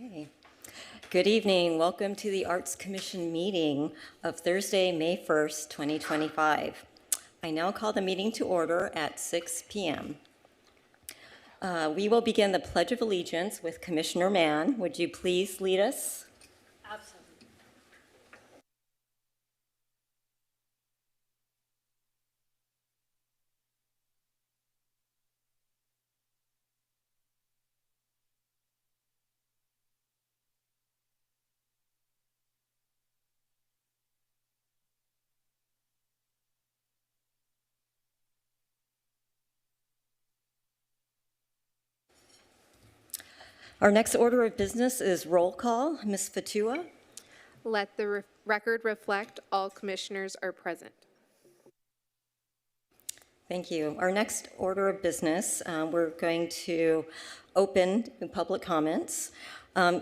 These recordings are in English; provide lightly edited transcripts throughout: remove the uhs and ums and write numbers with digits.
Okay. Good evening. Welcome to the Arts Commission meeting of Thursday, May 1st, 2025. I now call the meeting to order at 6 p.m. We will begin the Pledge of Allegiance with Commissioner Mann. Would you please lead us? Absolutely. Our next order of business is roll call. Ms. Fatua? Let the record reflect all commissioners are present. Thank you. Our next order of business, we're going to open public comments.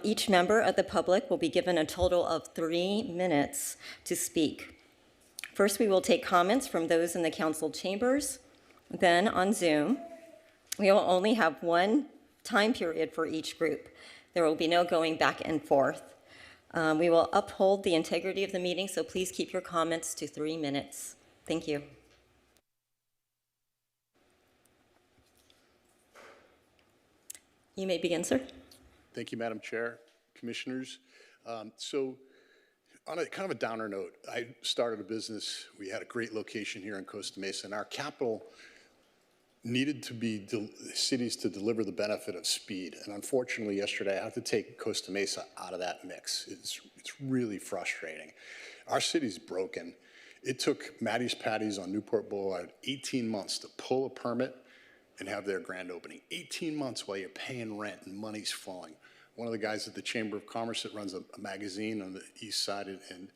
Each member of the public will be given a total of 3 minutes to speak. First, we will take comments from those in the council chambers. Then on Zoom, we will only have one time period for each group. There will be no going back and forth. We will uphold the integrity of the meeting, so please keep your comments to 3 minutes. Thank you. You may begin, sir. Thank you, Madam Chair, Commissioners. So on a kind of a downer note, I started a business. We had a great location here in Costa Mesa, and our capital needed to be cities to deliver the benefit of speed. And unfortunately, yesterday, I had to take Costa Mesa out of that mix. It's really frustrating. Our city's broken. It took Maddie's Patties on Newport Boulevard 18 months to pull a permit and have their grand opening. 18 months while you're paying rent and money's flowing. One of the guys at the Chamber of Commerce that runs a magazine on the east side, and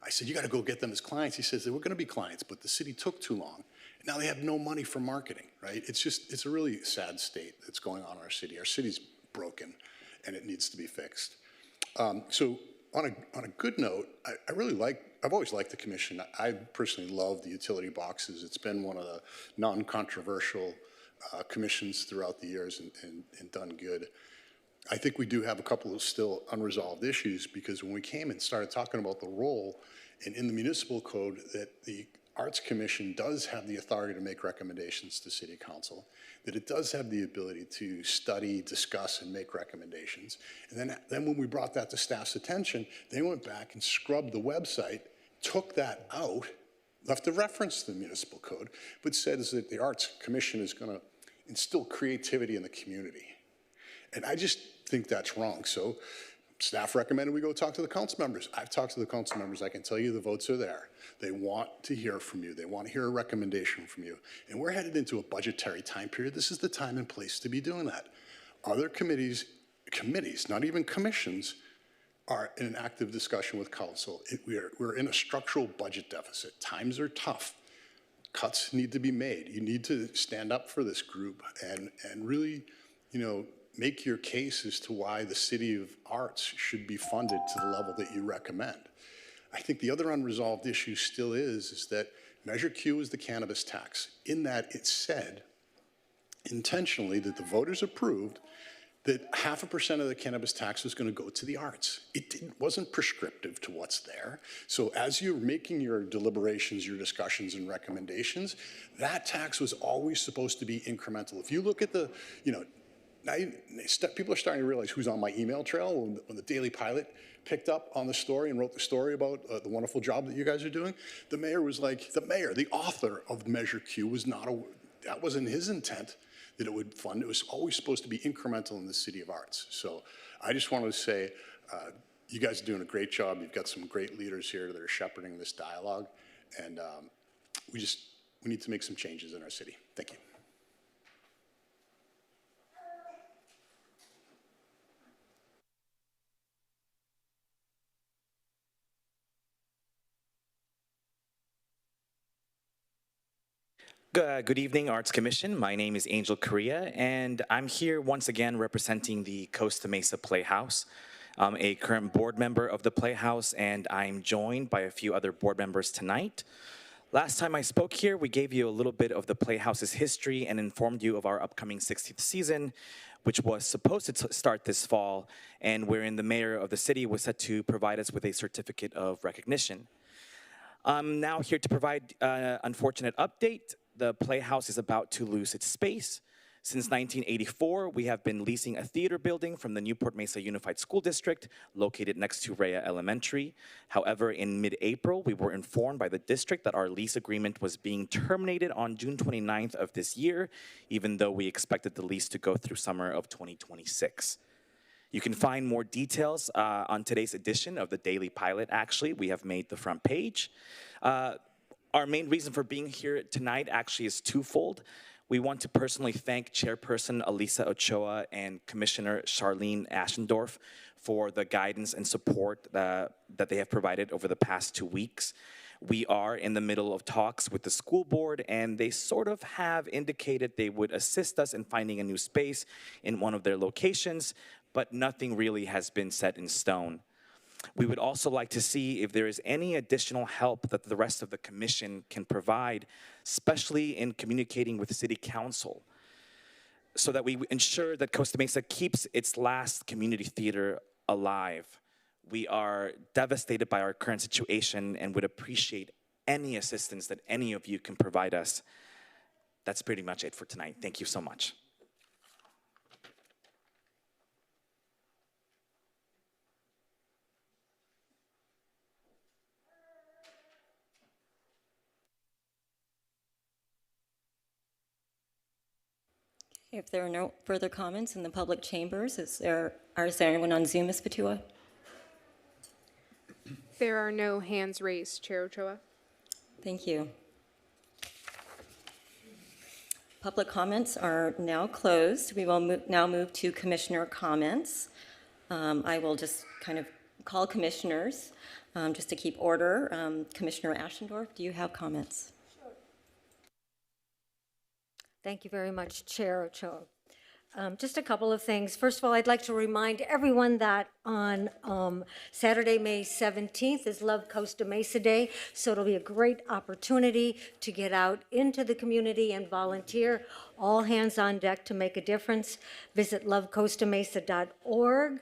I said, you gotta go get them as clients. He says, they were gonna be clients, but the city took too long. Now they have no money for marketing, right? It's a really sad state that's going on in our city. Our city's broken and it needs to be fixed. So on a good note, I've always liked the commission. I personally love the utility boxes. It's been one of the non-controversial commissions throughout the years and done good. I think we do have a couple of still unresolved issues because when we came and started talking about the role and in the municipal code that the Arts Commission does have the authority to make recommendations to City Council, that it does have the ability to study, discuss, and make recommendations. And then when we brought that to staff's attention, they went back and scrubbed the website, took that out, left a reference to the municipal code, but says that the Arts Commission is going to instill creativity in the community. And I just think that's wrong. So staff recommended we go talk to the council members. I've talked to the council members. I can tell you the votes are there. They want to hear from you. They want to hear a recommendation from you. And we're headed into a budgetary time period. This is the time and place to be doing that. Other committees, not even commissions, are in an active discussion with council. We're in a structural budget deficit. Times are tough. Cuts need to be made. You need to stand up for this group and really, make your case as to why the City of Arts should be funded to the level that you recommend. I think the other unresolved issue still is that Measure Q is the cannabis tax, in that it said intentionally that the voters approved that 0.5% of the cannabis tax was going to go to the arts. It wasn't prescriptive to what's there. So as you're making your deliberations, your discussions and recommendations, that tax was always supposed to be incremental. If you look at the, now people are starting to realize who's on my email trail. When the Daily Pilot picked up on the story and wrote the story about the wonderful job that you guys are doing, the mayor was like, the author of Measure Q was not that wasn't his intent that it would fund. It was always supposed to be incremental in the City of Arts. So I just wanted to say, you guys are doing a great job. You've got some great leaders here that are shepherding this dialogue. And we need to make some changes in our city. Thank you. Good evening, Arts Commission. My name is Angel Correa, and I'm here once again representing the Costa Mesa Playhouse. I'm a current board member of the Playhouse, and I'm joined by a few other board members tonight. Last time I spoke here, we gave you a little bit of the Playhouse's history and informed you of our upcoming 60th season, which was supposed to start this fall, and wherein the mayor of the city was set to provide us with a certificate of recognition. I'm now here to provide an unfortunate update. The Playhouse is about to lose its space. Since 1984, we have been leasing a theater building from the Newport Mesa Unified School District, located next to Rhea Elementary. However, in mid-April, we were informed by the district that our lease agreement was being terminated on June 29th of this year, even though we expected the lease to go through summer of 2026. You can find more details on today's edition of the Daily Pilot, actually. We have made the front page. Our main reason for being here tonight actually is twofold. We want to personally thank Chairperson Elisa Ochoa and Commissioner Charlene Ashendorf for the guidance and support that they have provided over the past 2 weeks. We are in the middle of talks with the school board, and they sort of have indicated they would assist us in finding a new space in one of their locations, but nothing really has been set in stone. We would also like to see if there is any additional help that the rest of the commission can provide, especially in communicating with City Council, so that we ensure that Costa Mesa keeps its last community theater alive. We are devastated by our current situation and would appreciate any assistance that any of you can provide us. That's pretty much it for tonight. Thank you so much. If there are no further comments in the public chambers, is there anyone on Zoom, Ms. Patua? There are no hands raised, Chair Ochoa. Thank you. Public comments are now closed. We will now move to commissioner comments. I will just kind of call commissioners just to keep order. Commissioner Ashendorf, do you have comments? Thank you very much, Chair Ochoa. Just a couple of things. First of all, I'd like to remind everyone that on Saturday, May 17th is Love Costa Mesa Day, so it'll be a great opportunity to get out into the community and volunteer. All hands on deck to make a difference. Visit lovecostamesa.org.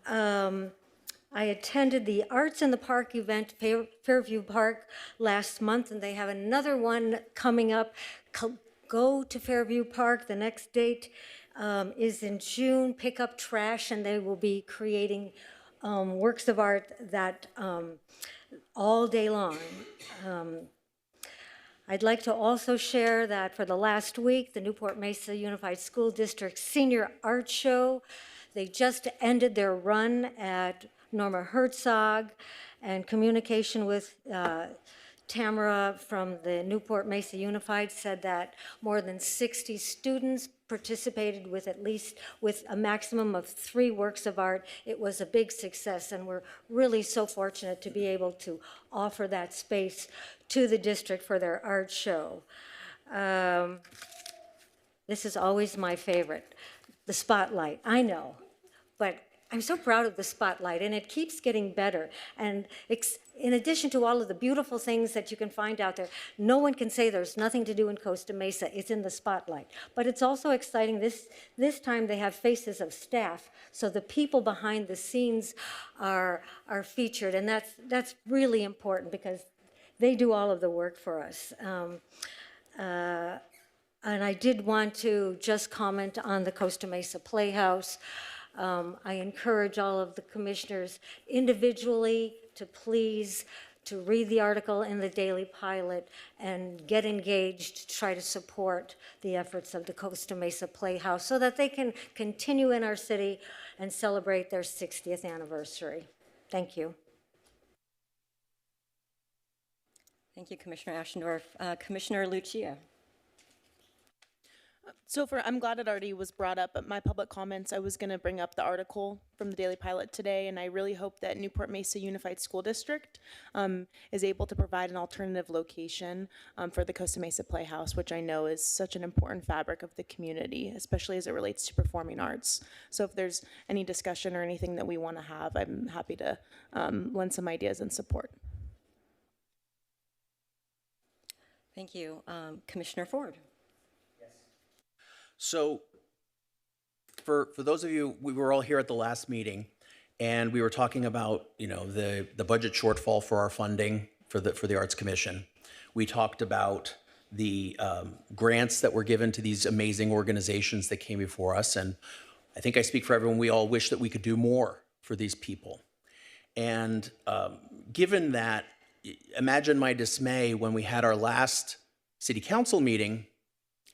I attended the Arts in the Park event, Fairview Park, last month, and they have another one coming up. Go to Fairview Park. The next date is in June. Pick up trash, and they will be creating works of art that all day long. I'd like to also share that for the last week, the Newport Mesa Unified School District Senior Art Show, they just ended their run at Norma Herzog, and communication with Tamara from the Newport Mesa Unified said that more than 60 students participated with with a maximum of 3 works of art. It was a big success, and we're really so fortunate to be able to offer that space to the district for their art show. This is always my favorite, the spotlight. I know, but I'm so proud of the spotlight, and it keeps getting better. And in addition to all of the beautiful things that you can find out there, no one can say there's nothing to do in Costa Mesa. It's in the spotlight. But it's also exciting. This time they have faces of staff, so the people behind the scenes are featured, and that's really important because they do all of the work for us. And I did want to just comment on the Costa Mesa Playhouse. I encourage all of the commissioners individually to please to read the article in the Daily Pilot and get engaged to try to support the efforts of the Costa Mesa Playhouse so that they can continue in our city and celebrate their 60th anniversary. Thank you. Thank you, Commissioner Ashendorf. Commissioner Lucia. I'm glad it already was brought up, but my public comments, I was going to bring up the article from the Daily Pilot today, and I really hope that Newport Mesa Unified School District is able to provide an alternative location for the Costa Mesa Playhouse, which I know is such an important fabric of the community, especially as it relates to performing arts. So if there's any discussion or anything that we want to have, I'm happy to lend some ideas and support. Thank you. Commissioner Ford? So for those of you, we were all here at the last meeting, and we were talking about, the budget shortfall for our funding for the Arts Commission. We talked about the grants that were given to these amazing organizations that came before us, and I think I speak for everyone, we all wish that we could do more for these people. And given that, imagine my dismay when we had our last city council meeting,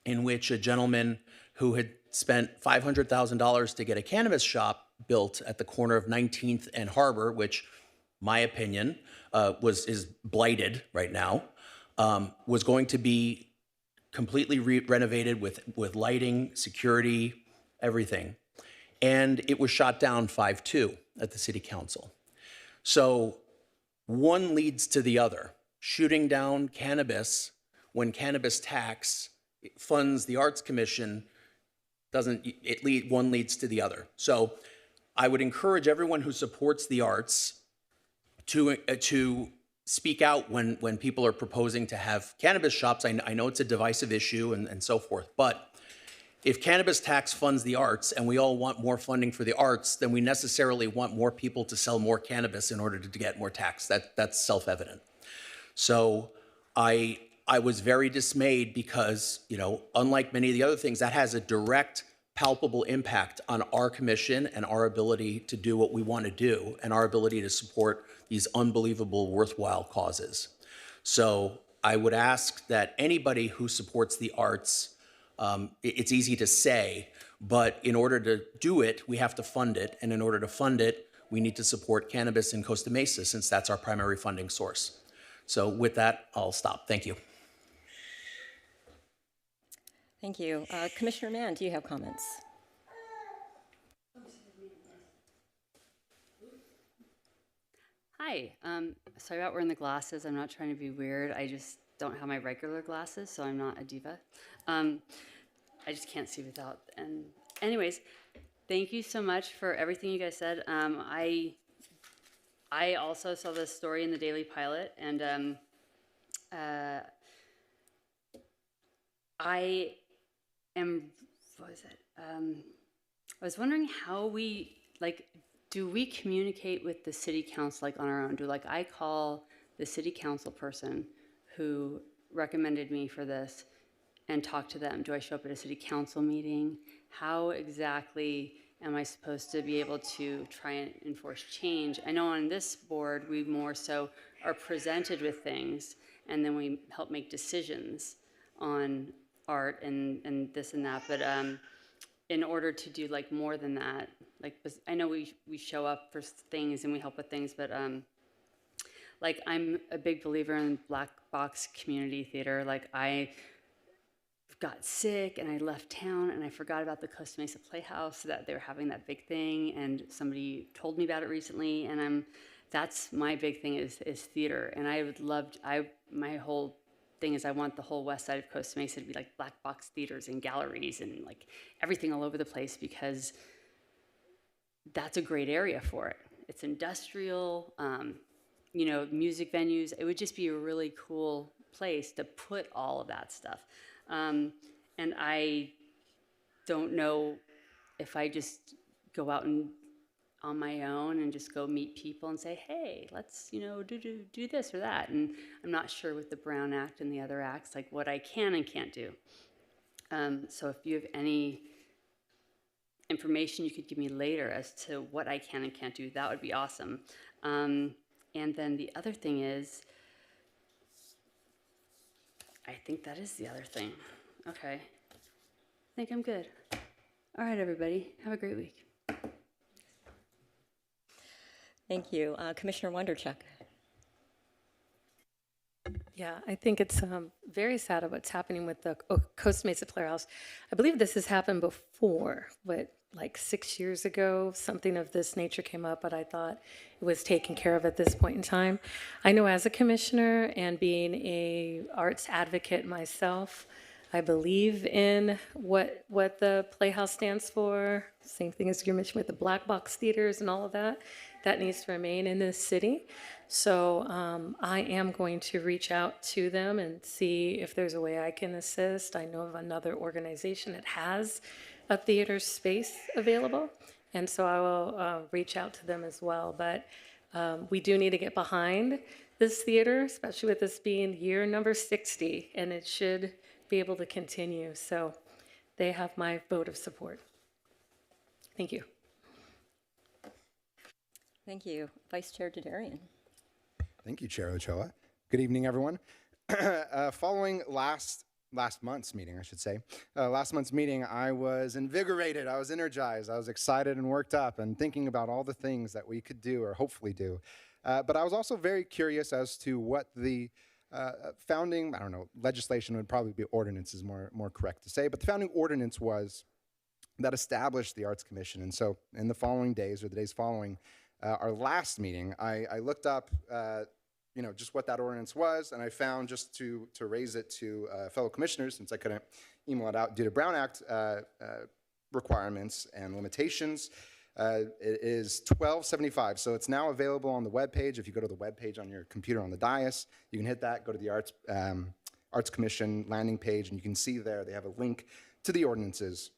in which a gentleman who had spent $500,000 to get a cannabis shop built at the corner of 19th and Harbor, which, my opinion, is blighted right now, was going to be completely renovated with lighting, security, everything. And it was shot down 5-2 at the city council. So one leads to the other. Shooting down cannabis when cannabis tax funds the Arts Commission one leads to the other. So I would encourage everyone who supports the arts to speak out when people are proposing to have cannabis shops. I know it's a divisive issue and so forth, but if cannabis tax funds the arts and we all want more funding for the arts, then we necessarily want more people to sell more cannabis in order to get more tax. That's self-evident. So I was very dismayed because, unlike many of the other things, that has a direct, palpable impact on our commission and our ability to do what we want to do and our ability to support these unbelievable, worthwhile causes. So I would ask that anybody who supports the arts, it's easy to say, but in order to do it, we have to fund it. And in order to fund it, we need to support cannabis in Costa Mesa, since that's our primary funding source. So with that, I'll stop. Thank you. Thank you. Commissioner Mann, do you have comments? Hi. Sorry about wearing the glasses. I'm not trying to be weird. I just don't have my regular glasses, so I'm not a diva. I just can't see without. And anyways, thank you so much for everything you guys said. I also saw this story in the Daily Pilot, and I am, what was it? I was wondering how we, do we communicate with the city council on our own? Do I call the city council person who recommended me for this and talk to them? Do I show up at a city council meeting? How exactly am I supposed to be able to try and enforce change? I know on this board, we more so are presented with things, and then we help make decisions on art and this and that. But in order to do more than that, I know we show up for things and we help with things, but I'm a big believer in black box community theater. I got sick and I left town and I forgot about the Costa Mesa Playhouse, that they were having that big thing, and somebody told me about it recently, and that's my big thing is theater. And I would love, my whole thing is I want the whole west side of Costa Mesa to be black box theaters and galleries and everything all over the place, because that's a great area for it. It's industrial, music venues. It would just be a really cool place to put all of that stuff. And I don't know if I just go out and on my own and just go meet people and say, hey, let's, do this or that. And I'm not sure with the Brown Act and the other acts, what I can and can't do. So if you have any information you could give me later as to what I can and can't do, that would be awesome. And then the other thing is, I think that is the other thing. Okay. I think I'm good. All right, everybody. Have a great week. Thank you. Commissioner Wonderchuk? Yeah, I think it's very sad of what's happening with the Costa Mesa Playhouse. I believe this has happened before, but 6 years ago, something of this nature came up, but I thought it was taken care of at this point in time. I know as a commissioner and being a arts advocate myself, I believe in what the Playhouse stands for. Same thing as you mentioned with the black box theaters and all of that. That needs to remain in this city. So I am going to reach out to them and see if there's a way I can assist. I know of another organization that has a theater space available, and so I will reach out to them as well. But we do need to get behind this theater, especially with this being year number 60, and it should be able to continue. So they have my vote of support. Thank you. Thank you. Vice Chair Dudarian. Thank you, Chair Ochoa. Good evening, everyone. Following last month's meeting, I should say, last month's meeting, I was invigorated, I was energized, I was excited and worked up and thinking about all the things that we could do or hopefully do. But I was also very curious as to what the founding, I don't know, legislation would probably be ordinance is more correct to say, but the founding ordinance was that established the Arts Commission. And so in the following days or the days following our last meeting, I looked up just what that ordinance was, and I found, just to raise it to fellow commissioners, since I couldn't email it out due to Brown Act requirements and limitations, it is $12.75. So it's now available on the webpage. If you go to the webpage on your computer on the dais, you can hit that, go to the Arts Commission landing page, and you can see there they have a link to the ordinances.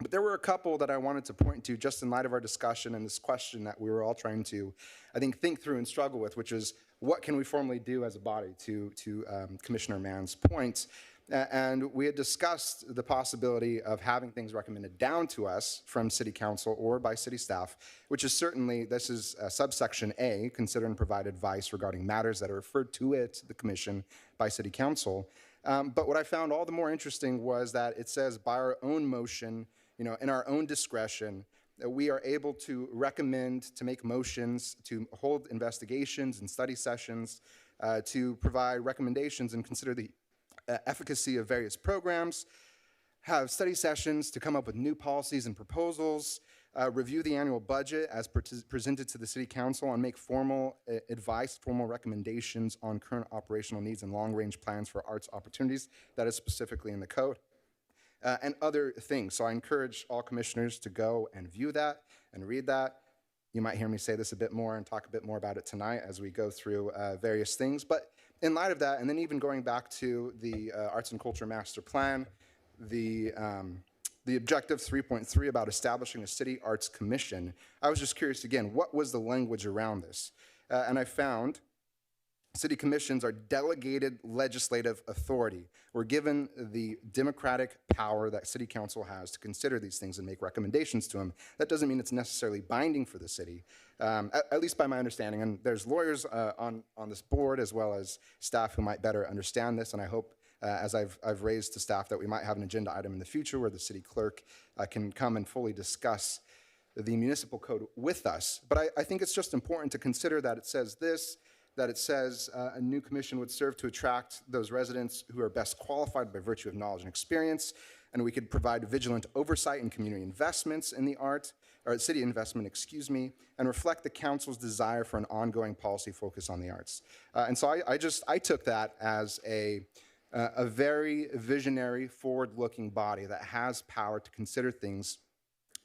But there were a couple that I wanted to point to just in light of our discussion and this question that we were all trying to, I think through and struggle with, which is what can we formally do as a body to Commissioner Mann's points. And we had discussed the possibility of having things recommended down to us from City Council or by City staff, which is certainly, this is subsection A, consider and provide advice regarding matters that are referred to it, the Commission, by City Council. But what I found all the more interesting was that it says by our own motion, in our own discretion, that we are able to recommend, to make motions, to hold investigations and study sessions, to provide recommendations and consider the efficacy of various programs, have study sessions to come up with new policies and proposals, review the annual budget as presented to the City Council, and make formal advice, formal recommendations on current operational needs and long-range plans for arts opportunities. That is specifically in the code. And other things. So I encourage all commissioners to go and view that and read that. You might hear me say this a bit more and talk a bit more about it tonight as we go through various things. But in light of that, and then even going back to the Arts and Culture Master Plan, the objective 3.3 about establishing a City Arts Commission, I was just curious again, what was the language around this? And I found city commissions are delegated legislative authority. We're given the democratic power that City Council has to consider these things and make recommendations to them. That doesn't mean it's necessarily binding for the city, at least by my understanding. And there's lawyers on this board as well as staff who might better understand this. And I hope, as I've raised to staff, that we might have an agenda item in the future where the city clerk can come and fully discuss the municipal code with us. But I think it's just important to consider that it says this, that it says a new commission would serve to attract those residents who are best qualified by virtue of knowledge and experience, and we could provide vigilant oversight and community investments in the art, or city investment, excuse me, and reflect the council's desire for an ongoing policy focus on the arts. And so I took that as a very visionary, forward-looking body that has power to consider things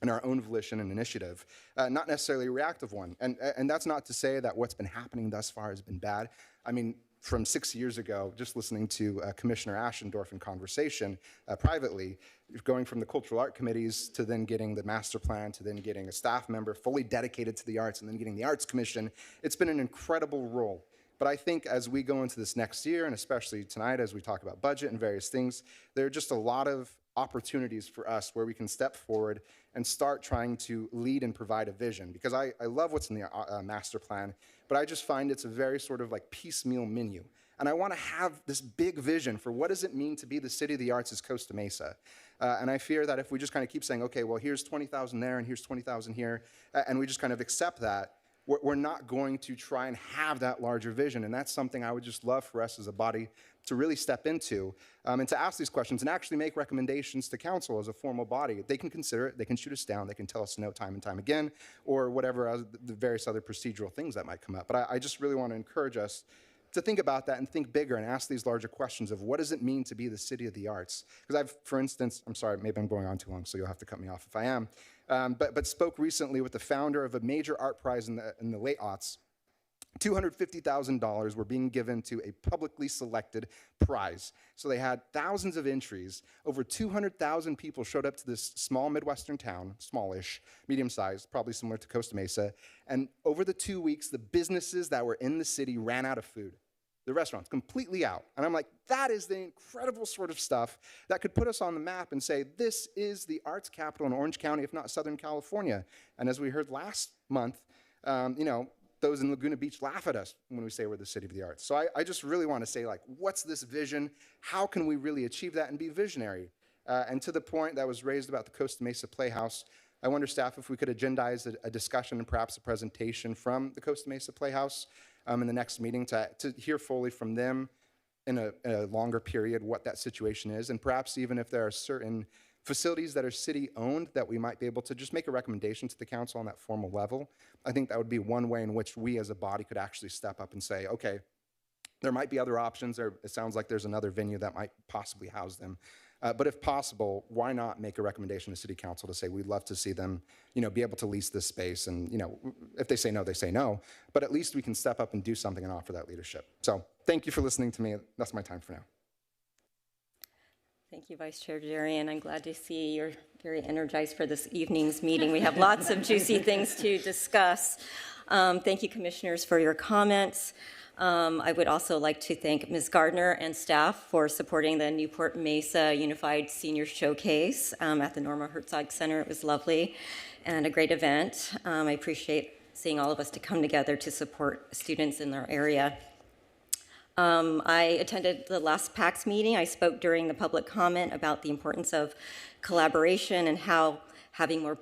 in our own volition and initiative, not necessarily a reactive one. And that's not to say that what's been happening thus far has been bad. I mean, from 6 years ago, just listening to Commissioner Ashendorf in conversation privately, going from the cultural art committees to then getting the master plan, to then getting a staff member fully dedicated to the arts, and then getting the Arts Commission, it's been an incredible role. But I think as we go into this next year, and especially tonight as we talk about budget and various things, there are just a lot of opportunities for us where we can step forward and start trying to lead and provide a vision. Because I love what's in the master plan, but I just find it's a very sort of like piecemeal menu. And I want to have this big vision for what does it mean to be the city of the arts as Costa Mesa. And I fear that if we just kind of keep saying, okay, well, here's 20,000 there and here's 20,000 here, and we just kind of accept that, we're not going to try and have that larger vision. And that's something I would just love for us as a body to really step into, and to ask these questions and actually make recommendations to council as a formal body. They can consider it, they can shoot us down, they can tell us no time and time again, or whatever the various other procedural things that might come up. But I just really want to encourage us to think about that and think bigger and ask these larger questions of what does it mean to be the city of the arts? Because I've, for instance, I'm sorry, maybe I'm going on too long, so you'll have to cut me off if I am, but spoke recently with the founder of a major art prize in the late aughts. $250,000 were being given to a publicly selected prize. So they had thousands of entries. Over 200,000 people showed up to this small Midwestern town, smallish, medium-sized, probably similar to Costa Mesa. And over the 2 weeks, the businesses that were in the city ran out of food. The restaurants completely out. And I'm like, that is the incredible sort of stuff that could put us on the map and say, this is the arts capital in Orange County, if not Southern California. And as we heard last month, those in Laguna Beach laugh at us when we say we're the city of the arts. So I just really want to say, like, what's this vision? How can we really achieve that and be visionary? And to the point that was raised about the Costa Mesa Playhouse, I wonder, staff, if we could agendize a discussion and perhaps a presentation from the Costa Mesa Playhouse in the next meeting to hear fully from them in a longer period what that situation is, and perhaps even if there are certain facilities that are city-owned that we might be able to just make a recommendation to the council on that formal level. I think that would be one way in which we as a body could actually step up and say, okay, there might be other options, or it sounds like there's another venue that might possibly house them. But if possible, why not make a recommendation to city council to say we'd love to see them, be able to lease this space, and if they say no, they say no. But at least we can step up and do something and offer that leadership. So thank you for listening to me. That's my time for now. Thank you, Vice Chair Jerry, and I'm glad to see you're very energized for this evening's meeting. We have lots of juicy things to discuss. Thank you, commissioners, for your comments. I would also like to thank Ms. Gardner and staff for supporting the Newport Mesa Unified Senior Showcase at the Norma Herzog Center. It was lovely and a great event. I appreciate seeing all of us to come together to support students in our area. I attended the last PAX meeting. I spoke during the public comment about the importance of collaboration and how having more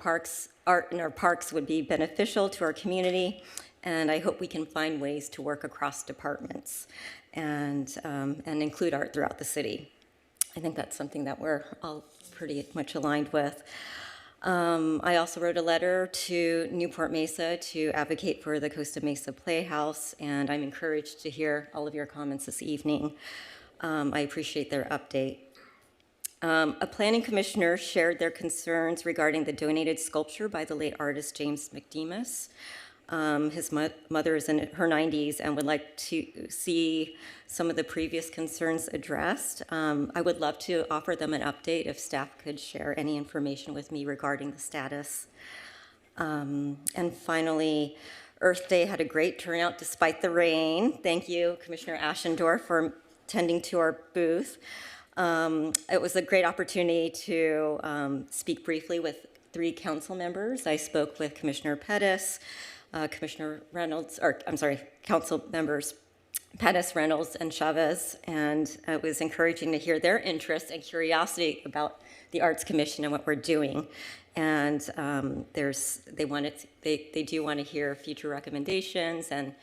art in our parks would be beneficial to our community. And I hope we can find ways to work across departments and include art throughout the city. I think that's something that we're all pretty much aligned with. I also wrote a letter to Newport Mesa to advocate for the Costa Mesa Playhouse, and I'm encouraged to hear all of your comments this evening. I appreciate their update. A planning commissioner shared their concerns regarding the donated sculpture by the late artist James McDemus. His mother is in her 90s and would like to see some of the previous concerns addressed. I would love to offer them an update if staff could share any information with me regarding the status. And finally, Earth Day had a great turnout despite the rain. Thank you, Commissioner Ashendorf, for tending to our booth. It was a great opportunity to speak briefly with 3 council members. I spoke with Commissioner Pettis, Commissioner Reynolds, council members Pettis, Reynolds, and Chavez, and it was encouraging to hear their interest and curiosity about the Arts Commission and what we're doing. And they do want to hear future recommendations and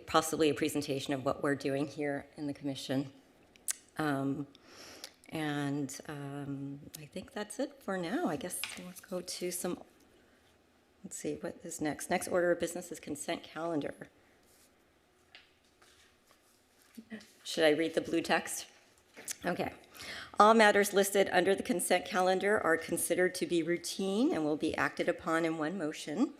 possibly a presentation of what we're doing here in the commission. I think that's it for now. I guess let's go to some. Let's see, what is next? Next order of business is consent calendar. Should I read the blue text? Okay. All matters listed under the consent calendar are considered to be routine and will be acted upon in one motion.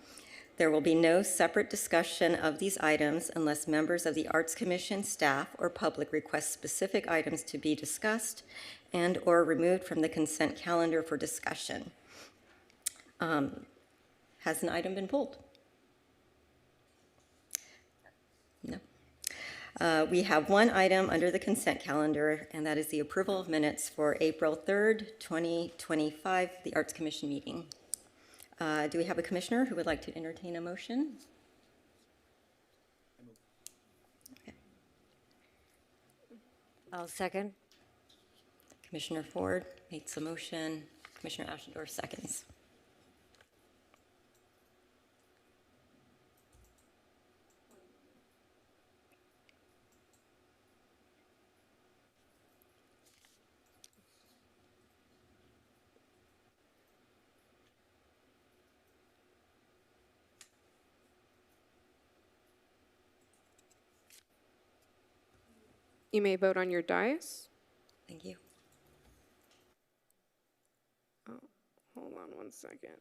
There will be no separate discussion of these items unless members of the Arts Commission, staff, or public request specific items to be discussed and or removed from the consent calendar for discussion. Has an item been pulled? No. We have one item under the consent calendar, and that is the approval of minutes for April 3rd, 2025, the Arts Commission meeting. Do we have a commissioner who would like to entertain a motion? Okay. I'll second. Commissioner Ford makes a motion. Commissioner Ashendorf seconds. You may vote on your dais. Thank you. Oh, hold on one second.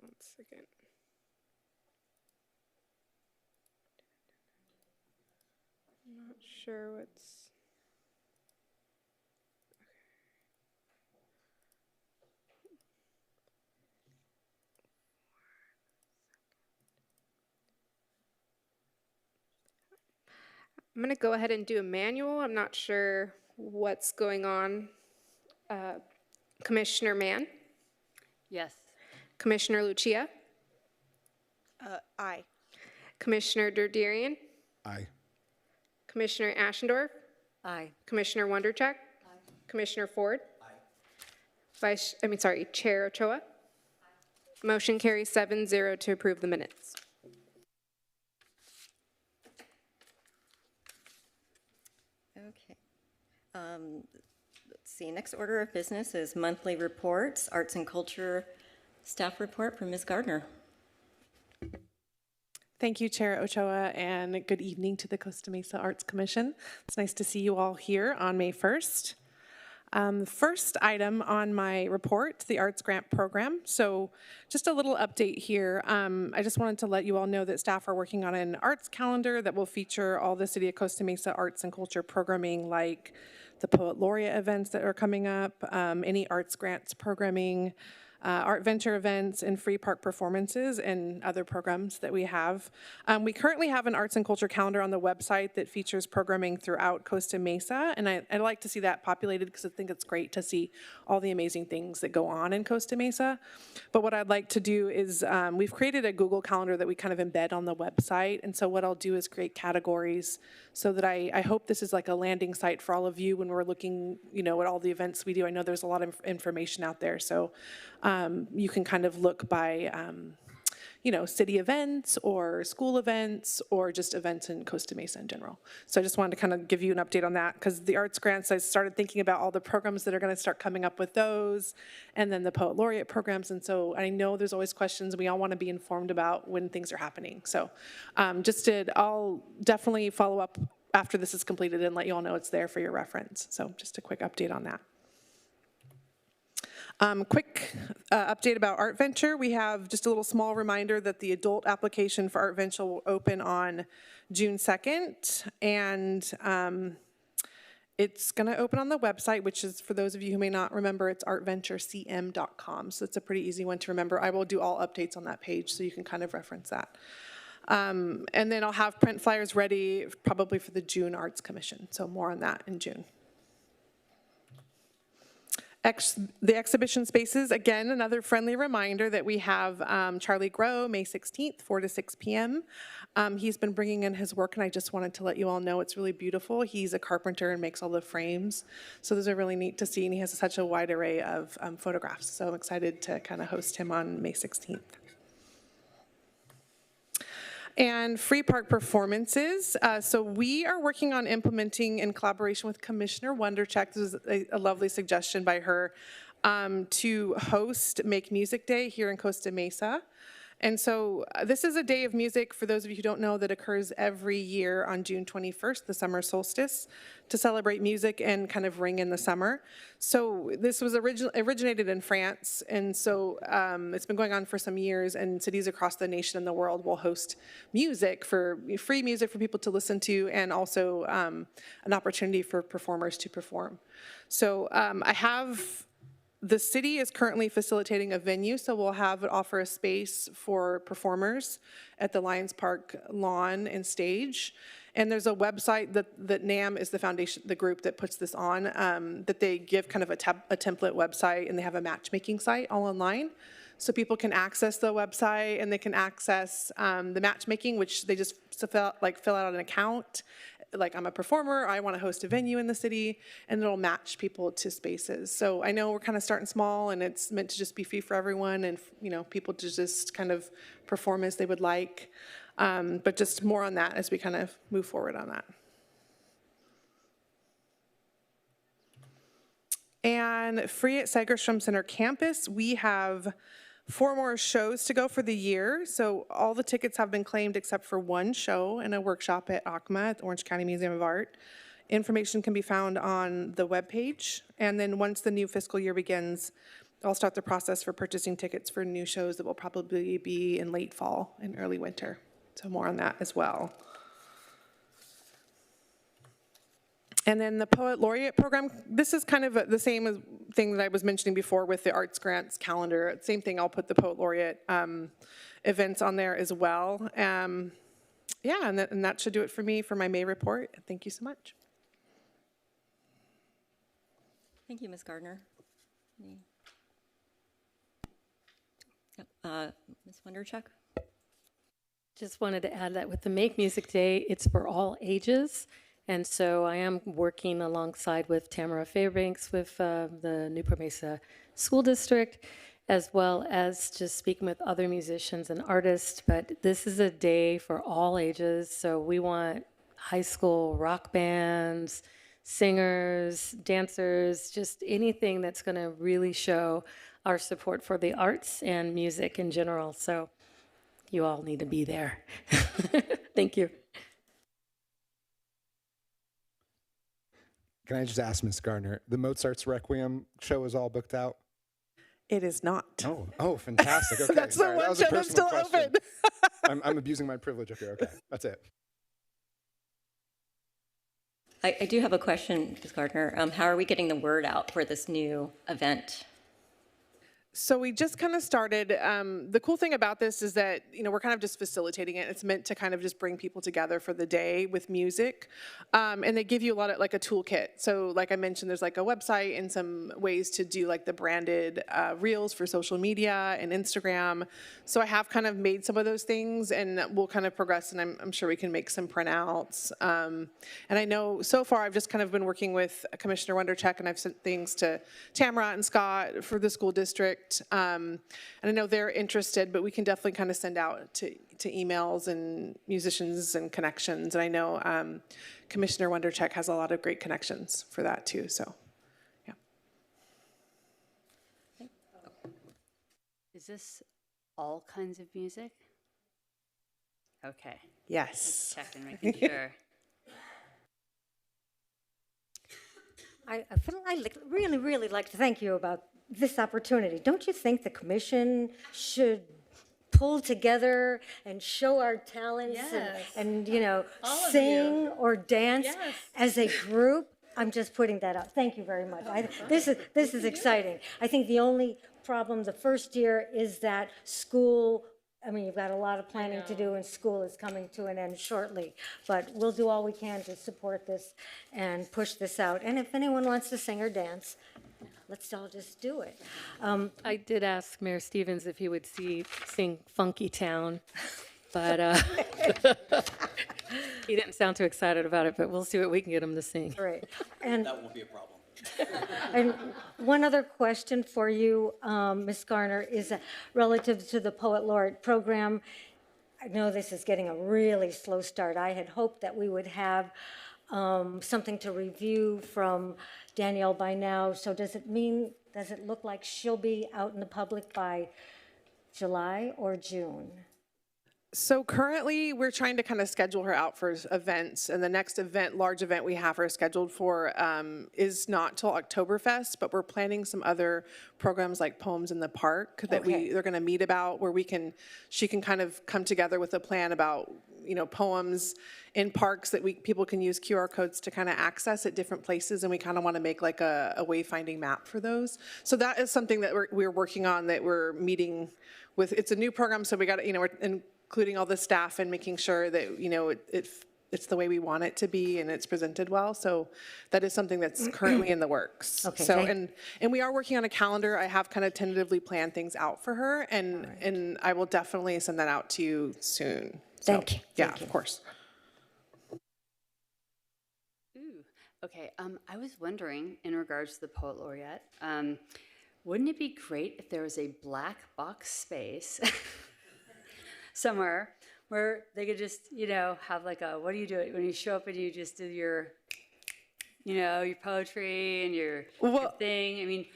One second. I'm not sure what's. I'm going to go ahead and do a manual. I'm not sure what's going on. Commissioner Mann, Yes. Commissioner Lucia, Aye. Commissioner Derderian, Aye. Commissioner Ashendorf, Aye. Commissioner Wondercheck, Commissioner Ford, Chair Ochoa. Motion carries 7-0 to approve the minutes. Okay. Let's see, next order of business is monthly reports, arts and culture staff report from Ms. Gardner. Thank you, Chair Ochoa, and good evening to the Costa Mesa Arts Commission. It's nice to see you all here on May 1st. First item on my report, the Arts Grant Program. So just a little update here. I just wanted to let you all know that staff are working on an arts calendar that will feature all the City of Costa Mesa arts and culture programming, like the Poet Laureate events that are coming up, any arts grants programming, art venture events, and free park performances, and other programs that we have. We currently have an arts and culture calendar on the website that features programming throughout Costa Mesa, and I'd like to see that populated because I think it's great to see all the amazing things that go on in Costa Mesa. But what I'd like to do is we've created a Google Calendar that we kind of embed on the website, and so what I'll do is create categories so that I hope this is like a landing site for all of you when we're looking, at all the events we do. I know there's a lot of information out there, so you can kind of look by, city events or school events or just events in Costa Mesa in general. So I just wanted to kind of give you an update on that because the arts grants, I started thinking about all the programs that are going to start coming up with those and then the Poet Laureate programs. And so I know there's always questions. We all want to be informed about when things are happening. So I'll definitely follow up after this is completed and let you all know it's there for your reference. So just a quick update on that. Quick update about Art Venture. We have just a little small reminder that the adult application for Art Venture will open on June 2nd, and it's going to open on the website, which is, for those of you who may not remember, it's artventurecm.com. So it's a pretty easy one to remember. I will do all updates on that page, so you can kind of reference that. And then I'll have print flyers ready probably for the June Arts Commission. So more on that in June. The exhibition spaces, again, another friendly reminder that we have Charlie Grow, May 16th, 4 to 6 p.m. He's been bringing in his work, and I just wanted to let you all know it's really beautiful. He's a carpenter and makes all the frames, so those are really neat to see, and he has such a wide array of photographs, so I'm excited to kind of host him on May 16th. And free park performances. So we are working on implementing in collaboration with Commissioner Wondercheck. This is a lovely suggestion by her to host Make Music Day here in Costa Mesa. And so this is a day of music, for those of you who don't know, that occurs every year on June 21st, the summer solstice, to celebrate music and kind of ring in the summer. So this was originated in France, and so it's been going on for some years, and cities across the nation and the world will host music, for free music for people to listen to, and also an opportunity for performers to perform. So the city is currently facilitating a venue, so we'll offer a space for performers at the Lions Park lawn and stage. And there's a website that NAM is the foundation, the group that puts this on, that they give kind of a template website, and they have a matchmaking site all online. So people can access the website, and they can access the matchmaking, which they just fill out an account. Like, I'm a performer, I want to host a venue in the city, and it'll match people to spaces. So I know we're kind of starting small, and it's meant to just be free for everyone, and people to just kind of perform as they would like. But just more on that as we kind of move forward on that. And free at Segerstrom Center campus, we have 4 more shows to go for the year. So all the tickets have been claimed except for one show and a workshop at ACMA, at the Orange County Museum of Art. Information can be found on the webpage. And then once the new fiscal year begins, I'll start the process for purchasing tickets for new shows that will probably be in late fall and early winter. So more on that as well. And then the Poet Laureate program, this is kind of the same thing that I was mentioning before with the arts grants calendar. Same thing, I'll put the Poet Laureate events on there as well. Yeah, and that should do it for me for my May report. Thank you so much. Thank you, Ms. Gardner. Ms. Wonderchuck? Just wanted to add that with the Make Music Day, it's for all ages. And so I am working alongside with Tamara Fairbanks with the Newport Mesa School District, as well as just speaking with other musicians and artists. But this is a day for all ages. So we want high school rock bands, singers, dancers, just anything that's going to really show our support for the arts and music in general. So you all need to be there. Thank you. Can I just ask Ms. Gardner, the Mozart's Requiem show is all booked out? It is not. Oh, fantastic. Okay, That's the one show that's still open. I'm abusing my privilege up here. Okay, that's it. I do have a question, Ms. Gardner. How are we getting the word out for this new event? So we just kind of started. The cool thing about this is that, we're kind of just facilitating it. It's meant to kind of just bring people together for the day with music. And they give you a lot of like a toolkit. So like I mentioned, there's like a website and some ways to do like the branded reels for social media and Instagram. So I have kind of made some of those things and we'll kind of progress and I'm sure we can make some printouts. And I know so far I've just kind of been working with Commissioner Wondercheck and I've sent things to Tamara and Scott for the school district. And I know they're interested, but we can definitely kind of send out to emails and musicians and connections. And I know Commissioner Wondercheck has a lot of great connections for that too. So, yeah. Is this all kinds of music? Okay. Yes. Just checking, making sure. I really like to thank you about this opportunity. Don't you think the commission should pull together and show our talents and sing or dance as a group? I'm just putting that out. Thank you very much. This is exciting. I think the only problem the first year is that school, you've got a lot of planning to do and school is coming to an end shortly. But we'll do all we can to support this and push this out. And if anyone wants to sing or dance, let's all just do it. I did ask Mayor Stevens if he would sing Funky Town, but he didn't sound too excited about it, but we'll see what we can get him to sing. Right. And That won't be a problem. And one other question for you, Ms. Garner, is relative to the Poet Laureate program. I know this is getting a really slow start. I had hoped that we would have something to review from Danielle by now. So does it look like she'll be out in the public by July or June? So currently, we're trying to kind of schedule her out for events, and the next large event we have her scheduled for is not till Oktoberfest, but we're planning some other programs like Poems in the Park that they're going to meet about, where she can kind of come together with a plan about poems in parks that people can use QR codes to kind of access at different places, and we kind of want to make like a wayfinding map for those. So that is something that we're working on, that we're meeting with. It's a new program, so we got we're including all the staff and making sure that it's the way we want it to be and it's presented well. So that is something that's currently in the works. Okay, so and we are working on a calendar. I have kind of tentatively planned things out for her, and I will definitely send that out to you soon. Thank you. Yeah, Thank you. of course. Ooh, okay. I was wondering, in regards to the Poet Laureate, wouldn't it be great if there was a black box space somewhere where they could just, have like what do you do when you show up and you just do your you know, your poetry and your thing. I mean,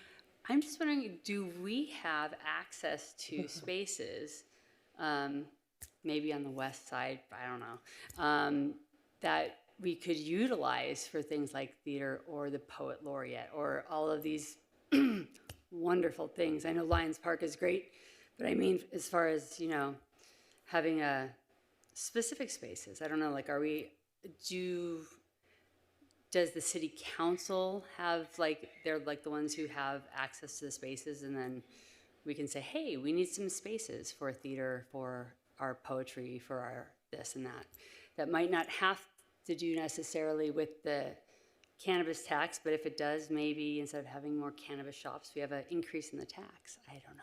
I'm just wondering, do we have access to spaces, maybe on the west side, I don't know, that we could utilize for things like theater or the poet laureate or all of these wonderful things? I know Lions Park is great, but I mean, as far as, you know, having a specific spaces, I don't know, like, does the city council have, like, they're like the ones who have access to the spaces, and then we can say, hey, we need some spaces for theater, for our poetry, for our this and that. That might not have to do necessarily with the cannabis tax, but if it does, maybe instead of having more cannabis shops, we have an increase in the tax. I don't know,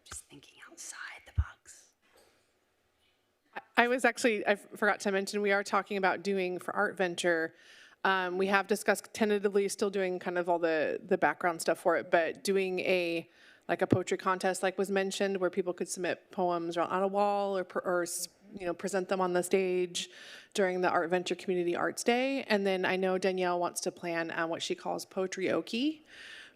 just thinking outside the box. I forgot to mention, we are talking about doing for Art Venture. We have discussed tentatively still doing kind of all the background stuff for it, but doing like a poetry contest, like was mentioned, where people could submit poems on a wall or you know, present them on the stage during the Art Venture Community Arts Day. And then I know Danielle wants to plan what she calls Poetry Okie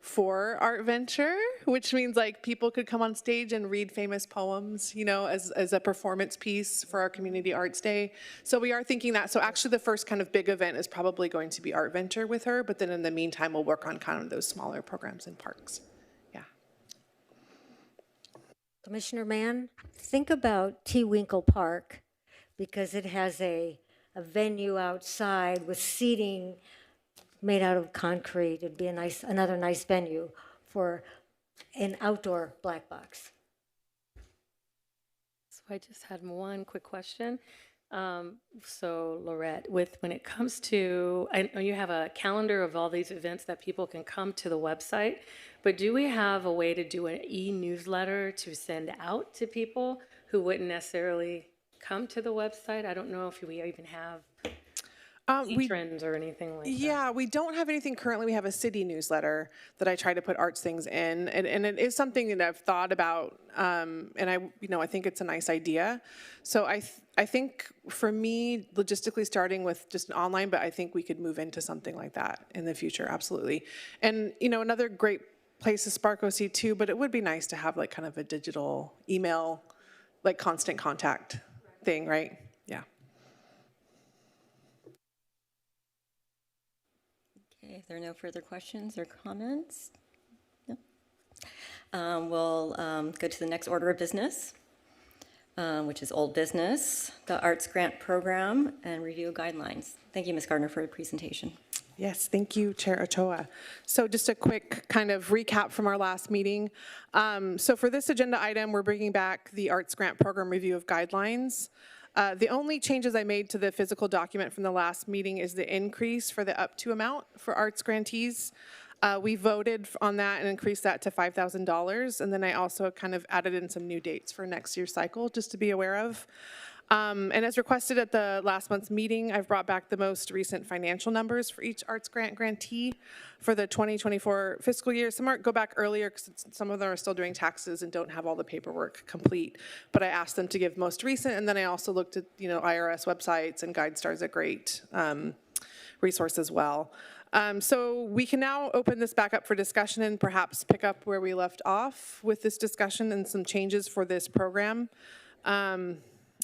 for Art Venture, which means like people could come on stage and read famous poems, you know, as a performance piece for our Community Arts Day. So we are thinking that. So actually the first kind of big event is probably going to be Art Venture with her, but then in the meantime, we'll work on kind of those smaller programs in parks. Yeah. Commissioner Mann, think about T. Winkle Park, because it has a venue outside with seating made out of concrete. It'd be another nice venue for an outdoor black box. So I just had one quick question. So Lorette, when it comes to, I know you have a calendar of all these events that people can come to the website, but do we have a way to do an e-newsletter to send out to people who wouldn't necessarily come to the website? I don't know if we even have trends or anything like that. Yeah, we don't have anything currently. We have a city newsletter that I try to put arts things in, and it is something that I've thought about, and I think it's a nice idea. So I think for me, logistically starting with just online, but I think we could move into something like that in the future, absolutely. And another great place is Spark OC too, but it would be nice to have like kind of a digital email, like constant contact thing, right? Yeah. Okay, if there are no further questions or comments, no. We'll go to the next order of business, which is old business, the Arts Grant Program and review guidelines. Thank you, Ms. Gardner, for the presentation. Yes, thank you, Chair Ochoa. So just a quick kind of recap from our last meeting. So for this agenda item, we're bringing back the Arts Grant Program review of guidelines. The only changes I made to the physical document from the last meeting is the increase for the up to amount for arts grantees. We voted on that and increased that to $5,000. And then I also kind of added in some new dates for next year's cycle, just to be aware of. And as requested at the last month's meeting, I've brought back the most recent financial numbers for each arts grant grantee for the 2024 fiscal year. Some go back earlier because some of them are still doing taxes and don't have all the paperwork complete. But I asked them to give most recent, and then I also looked at IRS websites, and GuideStar is a great resource as well. So we can now open this back up for discussion and perhaps pick up where we left off with this discussion and some changes for this program.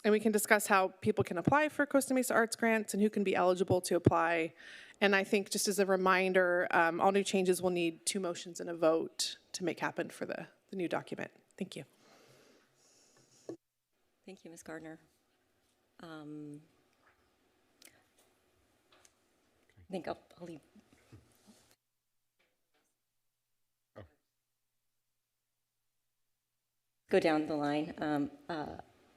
And we can discuss how people can apply for Costa Mesa Arts Grants and who can be eligible to apply. And I think just as a reminder, all new changes will need 2 motions and a vote to make happen for the new document. Thank you. Thank you, Ms. Gardner. I think I'll leave. Go down the line.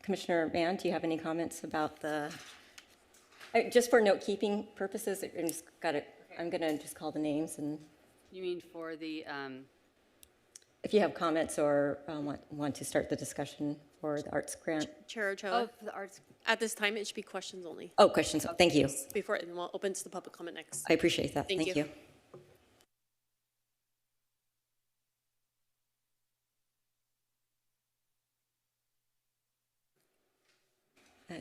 Commissioner Mann, do you have any comments about just for note-keeping purposes, I'm going to just call the names, and You mean for the, if you have comments or want to start the discussion for the arts grant. Chair Ochoa, for the arts? at this time, it should be questions only. Oh, questions. Thank you. Before it will open to the public comment next. I appreciate that. Thank you.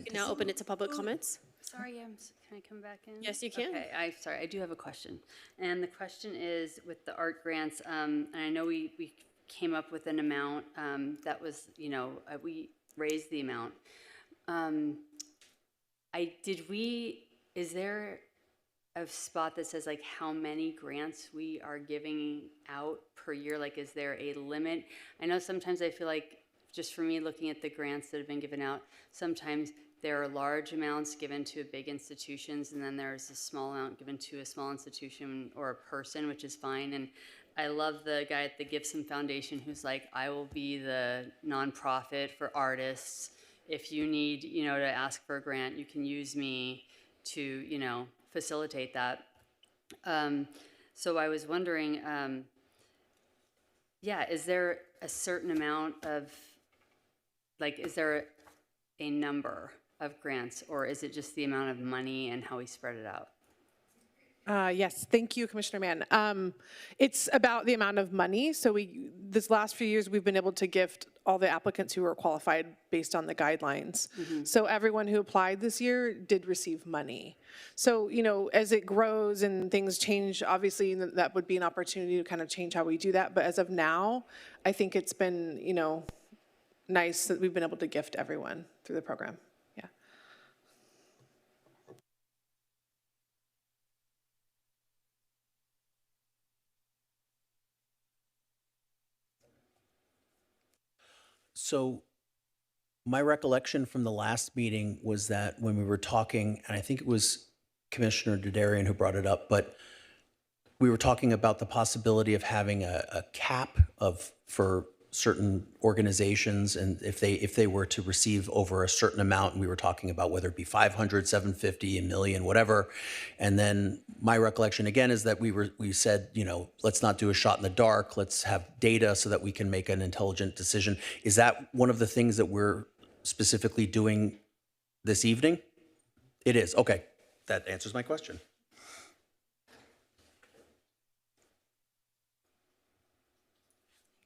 can now open it to public comments. Sorry, can I come back in? Yes, you can. Okay, sorry, I do have a question. And the question is with the art grants, and I know we came up with an amount that was, we raised the amount. Is there a spot that says like how many grants we are giving out per year? Like, is there a limit? I know sometimes I feel like, just for me looking at the grants that have been given out, sometimes there are large amounts given to big institutions, and then there's a small amount given to a small institution or a person, which is fine. And I love the guy at the Gibson Foundation who's like, I will be the nonprofit for artists. If you need, to ask for a grant, you can use me to, facilitate that. So I was wondering, is there a certain amount of, is there a number of grants, or is it just the amount of money and how we spread it out? Yes, thank you, Commissioner Mann. It's about the amount of money. So this last few years, we've been able to gift all the applicants who were qualified based on the guidelines. So everyone who applied this year did receive money. So, as it grows and things change, obviously that would be an opportunity to kind of change how we do that. But as of now, I think it's been, nice that we've been able to gift everyone through the program. Yeah. So my recollection from the last meeting was that when we were talking, and I think it was Commissioner Dudarian who brought it up, but we were talking about the possibility of having a cap for certain organizations, and if they were to receive over a certain amount, and we were talking about whether it be 500, 750, a million, whatever. And then my recollection again is that we said, let's not do a shot in the dark. Let's have data so that we can make an intelligent decision. Is that one of the things that we're specifically doing this evening? It is. Okay. That answers my question.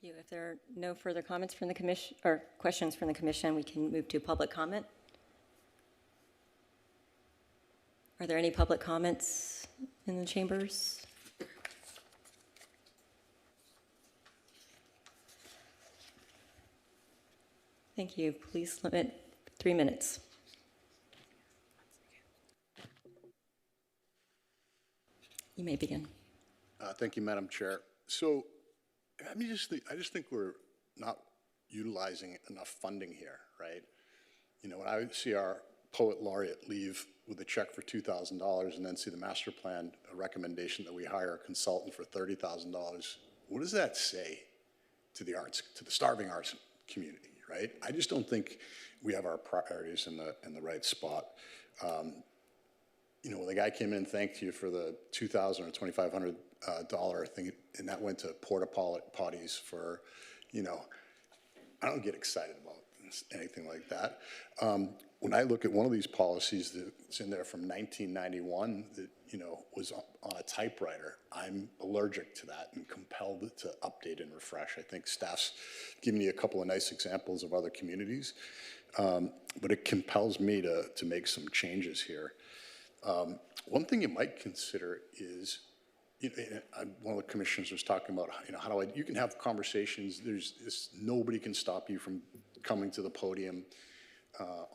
If there are no further comments from the commission or questions from the commission, we can move to public comment. Are there any public comments in the chambers? Thank you. Please limit 3 minutes. You may begin. Thank you, Madam Chair. So I just think we're not utilizing enough funding here, right? When I see our poet laureate leave with a check for $2,000 and then see the master plan, a recommendation that we hire a consultant for $30,000, what does that say to the arts, to the starving arts community, right? I just don't think we have our priorities in the right spot. When the guy came in and thanked you for the $2,000 or $2,500 thing, and that went to porta potties for, I don't get excited about anything like that. When I look at one of these policies that's in there from 1991 that, was on a typewriter, I'm allergic to that and compelled to update and refresh. I think staff's given you a couple of nice examples of other communities, but it compels me to make some changes here. One thing you might consider is, one of the commissioners was talking about, you can have conversations. Nobody can stop you from coming to the podium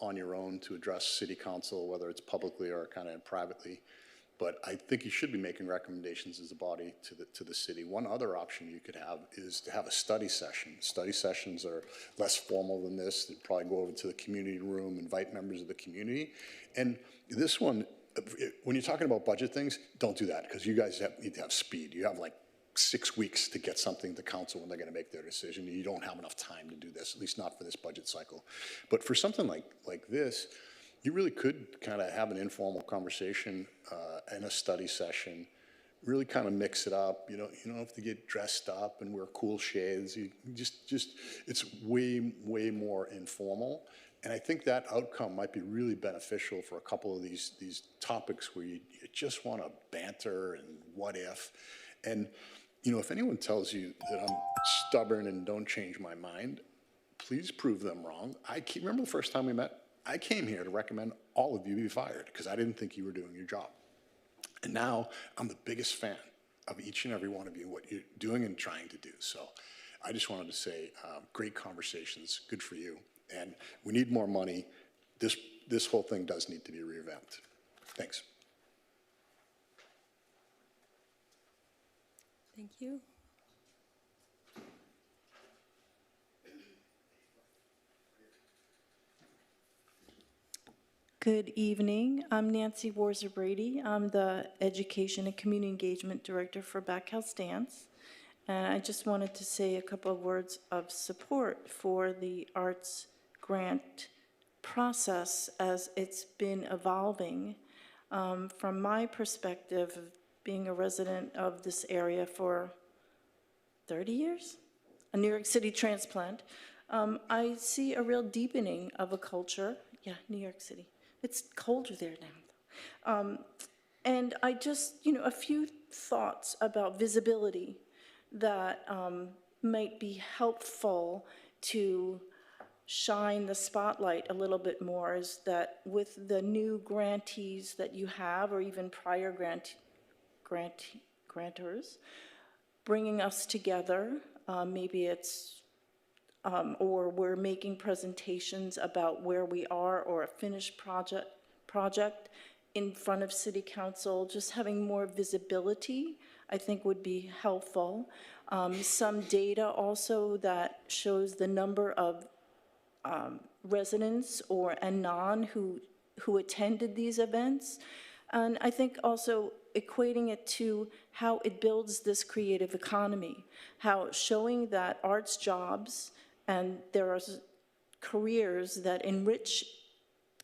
on your own to address city council, whether it's publicly or kind of privately. But I think you should be making recommendations as a body to the city. One other option you could have is to have a study session. Study sessions are less formal than this. They'd probably go over to the community room, invite members of the community. And this one, when you're talking about budget things, don't do that, because you guys need to have speed. You have like 6 weeks to get something to council when they're going to make their decision. You don't have enough time to do this, at least not for this budget cycle. But for something like this, you really could kind of have an informal conversation in a study session, really kind of mix it up. You don't have to get dressed up and wear cool shades. You just it's way more informal. And I think that outcome might be really beneficial for a couple of these topics where you just want to banter and what if. And, if anyone tells you that I'm stubborn and don't change my mind, please prove them wrong. Remember the first time we met? I came here to recommend all of you be fired because I didn't think you were doing your job. And now I'm the biggest fan of each and every one of you, what you're doing and trying to do. So I just wanted to say, great conversations, good for you. And we need more money. This whole thing does need to be revamped. Thanks. Thank you. Good evening. I'm Nancy Warzer-Brady. I'm the Education and Community Engagement Director for Backhouse Dance. And I just wanted to say a couple of words of support for the arts grant process as it's been evolving. From my perspective of being a resident of this area for 30 years, a New York City transplant, I see a real deepening of a culture. Yeah, New York City. It's colder there now. And I just, a few thoughts about visibility that might be helpful to shine the spotlight a little bit more is that with the new grantees that you have, or even prior grantors, bringing us together, maybe it's or we're making presentations about where we are or a finished project in front of City Council, just having more visibility, I think would be helpful. Some data also that shows the number of residents and non who attended these events. And I think also equating it to how it builds this creative economy, how showing that arts jobs and there are careers that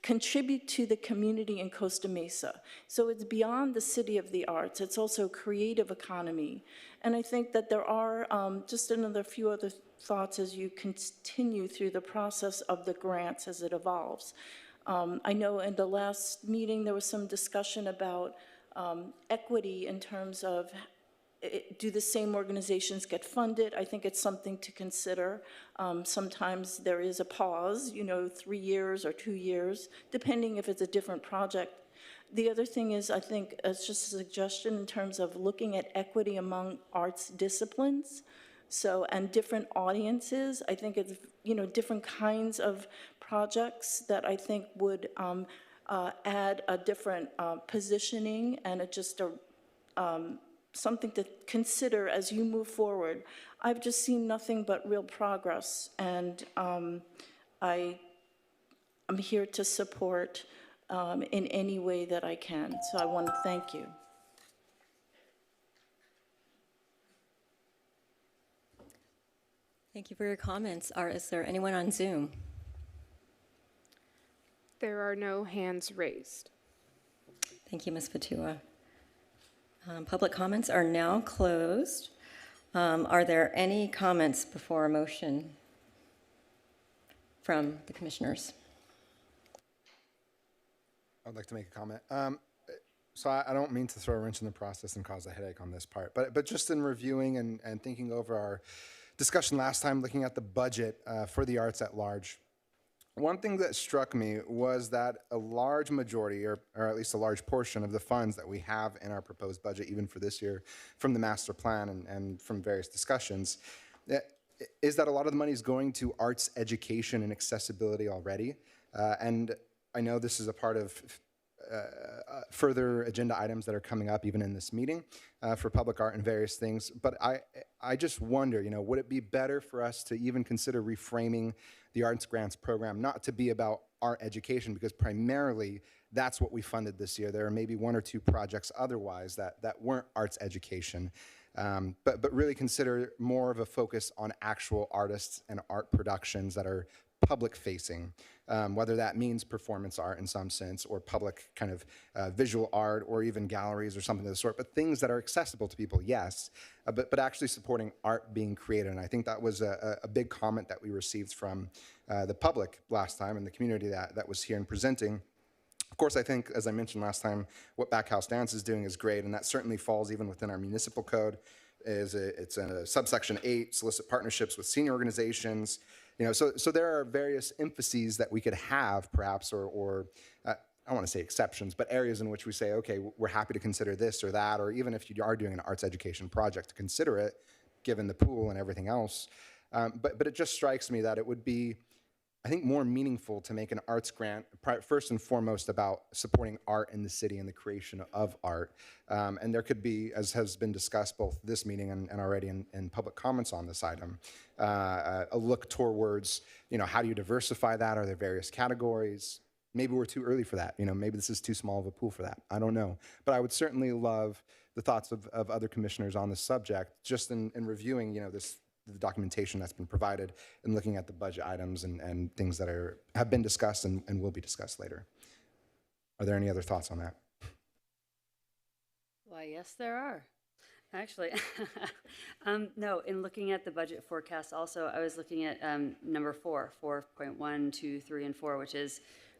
contribute to the community in Costa Mesa. So it's beyond the city of the arts, it's also a creative economy. And I think that there are just another few other thoughts as you continue through the process of the grants as it evolves. I know in the last meeting there was some discussion about equity in terms of do the same organizations get funded? I think it's something to consider. Sometimes there is a pause, 3 years or 2 years, depending if it's a different project. The other thing is, I think, it's just a suggestion in terms of looking at equity among arts disciplines. So, and different audiences. I think it's, different kinds of projects that I think would add a different positioning and something to consider as you move forward. I've just seen nothing but real progress, and I'm here to support in any way that I can. So I want to thank you. Thank you for your comments. Is there anyone on Zoom? There are no hands raised. Thank you, Ms. Fatua. Public comments are now closed. Are there any comments before a motion from the commissioners? I'd like to make a comment. So I don't mean to throw a wrench in the process and cause a headache on this part, but just in reviewing and thinking over our discussion last time, looking at the budget for the arts at large, one thing that struck me was that a large majority, or at least a large portion of the funds that we have in our proposed budget, even for this year, from the master plan and from various discussions, is that a lot of the money is going to arts education and accessibility already. And I know this is a part of further agenda items that are coming up even in this meeting for public art and various things. But I just wonder, would it be better for us to even consider reframing the Arts Grants program not to be about art education, because primarily that's what we funded this year. There are maybe 1 or 2 projects otherwise that weren't arts education, but really consider more of a focus on actual artists and art productions that are public facing, whether that means performance art in some sense or public kind of visual art or even galleries or something of the sort, but things that are accessible to people, yes, but actually supporting art being created. And I think that was a big comment that we received from the public last time and the community that was here and presenting. Of course, I think, as I mentioned last time, what Backhouse Dance is doing is great, and that certainly falls even within our municipal code. It's a subsection 8, solicit partnerships with senior organizations. So there are various emphases that we could have, perhaps, or I don't want to say exceptions, but areas in which we say, okay, we're happy to consider this or that, or even if you are doing an arts education project, to consider it, given the pool and everything else. But it just strikes me that it would be, I think, more meaningful to make an arts grant, first and foremost, about supporting art in the city and the creation of art. And there could be, as has been discussed both this meeting and already in public comments on this item, a look towards, how do you diversify that? Are there various categories? Maybe we're too early for that. Maybe this is too small of a pool for that. I don't know. But I would certainly love the thoughts of other commissioners on this subject, just in reviewing, the documentation that's been provided and looking at the budget items and things that have been discussed and will be discussed later. Are there any other thoughts on that? Why, yes, there are. Actually, no, in looking at the budget forecast also, I was looking at number 4.1, 2, 3, and 4, which is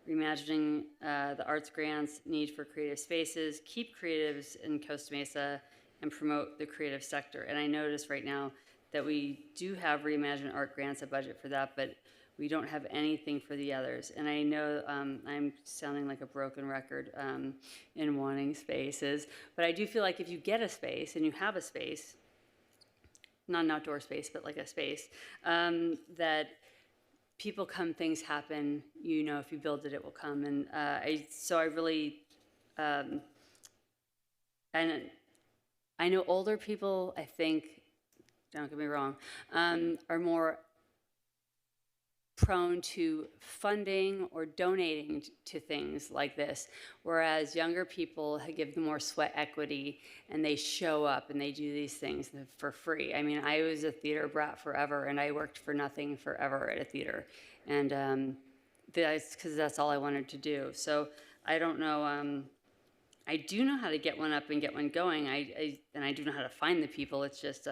reimagining the arts grants, need for creative spaces, keep creatives in Costa Mesa, and promote the creative sector. And I notice right now that we do have Reimagine Art grants, a budget for that, but we don't have anything for the others. And I know I'm sounding like a broken record in wanting spaces, but I do feel like if you get a space and you have a space, not an outdoor space, but like a space, that people come, things happen, if you build it, it will come. And I really, and I know older people, I think, don't get me wrong, are more prone to funding or donating to things like this, whereas younger people give them more sweat equity and they show up and they do these things for free. I mean, I was a theater brat forever and I worked for nothing forever at a theater, and that's because that's all I wanted to do. So I don't know. I do know how to get one up and get one going. And I do know how to find the people. It's just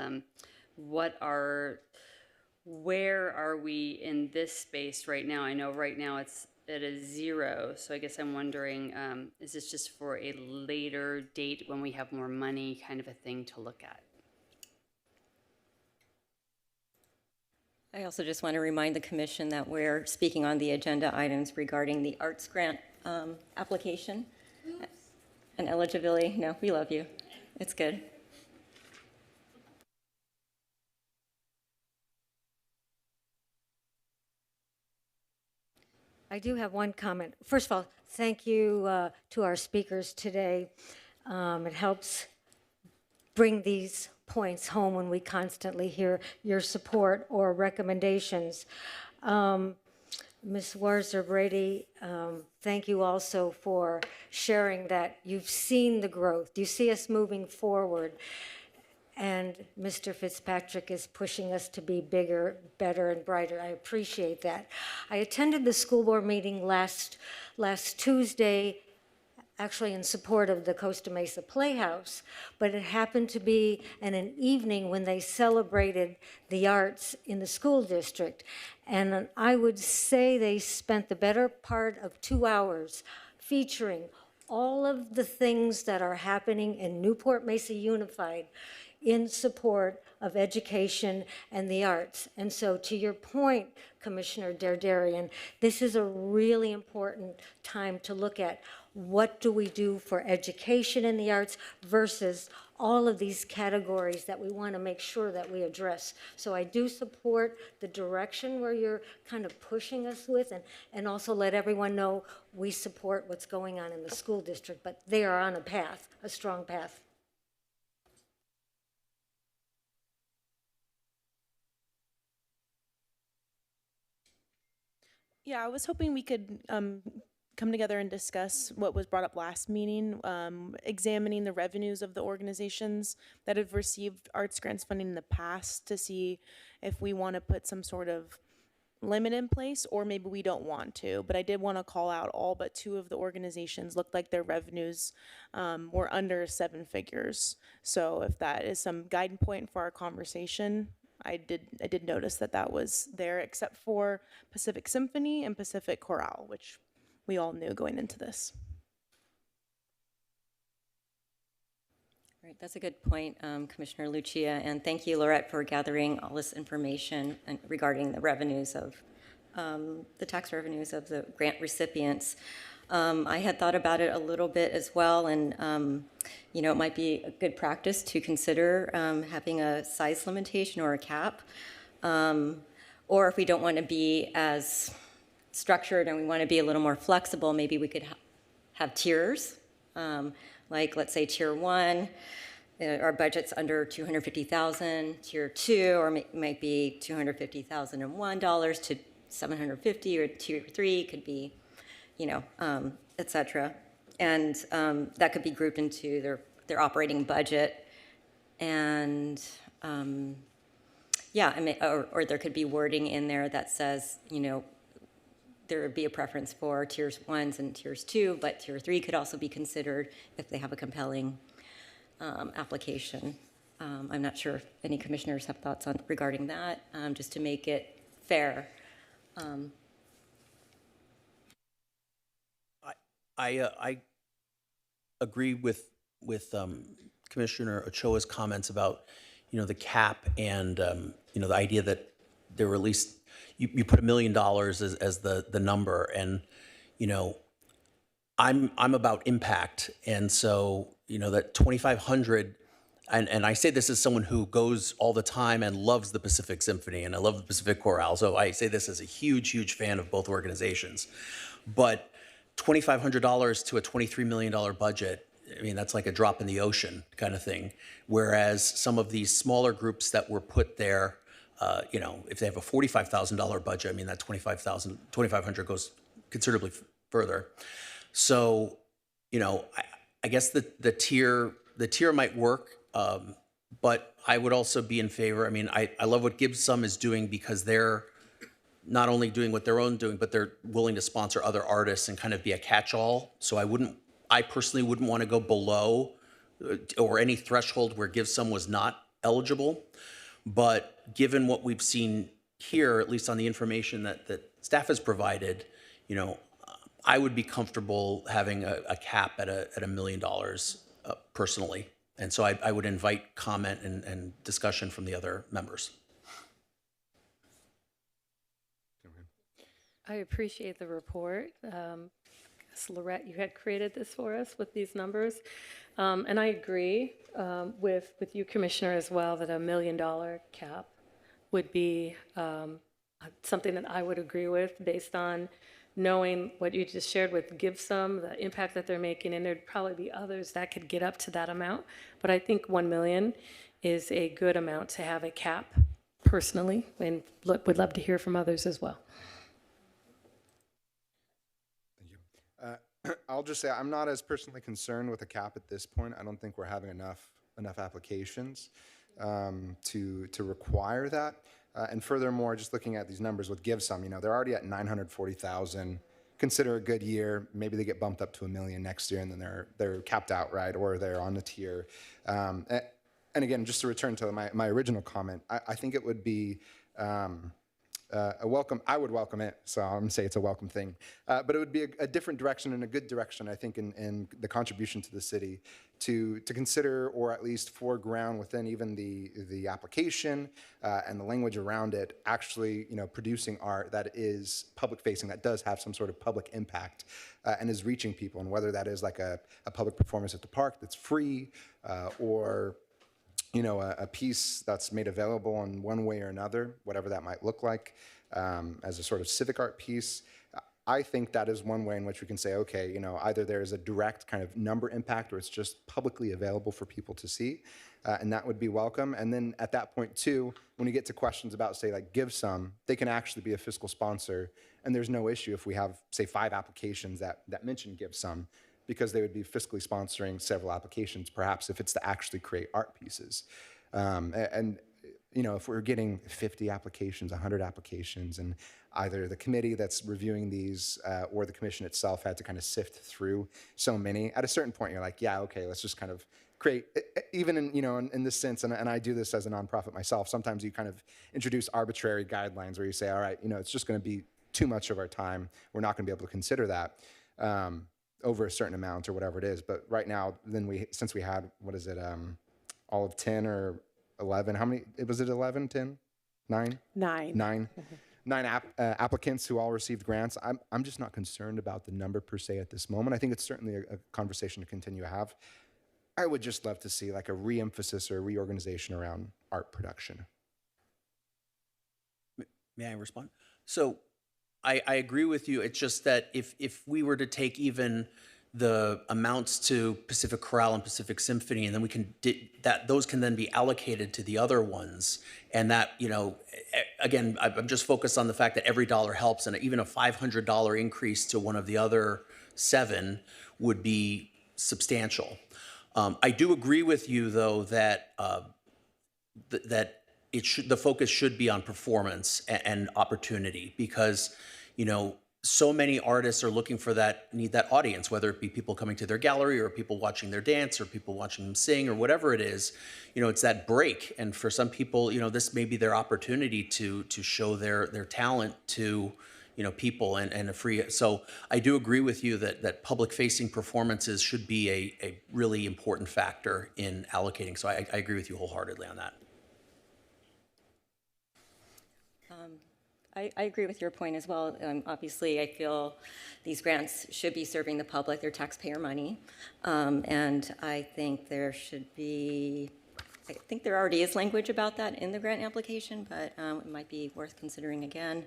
where are we in this space right now? I know right now it's at a 0, so I guess I'm wondering, is this just for a later date when we have more money, kind of a thing to look at? I also just want to remind the commission that we're speaking on the agenda items regarding the arts grant application. And eligibility. No, we love you. It's good. I do have one comment. First of all, thank you to our speakers today. It helps bring these points home when we constantly hear your support or recommendations. Ms. Warzer-Brady, thank you also for sharing that you've seen the growth. You see us moving forward. And Mr. Fitzpatrick is pushing us to be bigger, better, and brighter. I appreciate that. I attended the school board meeting last Tuesday, actually in support of the Costa Mesa Playhouse, but it happened to be in an evening when they celebrated the arts in the school district. And I would say they spent the better part of 2 hours featuring all of the things that are happening in Newport Mesa Unified in support of education and the arts. And so to your point, Commissioner Derderian, this is a really important time to look at what do we do for education in the arts versus all of these categories that we want to make sure that we address. So I do support the direction where you're kind of pushing us with, and also let everyone know we support what's going on in the school district, but they are on a path, a strong path. Yeah, I was hoping we could come together and discuss what was brought up last meeting, examining the revenues of the organizations that have received arts grants funding in the past to see if we want to put some sort of limit in place or maybe we don't want to. But I did want to call out all but 2 of the organizations looked like their revenues were under 7 figures. So if that is some guiding point for our conversation, I did notice that was there, except for Pacific Symphony and Pacific Chorale, which we all knew going into this. Right, that's a good point, Commissioner Lucia, and thank you, Lorette, for gathering all this information regarding the revenues of, the tax revenues of the grant recipients. I had thought about it a little bit as well, and, you know, it might be a good practice to consider having a size limitation or a cap. Or if we don't want to be as structured and we want to be a little more flexible, maybe we could have tiers. Like, let's say tier 1, our budget's under 250,000. Tier 2, or might be $250,001 to 750, or tier 3 could be, you know, et cetera. And that could be grouped into their operating budget. And yeah, I mean, or there could be wording in there that says, you know, there would be a preference for tiers 1s and tiers 2, but tier 3 could also be considered if they have a compelling application. I'm not sure if any commissioners have thoughts on regarding that, just to make it fair. I agree with Commissioner Ochoa's comments about, you know, the cap and, you know, the idea that there were at least, you put $1 million as the number, and, you know, I'm about impact, and so, you know, that 2,500, and I say this as someone who goes all the time and loves the Pacific Symphony, and I love the Pacific Chorale, so I say this as a huge fan of both organizations, but $2,500 to a $23 million budget, I mean, that's like a drop in the ocean kind of thing. Whereas some of these smaller groups that were put there, you know, if they have a $45,000 budget, I mean, that $2,500 goes considerably further. So, you know, I guess the tier might work, but I would also be in favor. I mean, I love what Give Some is doing, because they're not only doing what they're doing, but they're willing to sponsor other artists and kind of be a catch-all. So I personally wouldn't want to go below or any threshold where Give Some was not eligible. But given what we've seen here, at least on the information that staff has provided, you know, I would be comfortable having a cap at $1 million personally. And so I would invite comment and discussion from the other members. I appreciate the report. Lorette, you had created this for us with these numbers. And I agree with you, Commissioner, as well, that $1 million cap would be something that I would agree with, based on knowing what you just shared with Give Some, the impact that they're making, and there'd probably be others that could get up to that amount. But I think 1 million is a good amount to have a cap personally, and would love to hear from others as well. I'll just say I'm not as personally concerned with a cap at this point. I don't think we're having enough applications to require that. And furthermore, just looking at these numbers with Give Some, you know, they're already at 940,000. Consider a good year. Maybe they get bumped up to 1 million next year, and then they're capped out, right? Or they're on the tier. And again, just to return to my original comment, I think it would be a welcome. I would welcome it, so I'm gonna say it's a welcome thing. But it would be a different direction and a good direction, I think, in the contribution to the city to consider, or at least foreground within even the application and the language around it, actually, you know, producing art that is public facing, that does have some sort of public impact and is reaching people, and whether that is like a public performance at the park that's free, or you know, a piece that's made available in one way or another, whatever that might look like, as a sort of civic art piece. I think that is one way in which we can say, okay, you know, either there is a direct kind of number impact, or it's just publicly available for people to see, and that would be welcome. And then at that point too, when you get to questions about, say, like Give Some, they can actually be a fiscal sponsor, and there's no issue if we have, say, 5 applications that mention Give Some, because they would be fiscally sponsoring several applications, perhaps, if it's to actually create art pieces. And you know, if we're getting 50 applications, 100 applications, and either the committee that's reviewing these or the commission itself had to kind of sift through so many, at a certain point you're like, yeah, okay, let's just kind of create, even in, you know, in this sense, and I do this as a nonprofit myself, sometimes you kind of introduce arbitrary guidelines where you say, all right, you know, it's just going to be too much of our time. We're not going to be able to consider that. over a certain amount or whatever it is. But right now, since we had, what is it, all of 10 or 11, how many, was it 11, 10, 9? 9. 9. 9 applicants who all received grants. I'm just not concerned about the number per se at this moment. I think it's certainly a conversation to continue to have. I would just love to see like a re-emphasis or a reorganization around art production. May I respond? So I agree with you. It's just that if we were to take even the amounts to Pacific Chorale and Pacific Symphony, and then we can those can then be allocated to the other ones, and that, you know, again, I'm just focused on the fact that every dollar helps, and even a $500 increase to one of the other 7 would be substantial. I do agree with you, though, that that the focus should be on performance and opportunity, because, you know, so many artists are looking for need that audience, whether it be people coming to their gallery or people watching their dance or people watching them sing or whatever it is. You know, it's that break. And for some people, you know, this may be their opportunity to show their talent to, you know, people and a free. So I do agree with you that public facing performances should be a really important factor in allocating. So I agree with you wholeheartedly on that. I agree with your point as well. Obviously, I feel these grants should be serving the public, their taxpayer money. And I think there should be, I think there already is language about that in the grant application, but it might be worth considering again.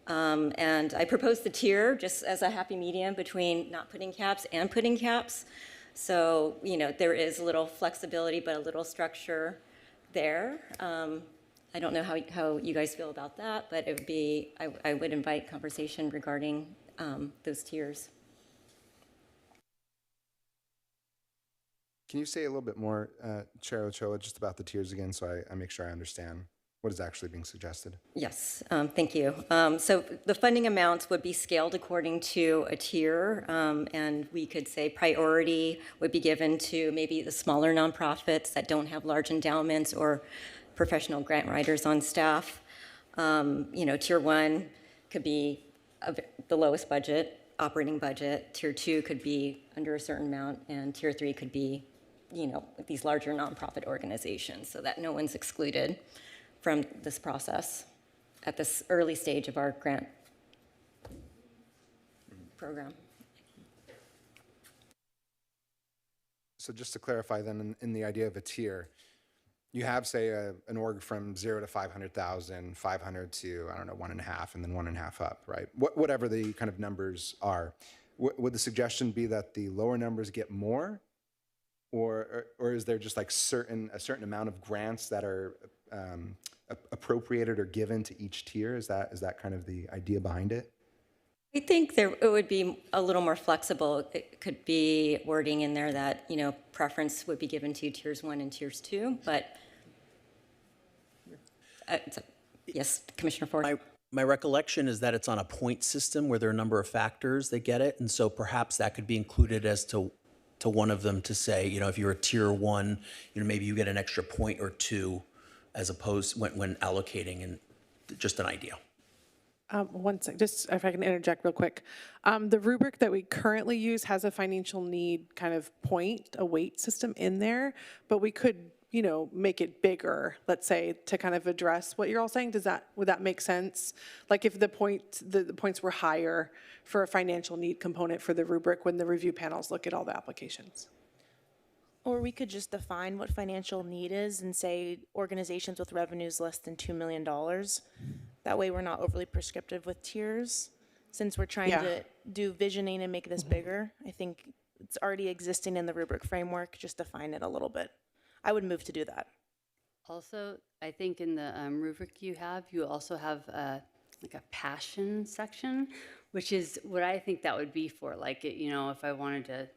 And I propose the tier just as a happy medium between not putting caps and putting caps. So, you know, there is a little flexibility, but a little structure there. I don't know how you guys feel about that, but it would be, I would invite conversation regarding those tiers. Can you say a little bit more, Chair Ochoa, just about the tiers again, so I make sure I understand what is actually being suggested? Yes, thank you. So the funding amounts would be scaled according to a tier, and we could say priority would be given to maybe the smaller nonprofits that don't have large endowments or professional grant writers on staff. You know, tier 1 could be the lowest budget, operating budget. Tier 2 could be under a certain amount, and tier 3 could be, you know, these larger nonprofit organizations, so that no one's excluded from this process at this early stage of our grant program. So just to clarify then, in the idea of a tier, you have, say, an org from 0 to 500,000, 500 to, I don't know, 1.5, and then 1.5 up, right? Whatever the kind of numbers are. Would the suggestion be that the lower numbers get more? Or is there just like a certain amount of grants that are appropriated or given to each tier? Is that kind of the idea behind it? I think it would be a little more flexible. It could be wording in there that, you know, preference would be given to tiers 1 and tiers 2, but yes, Commissioner Ford. My recollection is that it's on a point system where there are a number of factors that get it, and so perhaps that could be included as to one of them, to say, you know, if you're a tier 1, you know, maybe you get an extra point or 2 as opposed when allocating, and just an idea. One sec, just if I can interject real quick. The rubric that we currently use has a financial need kind of point, a weight system in there, but we could, you know, make it bigger, let's say, to kind of address what you're all saying. Would that make sense? Like if the points were higher for a financial need component for the rubric when the review panels look at all the applications? Or we could just define what financial need is and say organizations with revenues less than $2 million. That way we're not overly prescriptive with tiers. Since we're trying to do visioning and make this bigger, I think it's already existing in the rubric framework, just define it a little bit. I would move to do that. Also, I think in the rubric you also have like a passion section, which is what I think that would be for. Like, you know, if I wanted to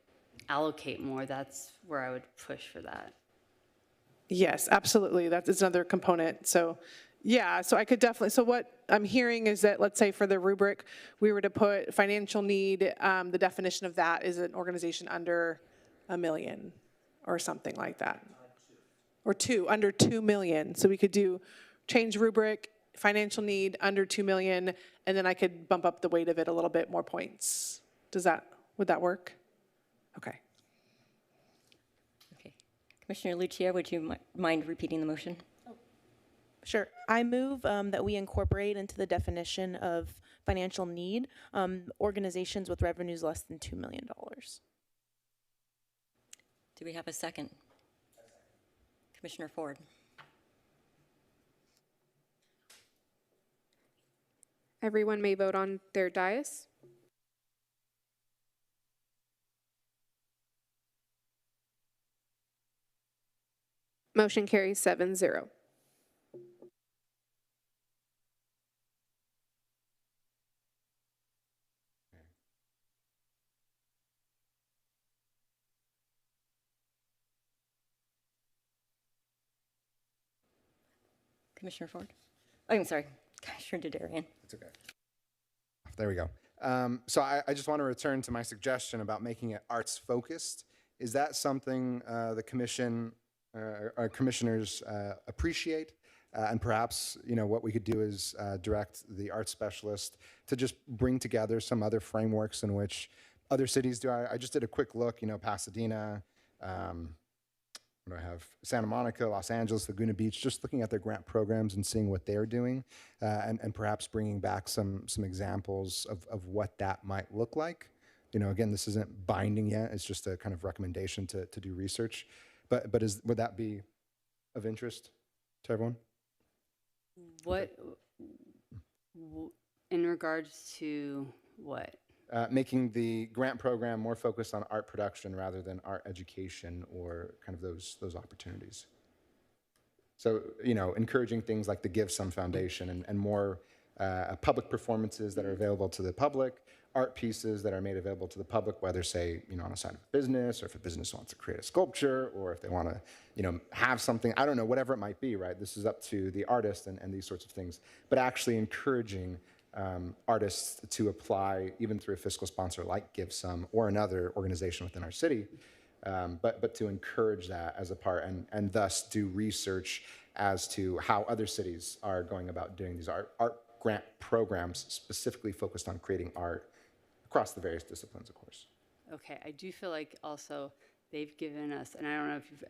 allocate more, that's where I would push for that. Yes, absolutely. That's another component. So yeah, so I could definitely, so what I'm hearing is that, let's say for the rubric, we were to put financial need, the definition of that is an organization under $1 million or something like that. Or under 2 million. So we could change rubric, financial need under 2 million, and then I could bump up the weight of it a little bit, more points. Would that work? Okay. Okay. Commissioner Lucia, would you mind repeating the motion? Sure. I move that we incorporate into the definition of financial need organizations with revenues less than $2 million. Do we have a second? Commissioner Ford. Everyone may vote on their dais. Motion carries 7-0. Commissioner Ford? Oh, I'm sorry. Commissioner Dudarian. It's okay. There we go. So I just want to return to my suggestion about making it arts focused. Is that something the commission, our commissioners appreciate? And perhaps, what we could do is direct the arts specialist to just bring together some other frameworks in which other cities do. I just did a quick look, Pasadena, what do I have? Santa Monica, Los Angeles, Laguna Beach, just looking at their grant programs and seeing what they're doing, and perhaps bringing back some examples of what that might look like. Again, this isn't binding yet. It's just a kind of recommendation to do research. But would that be of interest to everyone? What, in regards to what? Making the grant program more focused on art production rather than art education or kind of those opportunities. So, encouraging things like the Give Some Foundation and more public performances that are available to the public, art pieces that are made available to the public, whether, say, on a side of a business, or if a business wants to create a sculpture, or if they want to, have something, I don't know, whatever it might be, right? This is up to the artist and these sorts of things, but actually encouraging artists to apply, even through a fiscal sponsor like Give Some or another organization within our city, but to encourage that as a part and thus do research as to how other cities are going about doing these art grant programs specifically focused on creating art across the various disciplines, of course. Okay, I do feel like also they've given us, and I don't know if you've,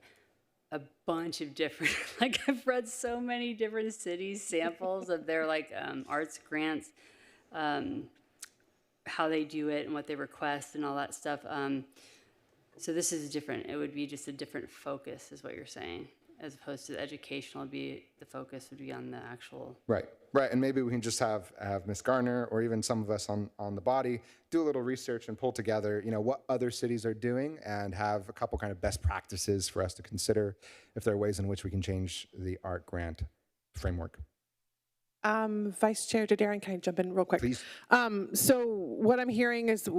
a bunch of different, like I've read so many different cities samples of their arts grants, how they do it and what they request and all that stuff. So this is different. It would be just a different focus is what you're saying, as opposed to the educational, the focus would be on the actual. Right. And maybe we can just have Ms. Garner or even some of us on the body do a little research and pull together, what other cities are doing and have a couple kind of best practices for us to consider if there are ways in which we can change the art grant framework. Vice Chair Dudarian, can I jump in real quick? Please. So what I'm hearing is,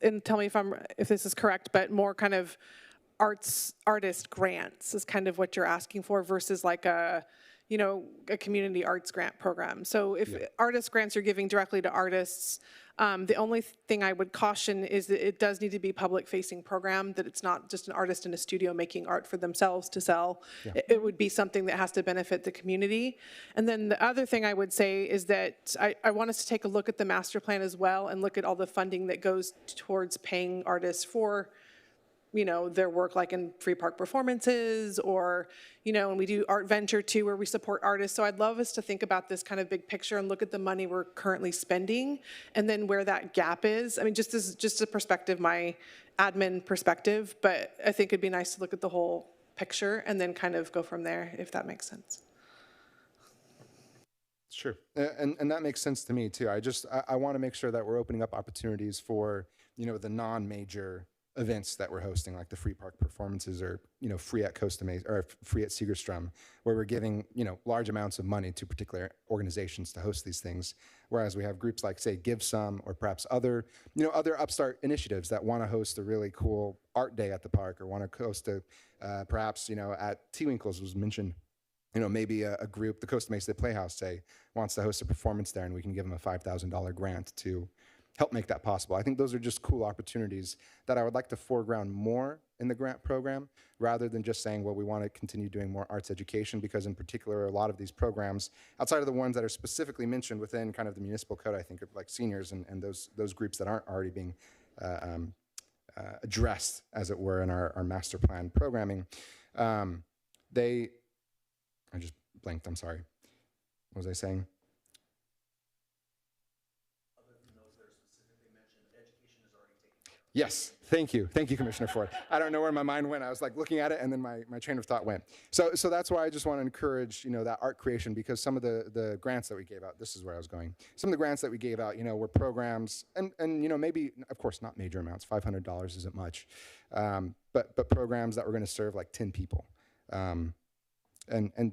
and tell me if this is correct, but more kind of artist grants is kind of what you're asking for versus like a community arts grant program. So if artist grants are giving directly to artists, the only thing I would caution is that it does need to be public-facing program, that it's not just an artist in a studio making art for themselves to sell. Yeah. It would be something that has to benefit the community. And then the other thing I would say is that I want us to take a look at the master plan as well and look at all the funding that goes towards paying artists for their work, like in free park performances, or, and we do Art Venture too, where we support artists. So I'd love us to think about this kind of big picture and look at the money we're currently spending and then where that gap is. I mean, just a perspective, my admin perspective, but I think it'd be nice to look at the whole picture and then kind of go from there, if that makes sense. Sure. And that makes sense to me too. I want to make sure that we're opening up opportunities for, the non-major events that we're hosting, like the free park performances or, free at Costa Mesa or free at Segerstrom, where we're giving, large amounts of money to particular organizations to host these things. Whereas we have groups like, say, Give Some or perhaps other upstart initiatives that want to host a really cool art day at the park or want to host perhaps, at T Winkles was mentioned, maybe a group, the Costa Mesa Playhouse, say, wants to host a performance there and we can give them a $5,000 grant to help make that possible. I think those are just cool opportunities that I would like to foreground more in the grant program, rather than just saying, well, we want to continue doing more arts education, because in particular, a lot of these programs, outside of the ones that are specifically mentioned within kind of the municipal code, I think, of like seniors and those groups that aren't already being addressed, as it were, in our master plan programming. I just blanked, I'm sorry. What was I saying? Yes, thank you, Commissioner Ford. I don't know where my mind went. I was like looking at it, and then my train of thought went. So that's why I just want to encourage, that art creation, because some of the grants that we gave out, this is where I was going. Some of the grants that we gave out, were programs, and maybe, of course, not major amounts. $500 isn't much, but programs that were going to serve like 10 people, and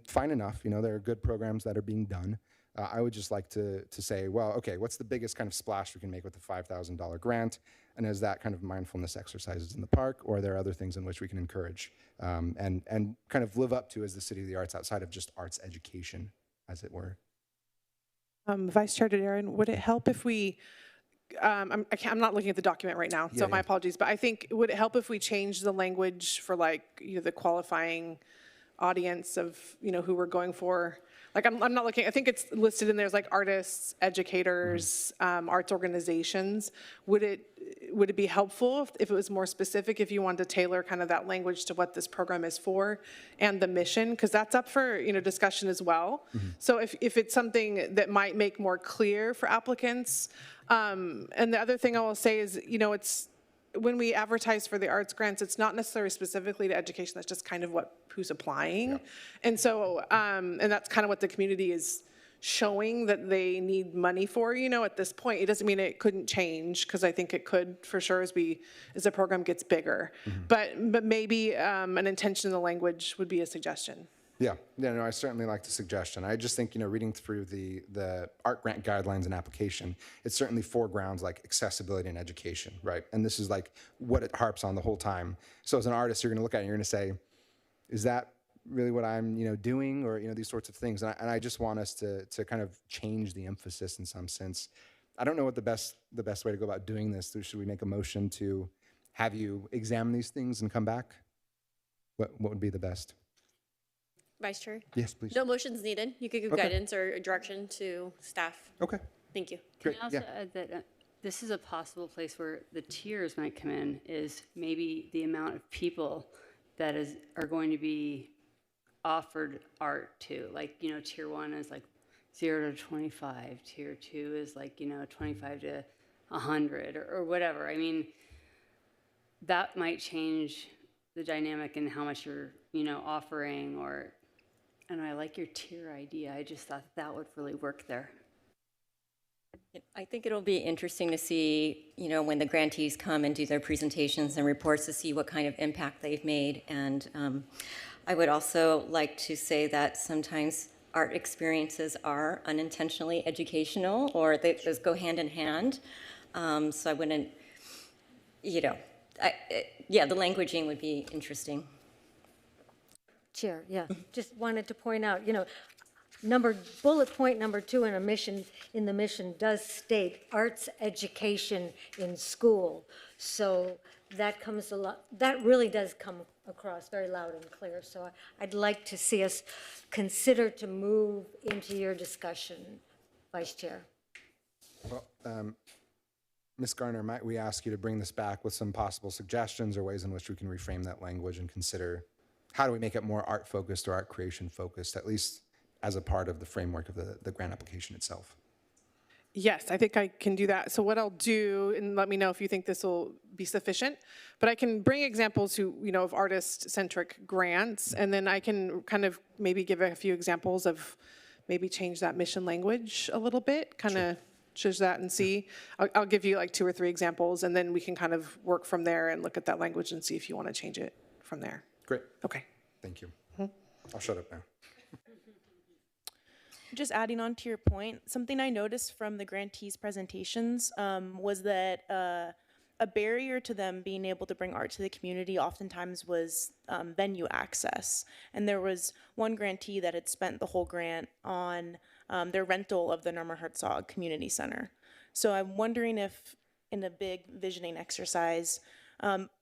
fine enough. There are good programs that are being done. I would just like to say, well, okay, what's the biggest kind of splash we can make with the $5,000 grant? And is that kind of mindfulness exercises in the park, or are there other things in which we can encourage and kind of live up to as the City of the Arts outside of just arts education, as it were? Vice Chair Darren, would it help if we, I'm not looking at the document right now, so my apologies, but I think, would it help if we change the language for the qualifying audience of, who we're going for? Like, I'm not looking, I think it's listed in there as like artists, educators, arts organizations. Would it be helpful if it was more specific, if you wanted to tailor kind of that language to what this program is for and the mission? Because that's up for, discussion as well. So if it's something that might make more clear for applicants. And the other thing I will say is, it's, when we advertise for the arts grants, it's not necessarily specifically to education. That's just kind of who's applying. Yeah. And so, and that's kind of what the community is showing that they need money for, at this point. It doesn't mean it couldn't change, because I think it could for sure as the program gets bigger. But maybe an intention in the language would be a suggestion. Yeah, no, I certainly like the suggestion. I just think, reading through the art grant guidelines and application, it's certainly foregrounds like accessibility and education, right? And this is like what it harps on the whole time. So as an artist, you're going to look at it and you're going to say, is that really what I'm, doing, or these sorts of things? And I just want us to kind of change the emphasis in some sense. I don't know what the best way to go about doing this. Should we make a motion to have you examine these things and come back? What would be the best? Vice Chair? Yes, please. No motions needed. You could give guidance or direction to staff. Okay. Thank you. Great. Can I also add that this is a possible place where the tiers might come in, is maybe the amount of people that are going to be offered art to. Like, tier 1 is like 0 to 25. Tier 2 is like, 25 to 100 or whatever. I mean, that might change the dynamic in how much you're, offering, or, and I like your tier idea. I just thought that would really work there. I think it'll be interesting to see, when the grantees come and do their presentations and reports, to see what kind of impact they've made. And I would also like to say that sometimes art experiences are unintentionally educational, or they just go hand in hand. So I wouldn't, the languaging would be interesting. Chair, yeah, just wanted to point out, bullet point number 2 in the mission does state arts education in school. So that really does come across very loud and clear. So I'd like to see us consider to move into your discussion, Vice Chair. Well, Ms. Garner, might we ask you to bring this back with some possible suggestions or ways in which we can reframe that language and consider how do we make it more art focused or art creation focused, at least as a part of the framework of the grant application itself? Yes, I think I can do that. So what I'll do, and let me know if you think this will be sufficient, but I can bring examples of artist-centric grants, and then I can kind of maybe give a few examples of maybe change that mission language a little bit, kind of change that and see. I'll give you like 2 or 3 examples, and then we can kind of work from there and look at that language and see if you want to change it from there. Great. Okay. Thank you. I'll shut up now. Just adding on to your point, something I noticed from the grantees' presentations was that a barrier to them being able to bring art to the community oftentimes was venue access. And there was one grantee that had spent the whole grant on their rental of the Norma Herzog Community Center. So I'm wondering if, in a big visioning exercise,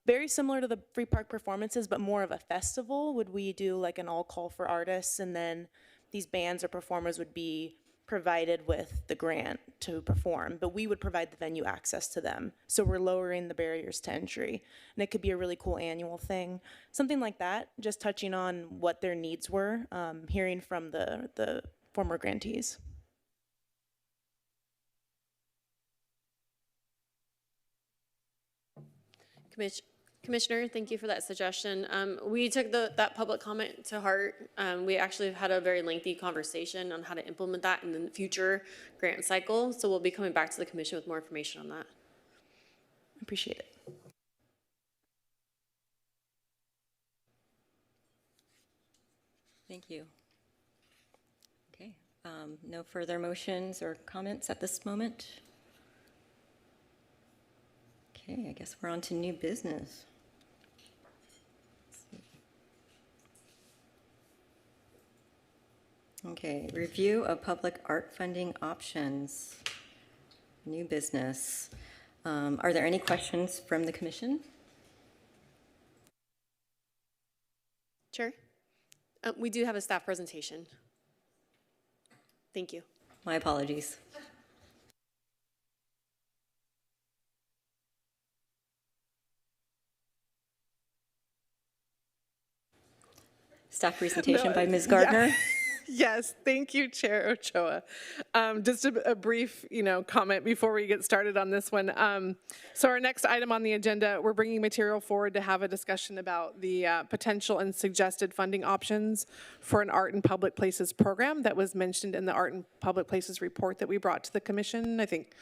very similar to the Free Park performances, but more of a festival, would we do like an all call for artists, and then these bands or performers would be provided with the grant to perform, but we would provide the venue access to them. So we're lowering the barriers to entry. And it could be a really cool annual thing. Something like that, just touching on what their needs were, hearing from the former grantees. Commissioner, thank you for that suggestion. We took that public comment to heart. We actually had a very lengthy conversation on how to implement that in the future grant cycle. So we'll be coming back to the commission with more information on that. Appreciate it. Thank you. Okay, no further motions or comments at this moment. Okay, I guess we're on to new business. Okay, review of public art funding options. New business. Are there any questions from the commission? Chair, we do have a staff presentation. Thank you. My apologies. Staff presentation by Ms. Gardner. Yeah. Yes, thank you, Chair Ochoa. Just a brief, comment before we get started on this one. So our next item on the agenda, we're bringing material forward to have a discussion about the potential and suggested funding options for an Art in Public Places program that was mentioned in the Art in Public Places report that we brought to the commission, I think,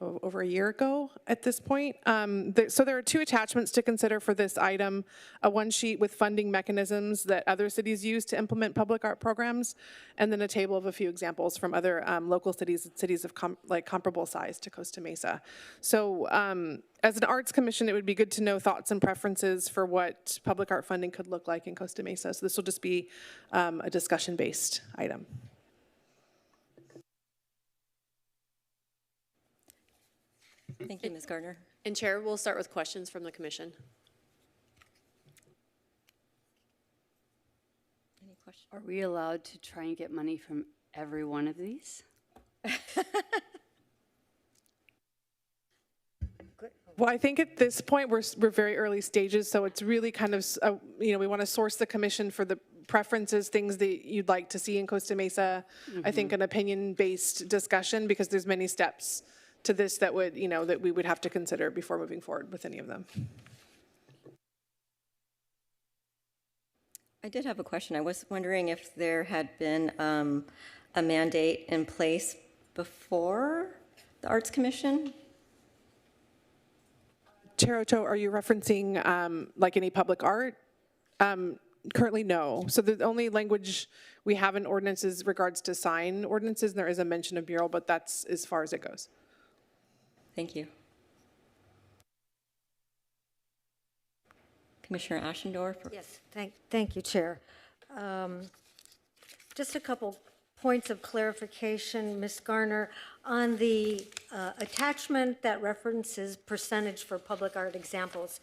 over a year ago at this point. So there are two attachments to consider for this item, a one sheet with funding mechanisms that other cities use to implement public art programs, and then a table of a few examples from other local cities of comparable size to Costa Mesa. So as an arts commission, it would be good to know thoughts and preferences for what public art funding could look like in Costa Mesa. So this will just be a discussion-based item. Thank you, Ms. Gardner. And Chair, we'll start with questions from the commission. Any questions? Are we allowed to try and get money from every one of these? Well, I think at this point, we're very early stages, so it's really kind of, we want to source the commission for the preferences, things that you'd like to see in Costa Mesa. I think an opinion-based discussion, because there's many steps to this that would, that we would have to consider before moving forward with any of them. I did have a question. I was wondering if there had been a mandate in place before the Arts Commission? Chair Ochoa, are you referencing like any public art? Currently, no. So the only language we have in ordinances regards to sign ordinances, and there is a mention of mural, but that's as far as it goes. Thank you. Commissioner Ashendorf? Yes, thank you, Chair. Just a couple points of clarification, Ms. Garner, on the attachment that references percentage for public art examples.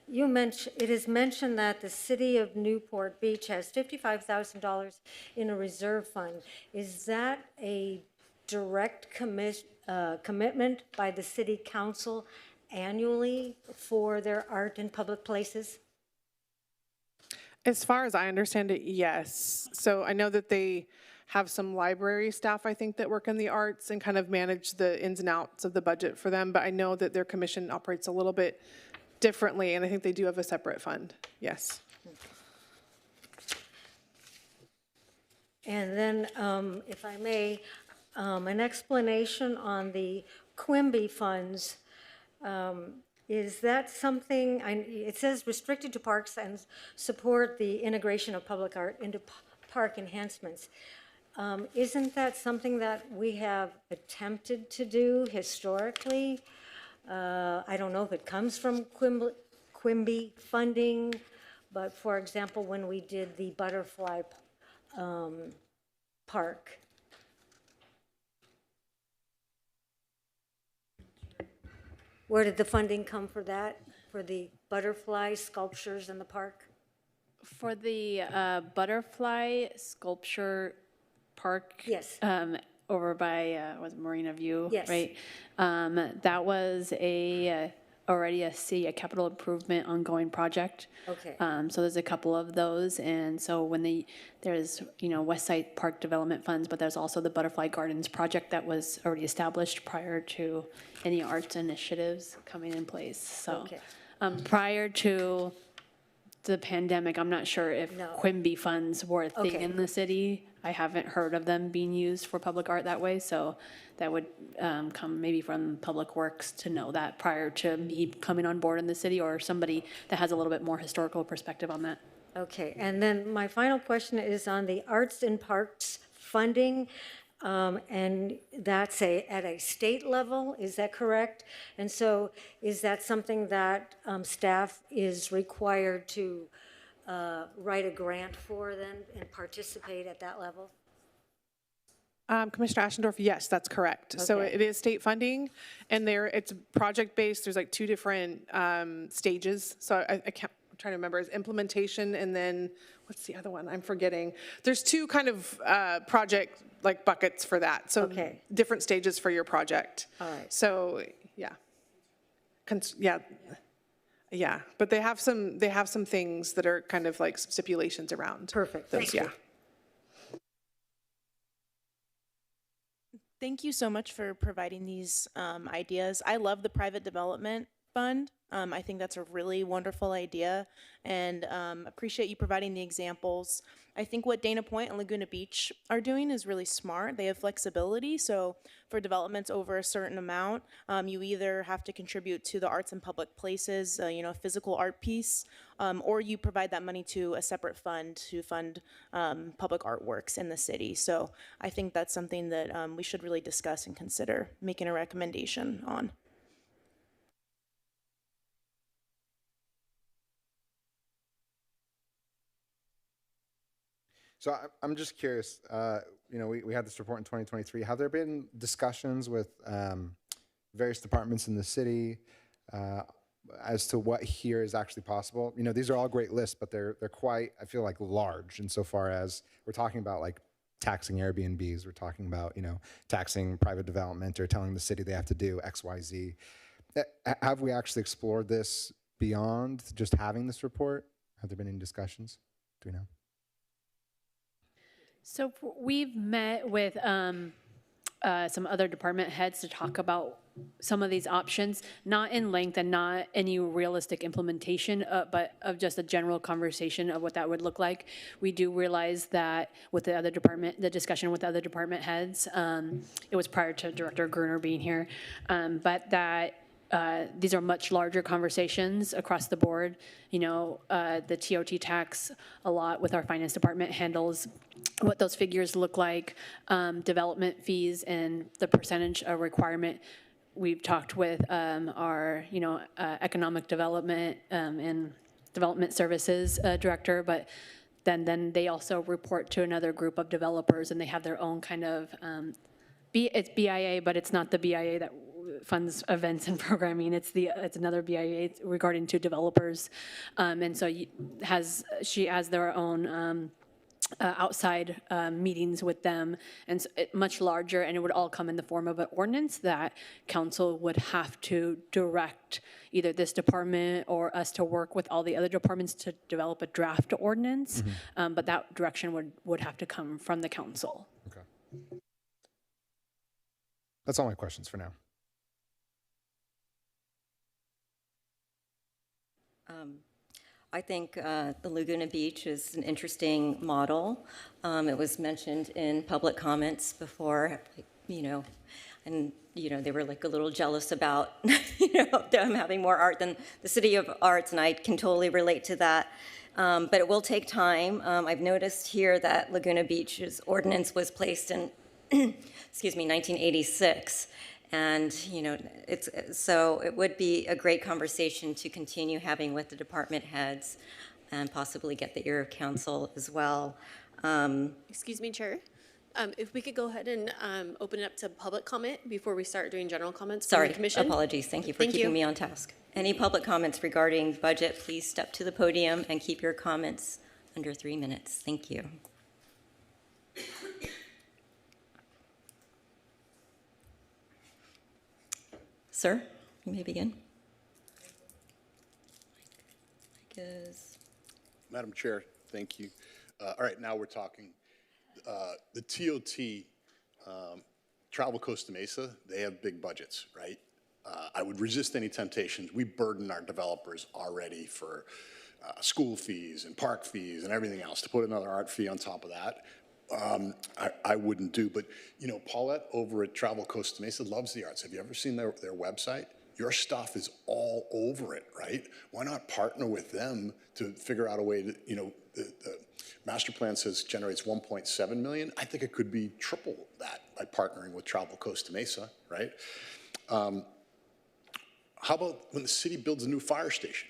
It is mentioned that the city of Newport Beach has $55,000 in a reserve fund. Is that a direct commitment by the city council annually for their art in public places? As far as I understand it, yes. So I know that they have some library staff, I think, that work in the arts and kind of manage the ins and outs of the budget for them, but I know that their commission operates a little bit differently, and I think they do have a separate fund, yes. And then, if I may, an explanation on the Quimby funds. Is that something, it says restricted to parks and support the integration of public art into park enhancements. Isn't that something that we have attempted to do historically? I don't know if it comes from Quimby funding, but for example, when we did the butterfly park. Where did the funding come for that, for the butterfly sculptures in the park? For the butterfly sculpture park, Yes. over by, was it Marina View? Yes. Right? That was already a capital improvement ongoing project. Okay. So there's a couple of those, and so when there's, West Side Park Development Funds, but there's also the Butterfly Gardens project that was already established prior to any arts initiatives coming in place, so. Okay. Prior to the pandemic, I'm not sure if No. Quimby funds were a thing Okay. in the city. I haven't heard of them being used for public art that way, so that would come maybe from Public Works to know that prior to me coming on board in the city, or somebody that has a little bit more historical perspective on that. Okay, and then my final question is on the Arts and Parks funding, and that's at a state level, is that correct? And so is that something that staff is required to write a grant for then and participate at that level? Commissioner Ashendorf, yes, that's correct. So Okay. it is state funding, and it's project-based. There's like 2 different stages. So I can't, I'm trying to remember, is implementation, and then, what's the other one? I'm forgetting. There's 2 kind of project like buckets for that. So Okay. different stages for your project. All right. So, yeah. Yeah, but they have some things that are kind of like stipulations around. Perfect, those, thank you. yeah. Thank you so much for providing these ideas. I love the private development fund. I think that's a really wonderful idea, and appreciate you providing the examples. I think what Dana Point and Laguna Beach are doing is really smart. They have flexibility, so for developments over a certain amount, you either have to contribute to the arts and public places, a physical art piece, or you provide that money to a separate fund to fund public artworks in the city. So I think that's something that we should really discuss and consider making a recommendation on. So I'm just curious, we had this report in 2023. Have there been discussions with various departments in the city as to what here is actually possible? These are all great lists, but they're quite, I feel like, large insofar as we're talking about like taxing Airbnbs, we're talking about, taxing private development or telling the city they have to do X, Y, Z. Have we actually explored this beyond just having this report? Have there been any discussions? Do we know? So we've met with some other department heads to talk about some of these options, not in length and not any realistic implementation, but of just a general conversation of what that would look like. We do realize that with the discussion with the other department heads, it was prior to Director Gruner being here, but that these are much larger conversations across the board. The TOT tax a lot with our finance department handles what those figures look like, development fees and the percentage requirement. We've talked with our, economic development and development services director, but then they also report to another group of developers, and they have their own kind of, it's BIA, but it's not the BIA that funds events and programming. It's another BIA regarding to developers, and so she has their own outside meetings with them, and so much larger, and it would all come in the form of an ordinance that council would have to direct either this department or us to work with all the other departments to develop a draft ordinance, but that direction would have to come from the council. Okay. That's all my questions for now. I think the Laguna Beach is an interesting model. It was mentioned in public comments before, and they were like a little jealous about them having more art than the City of Arts, and I can totally relate to that. But it will take time. I've noticed here that Laguna Beach's ordinance was placed in, 1986. And, so it would be a great conversation to continue having with the department heads and possibly get the ear of council as well. Excuse me, Chair. If we could go ahead and open it up to public comment before we start doing general comments from Sorry, the commission. apologies. Thank you for keeping me on task. Any public comments regarding budget, please step to the podium and keep your comments under 3 minutes. Thank you. Sir, you may begin. Madam Chair, thank you. All right, now we're talking. The TOT, Travel Costa Mesa, they have big budgets, right? I would resist any temptations. We burden our developers already for school fees and park fees and everything else. To put another art fee on top of that, I wouldn't do. But, you know, Paulette over at Travel Costa Mesa loves the arts. Have you ever seen their website? Your stuff is all over it, right? Why not partner with them to figure out a way to, you know, the master plan says generates 1.7 million. I think it could be triple that by partnering with Travel Costa Mesa, right? How about when the city builds a new fire station?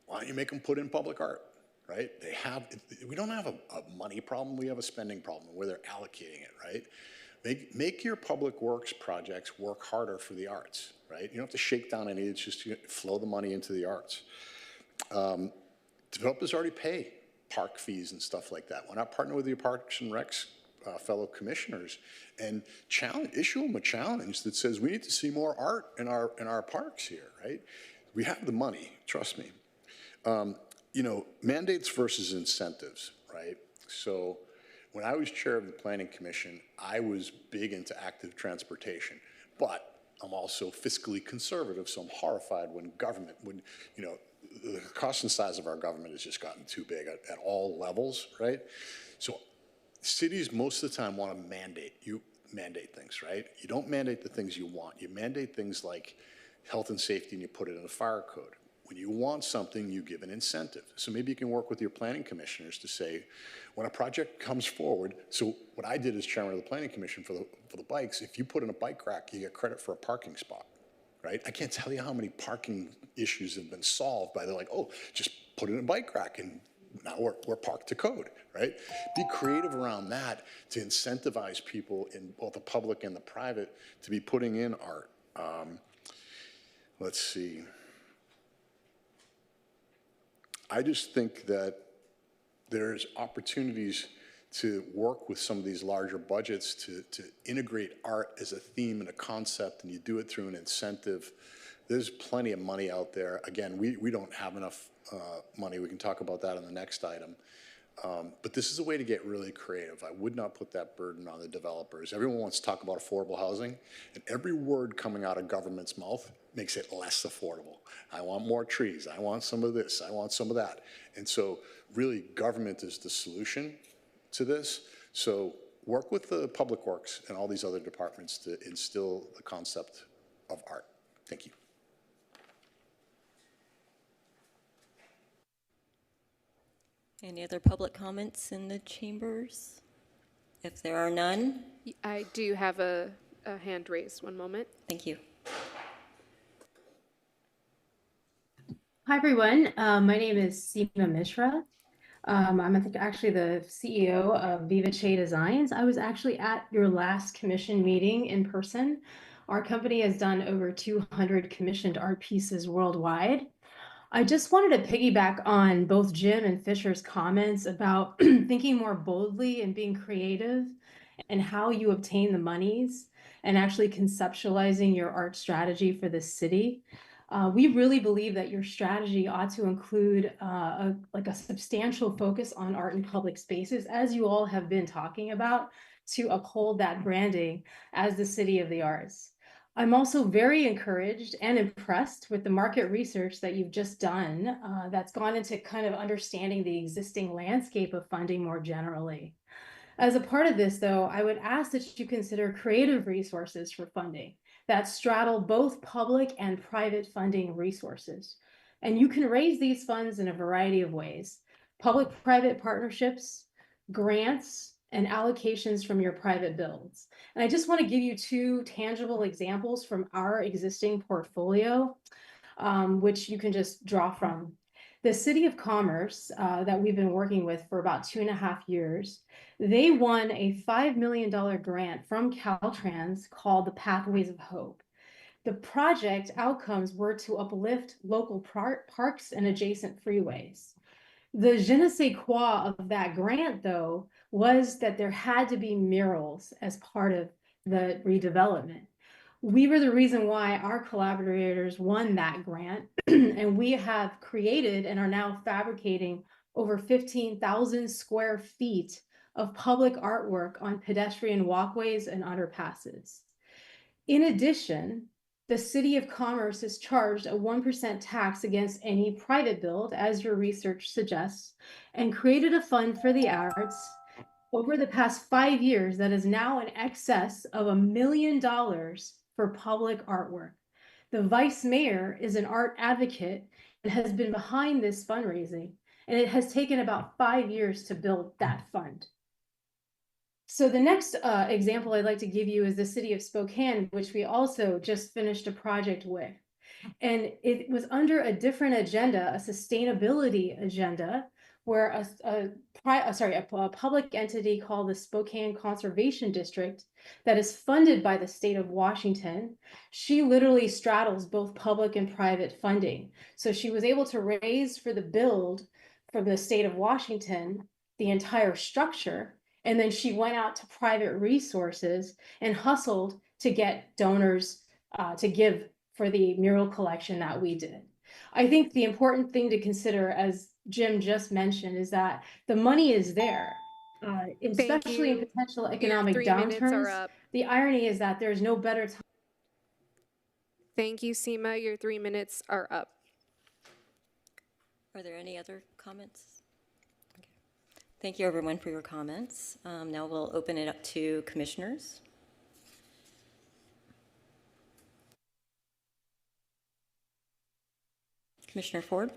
Why don't you make them put in public art, right? We don't have a money problem, we have a spending problem where they're allocating it, right? Make your public works projects work harder for the arts, right? You don't have to shake down any, it's just flow the money into the arts. Developers already pay park fees and stuff like that. Why not partner with your Parks and Recs fellow commissioners and issue them a challenge that says we need to see more art in our parks here, right? We have the money, trust me. You know, mandates versus incentives, right? So when I was chair of the Planning Commission, I was big into active transportation, but I'm also fiscally conservative, so I'm horrified when government, you know, the cost and size of our government has just gotten too big at all levels, right? So cities most of the time want to mandate things, right? You don't mandate the things you want. You mandate things like health and safety and you put it in a fire code. When you want something, you give an incentive. So maybe you can work with your planning commissioners to say, when a project comes forward, so what I did as chairman of the planning commission for the bikes, if you put in a bike rack, you get credit for a parking spot, right? I can't tell you how many parking issues have been solved by they're like, oh, just put in a bike rack and now we're parked to code, right? Be creative around that to incentivize people in both the public and the private to be putting in art. Let's see. I just think that there's opportunities to work with some of these larger budgets to integrate art as a theme and a concept, and you do it through an incentive. There's plenty of money out there. Again, we don't have enough money. We can talk about that in the next item. But this is a way to get really creative. I would not put that burden on the developers. Everyone wants to talk about affordable housing, and every word coming out of government's mouth makes it less affordable. I want more trees. I want some of this. I want some of that. And so really government is the solution to this. So work with the public works and all these other departments to instill the concept of art. Thank you. Any other public comments in the chambers? If there are none. I do have a hand raised. One moment. Thank you. Hi, everyone. My name is Seema Mishra. I'm actually the CEO of Viva Che Designs. I was actually at your last commission meeting in person. Our company has done over 200 commissioned art pieces worldwide. I just wanted to piggyback on both Jim and Fisher's comments about thinking more boldly and being creative and how you obtain the monies and actually conceptualizing your art strategy for the city. We really believe that your strategy ought to include a substantial focus on art in public spaces, as you all have been talking about, to uphold that branding as the city of the arts. I'm also very encouraged and impressed with the market research that you've just done that's gone into kind of understanding the existing landscape of funding more generally. As a part of this, though, I would ask that you consider creative resources for funding that straddle both public and private funding resources. And you can raise these funds in a variety of ways: public-private partnerships, grants, and allocations from your private builds. And I just want to give you two tangible examples from our existing portfolio, which you can just draw from. The City of Commerce that we've been working with for about 2.5 years, they won a $5 million grant from Caltrans called the Pathways of Hope. The project outcomes were to uplift local parks and adjacent freeways. The je ne sais quoi of that grant, though, was that there had to be murals as part of the redevelopment. We were the reason why our collaborators won that grant, and we have created and are now fabricating over 15,000 square feet of public artwork on pedestrian walkways and underpasses. In addition, the City of Commerce is charged a 1% tax against any private build, as your research suggests, and created a fund for the arts over the past 5 years that is now in excess of $1 million for public artwork. The vice mayor is an art advocate and has been behind this fundraising, and it has taken about 5 years to build that fund. So the next example I'd like to give you is the city of Spokane, which we also just finished a project with. And it was under a different agenda, a sustainability agenda, where a public entity called the Spokane Conservation District that is funded by the state of Washington. She literally straddles both public and private funding. So she was able to raise for the build from the state of Washington the entire structure. And then she went out to private resources and hustled to get donors to give for the mural collection that we did. I think the important thing to consider, as Jim just mentioned, is that the money is there, especially in potential economic Your 3 minutes are downturns. up. The irony is that there's no better time. Thank you, Seema. Your 3 minutes are up. Are there any other comments? Okay. Thank you, everyone, for your comments. Now we'll open it up to commissioners. Commissioner Ford?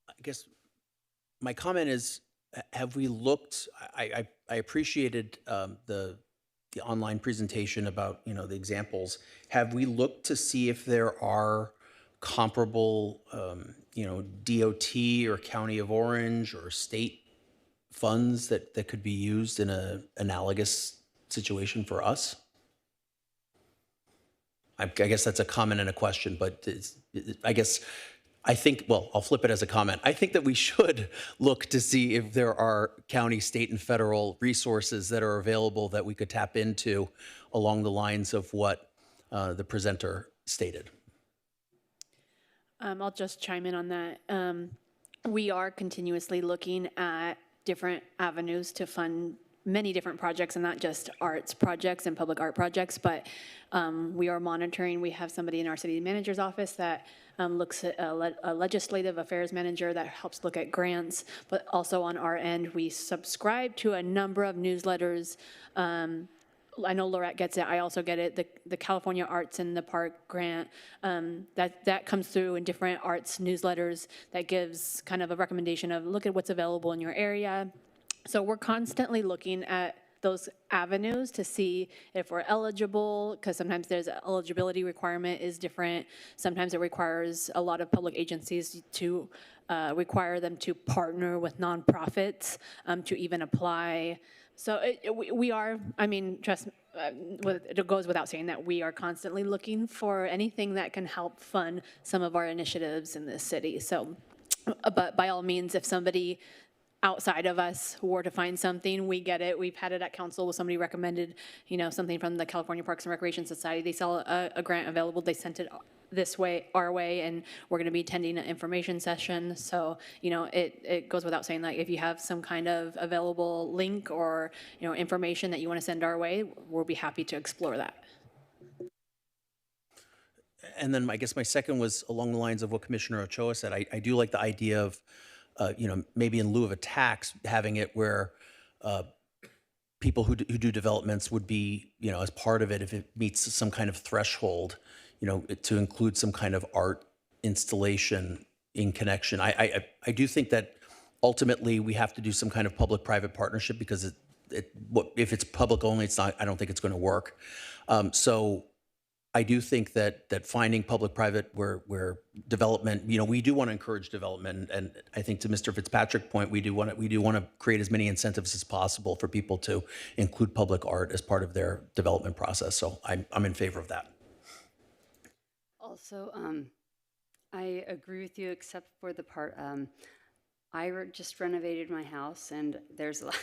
I guess my comment is, have we looked, I appreciated the online presentation about, the examples. Have we looked to see if there are comparable, DOT or County of Orange or state funds that could be used in an analogous situation for us? I guess that's a comment and a question, but I'll flip it as a comment. I think that we should look to see if there are county, state, and federal resources that are available that we could tap into along the lines of what the presenter stated. I'll just chime in on that. We are continuously looking at different avenues to fund many different projects, and not just arts projects and public art projects, but we are monitoring. We have somebody in our city manager's office that looks at a legislative affairs manager that helps look at grants, but also on our end, we subscribe to a number of newsletters. I know Lorette gets it. I also get it. The California Arts in the Park grant, that comes through in different arts newsletters that gives kind of a recommendation of look at what's available in your area. So we're constantly looking at those avenues to see if we're eligible, because sometimes there's an eligibility requirement is different. Sometimes it requires a lot of public agencies to require them to partner with nonprofits to even apply. So we are, trust, it goes without saying that we are constantly looking for anything that can help fund some of our initiatives in this city. So, but by all means, if somebody outside of us were to find something, we get it. We've had it at council with somebody recommended, something from the California Parks and Recreation Society. They saw a grant available. They sent it this way, our way, and we're going to be attending an information session. So, it goes without saying that if you have some kind of available link or, information that you want to send our way, we'll be happy to explore that. And then I guess my second was along the lines of what Commissioner Ochoa said. I do like the idea of, maybe in lieu of a tax, having it where people who do developments would be, as part of it, if it meets some kind of threshold, to include some kind of art installation in connection. I do think that ultimately we have to do some kind of public-private partnership, because if it's public only, I don't think it's going to work. So I do think that finding public-private where development, we do want to encourage development, and I think to Mr. Fitzpatrick's point, we do want to create as many incentives as possible for people to include public art as part of their development process. So I'm in favor of that. Also, I agree with you, except for the part just renovated my house, and there's a lot,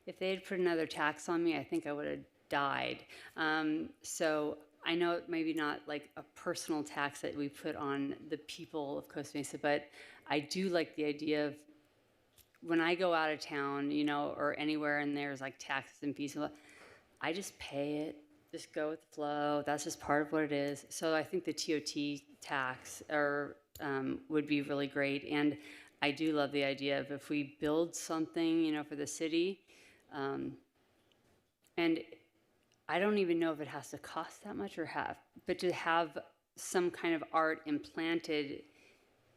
if they had put another tax on me, I think I would have died. So I know maybe not like a personal tax that we put on the people of Costa Mesa, but I do like the idea of when I go out of town, you know, or anywhere, and there's like taxes and fees, I just pay it, just go with the flow. That's just part of what it is. So I think the TOT tax would be really great. And I do love the idea of if we build something, you know, for the city, and I don't even know if it has to cost that much but to have some kind of art implanted,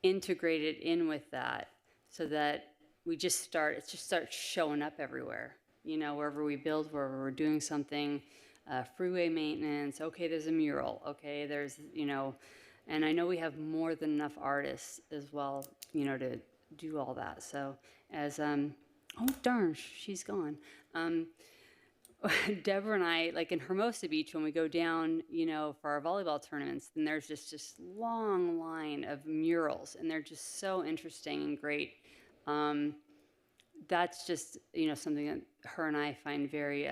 integrated in with that, so that it just starts showing up everywhere. You know, wherever we build, wherever we're doing something, freeway maintenance. Okay, there's a mural. Okay, there's, you know, and I know we have more than enough artists as well, you know, to do all that. So oh darn, she's gone. Deborah and I, like in Hermosa Beach, when we go down, you know, for our volleyball tournaments, then there's just this long line of murals, and they're just so interesting and great. That's just, you know, something that her and I find very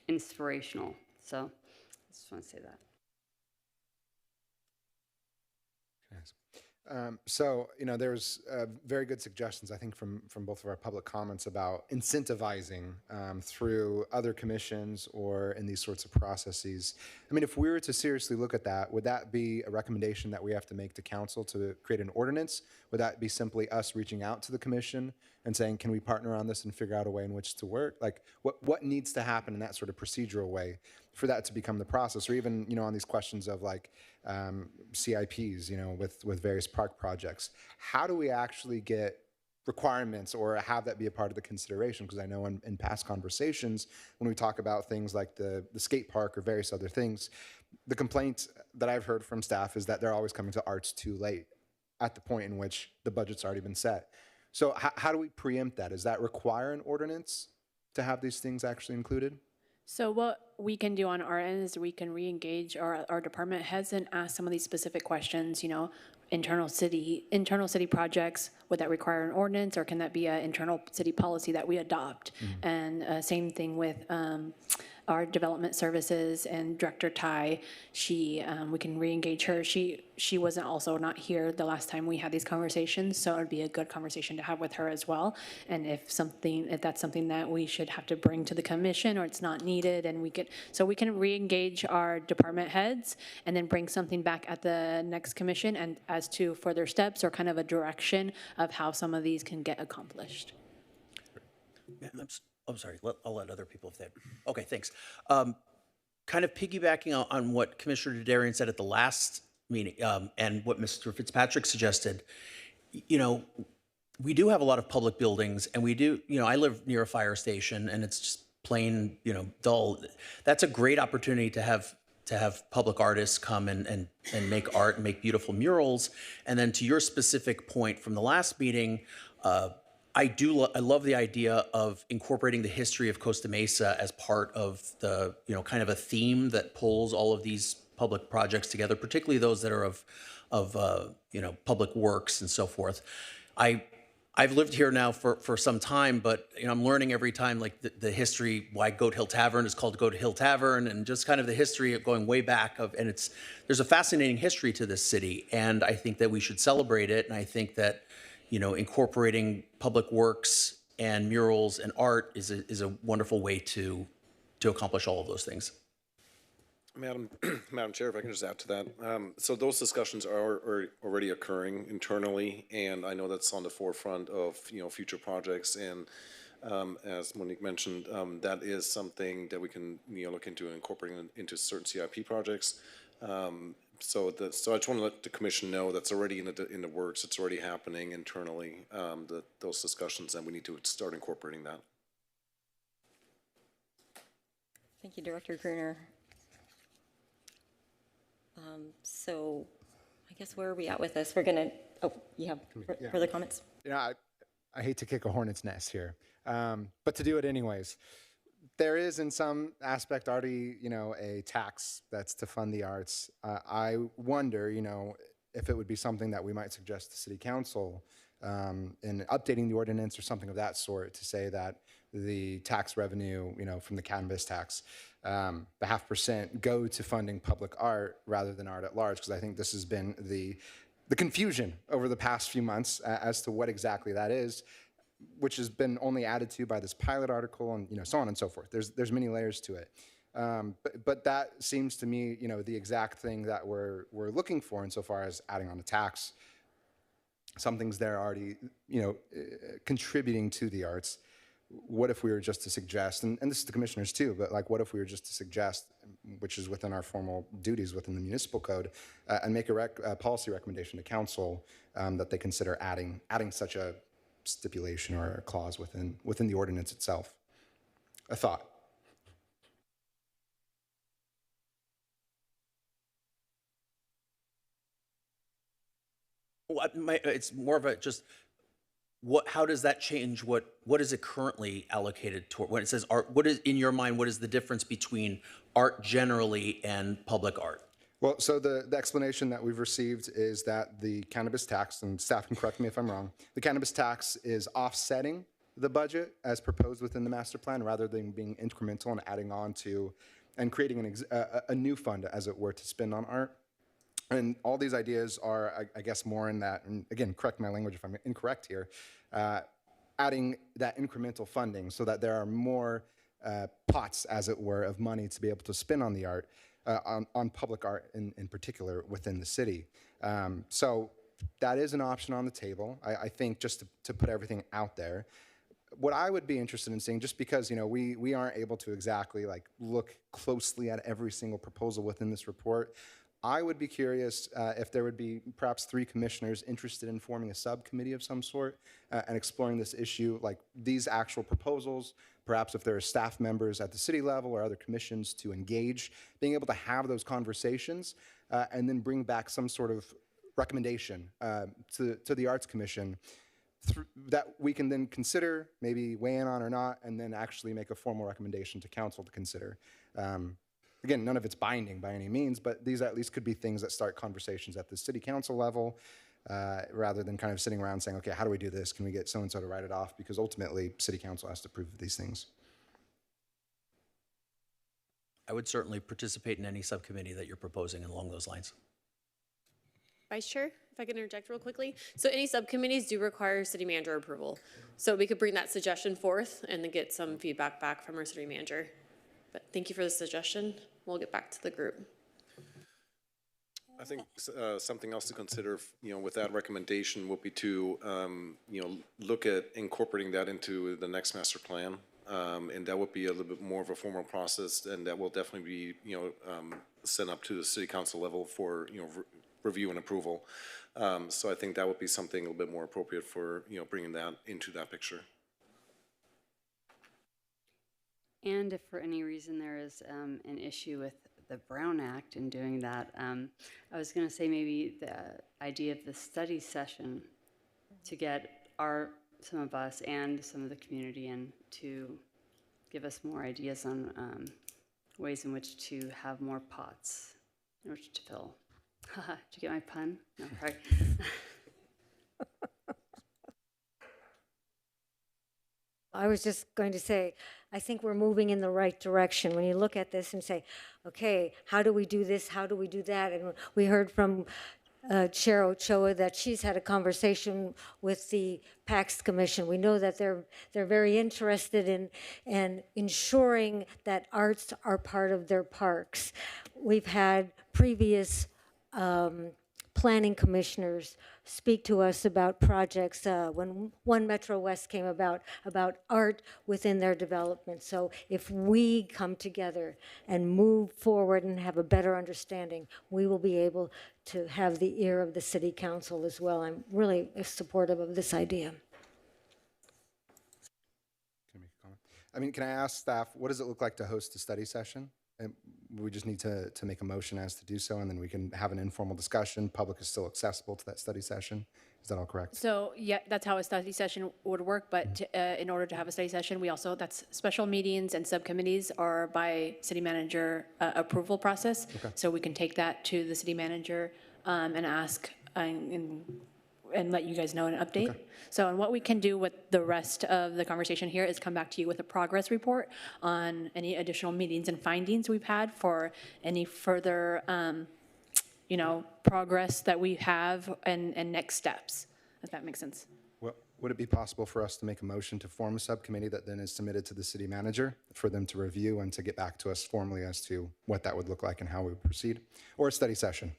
inspirational. So I just want to say that. So, you know, there's very good suggestions, I think, from both of our public comments about incentivizing through other commissions or in these sorts of processes. I mean, if we were to seriously look at that, would that be a recommendation that we have to make to council to create an ordinance? Would that be simply us reaching out to the commission and saying, can we partner on this and figure out a way in which to work? Like, what needs to happen in that sort of procedural way for that to become the process? Or even, you know, on these questions of like CIPs, you know, with various park projects, how do we actually get requirements or have that be a part of the consideration? Because I know in past conversations, when we talk about things like the skate park or various other things, the complaint that I've heard from staff is that they're always coming to arts too late at the point in which the budget's already been set. So how do we preempt that? Does that require an ordinance to have these things actually included? So what we can do on our end is we can re-engage our department heads and ask some of these specific questions, you know, internal city projects, would that require an ordinance, or can that be an internal city policy that we adopt? Mm-hmm. And same thing with our development services and Director Ty. We can re-engage her. She wasn't also not here the last time we had these conversations, so it would be a good conversation to have with her as well. And if that's something that we should have to bring to the commission or it's not needed, and we can re-engage our department heads and then bring something back at the next commission and as to further steps or kind of a direction of how some of these can get accomplished. Yeah, I'm sorry, I'll let other people if they have. Okay, thanks. Kind of piggybacking on what Commissioner Derderian said at the last meeting and what Mr. Fitzpatrick suggested, you know, we do have a lot of public buildings, and we do, you know, I live near a fire station, and it's just plain, you know, dull. That's a great opportunity to have public artists come and make art and make beautiful murals. And then to your specific point from the last meeting, I love the idea of incorporating the history of Costa Mesa as part of the, you know, kind of a theme that pulls all of these public projects together, particularly those that are of you know, public works and so forth. I've lived here now for some time, but you know, I'm learning every time, like the history, why Goat Hill Tavern is called Goat Hill Tavern, and just kind of the history of going way back and there's a fascinating history to this city, and I think that we should celebrate it. And I think that, you know, incorporating public works and murals and art is a wonderful way to accomplish all of those things. Madam Chair, if I can just add to that. So those discussions are already occurring internally, and I know that's on the forefront of, you know, future projects. And as Monique mentioned, that is something that we can, you know, look into incorporating into certain CIP projects. So I just want to let the commission know that's already in the works. It's already happening internally. Those discussions, and we need to start incorporating that. Thank you, Director Gruner. So I guess where are we at with this? We're gonna, you have further comments? Yeah, I hate to kick a hornet's nest here, but to do it anyways. There is in some aspect already, you know, a tax that's to fund the arts. I wonder, you know, if it would be something that we might suggest to City Council in updating the ordinance or something of that sort to say that the tax revenue, from the cannabis tax, the 0.5% go to funding public art rather than art at large, because I think this has been the confusion over the past few months as to what exactly that is, which has been only added to by this pilot article and so on and so forth. There's many layers to it. But that seems to me, the exact thing that we're looking for insofar as adding on a tax. Something's there already, contributing to the arts. What if we were just to suggest, and this is the commissioners too, but like, what if we were just to suggest, which is within our formal duties within the municipal code, and make a policy recommendation to council that they consider adding such a stipulation or a clause within the ordinance itself. A thought. Well, it's more of a just, how does that change? What is it currently allocated toward? When it says art, what is, in your mind, what is the difference between art generally and public art? Well, so the explanation that we've received is that the cannabis tax, and staff can correct me if I'm wrong, the cannabis tax is offsetting the budget as proposed within the master plan rather than being incremental and adding on to and creating a new fund, as it were, to spend on art. And all these ideas are, I guess, more in that, and again, correct my language if I'm incorrect here, adding that incremental funding so that there are more pots, as it were, of money to be able to spend on the art, on public art in particular within the city. So that is an option on the table. I think just to put everything out there. What I would be interested in seeing, just because we aren't able to exactly look closely at every single proposal within this report, I would be curious if there would be perhaps 3 commissioners interested in forming a subcommittee of some sort and exploring this issue, like these actual proposals, perhaps if there are staff members at the city level or other commissions to engage, being able to have those conversations and then bring back some sort of recommendation to the Arts Commission that we can then consider, maybe weigh in on or not, and then actually make a formal recommendation to council to consider. Again, none of it's binding by any means, but these at least could be things that start conversations at the city council level rather than kind of sitting around saying, okay, how do we do this? Can we get so-and-so to write it off? Because ultimately, city council has to approve of these things. I would certainly participate in any subcommittee that you're proposing along those lines. Vice Chair, if I can interject real quickly. So any subcommittees do require city manager approval. So we could bring that suggestion forth and then get some feedback back from our city manager. But thank you for the suggestion. We'll get back to the group. I think something else to consider, with that recommendation would be to, look at incorporating that into the next master plan. And that would be a little bit more of a formal process, and that will definitely be, sent up to the city council level for, review and approval. So I think that would be something a little bit more appropriate for, bringing that into that picture. And if for any reason there is an issue with the Brown Act and doing that, I was going to say maybe the idea of the study session to get some of us and some of the community in to give us more ideas on ways in which to have more pots in which to fill. Did you get my pun? No, sorry. I was just going to say, I think we're moving in the right direction. When you look at this and say, okay, how do we do this? How do we do that? And we heard from Chair Ochoa that she's had a conversation with the PAX Commission. We know that they're very interested in ensuring that arts are part of their parks. We've had previous planning commissioners speak to us about projects when One Metro West came about art within their development. So if we come together and move forward and have a better understanding, we will be able to have the ear of the city council as well. I'm really supportive of this idea. Can I make a comment? I mean, can I ask staff, what does it look like to host a study session? And we just need to make a motion as to do so, and then we can have an informal discussion. Public is still accessible to that study session. Is that all correct? So yeah, that's how a study session would work. But in order to have a study session, that's special meetings and subcommittees are by city manager approval process. Okay. So we can take that to the city manager and ask, and and let you guys know an update. So, and what we can do with the rest of the conversation here is come back to you with a progress report on any additional meetings and findings we've had for any further, progress that we have and next steps, if that makes sense. Well, would it be possible for us to make a motion to form a subcommittee that then is submitted to the city manager for them to review and to get back to us formally as to what that would look like and how we would proceed? Or a study session?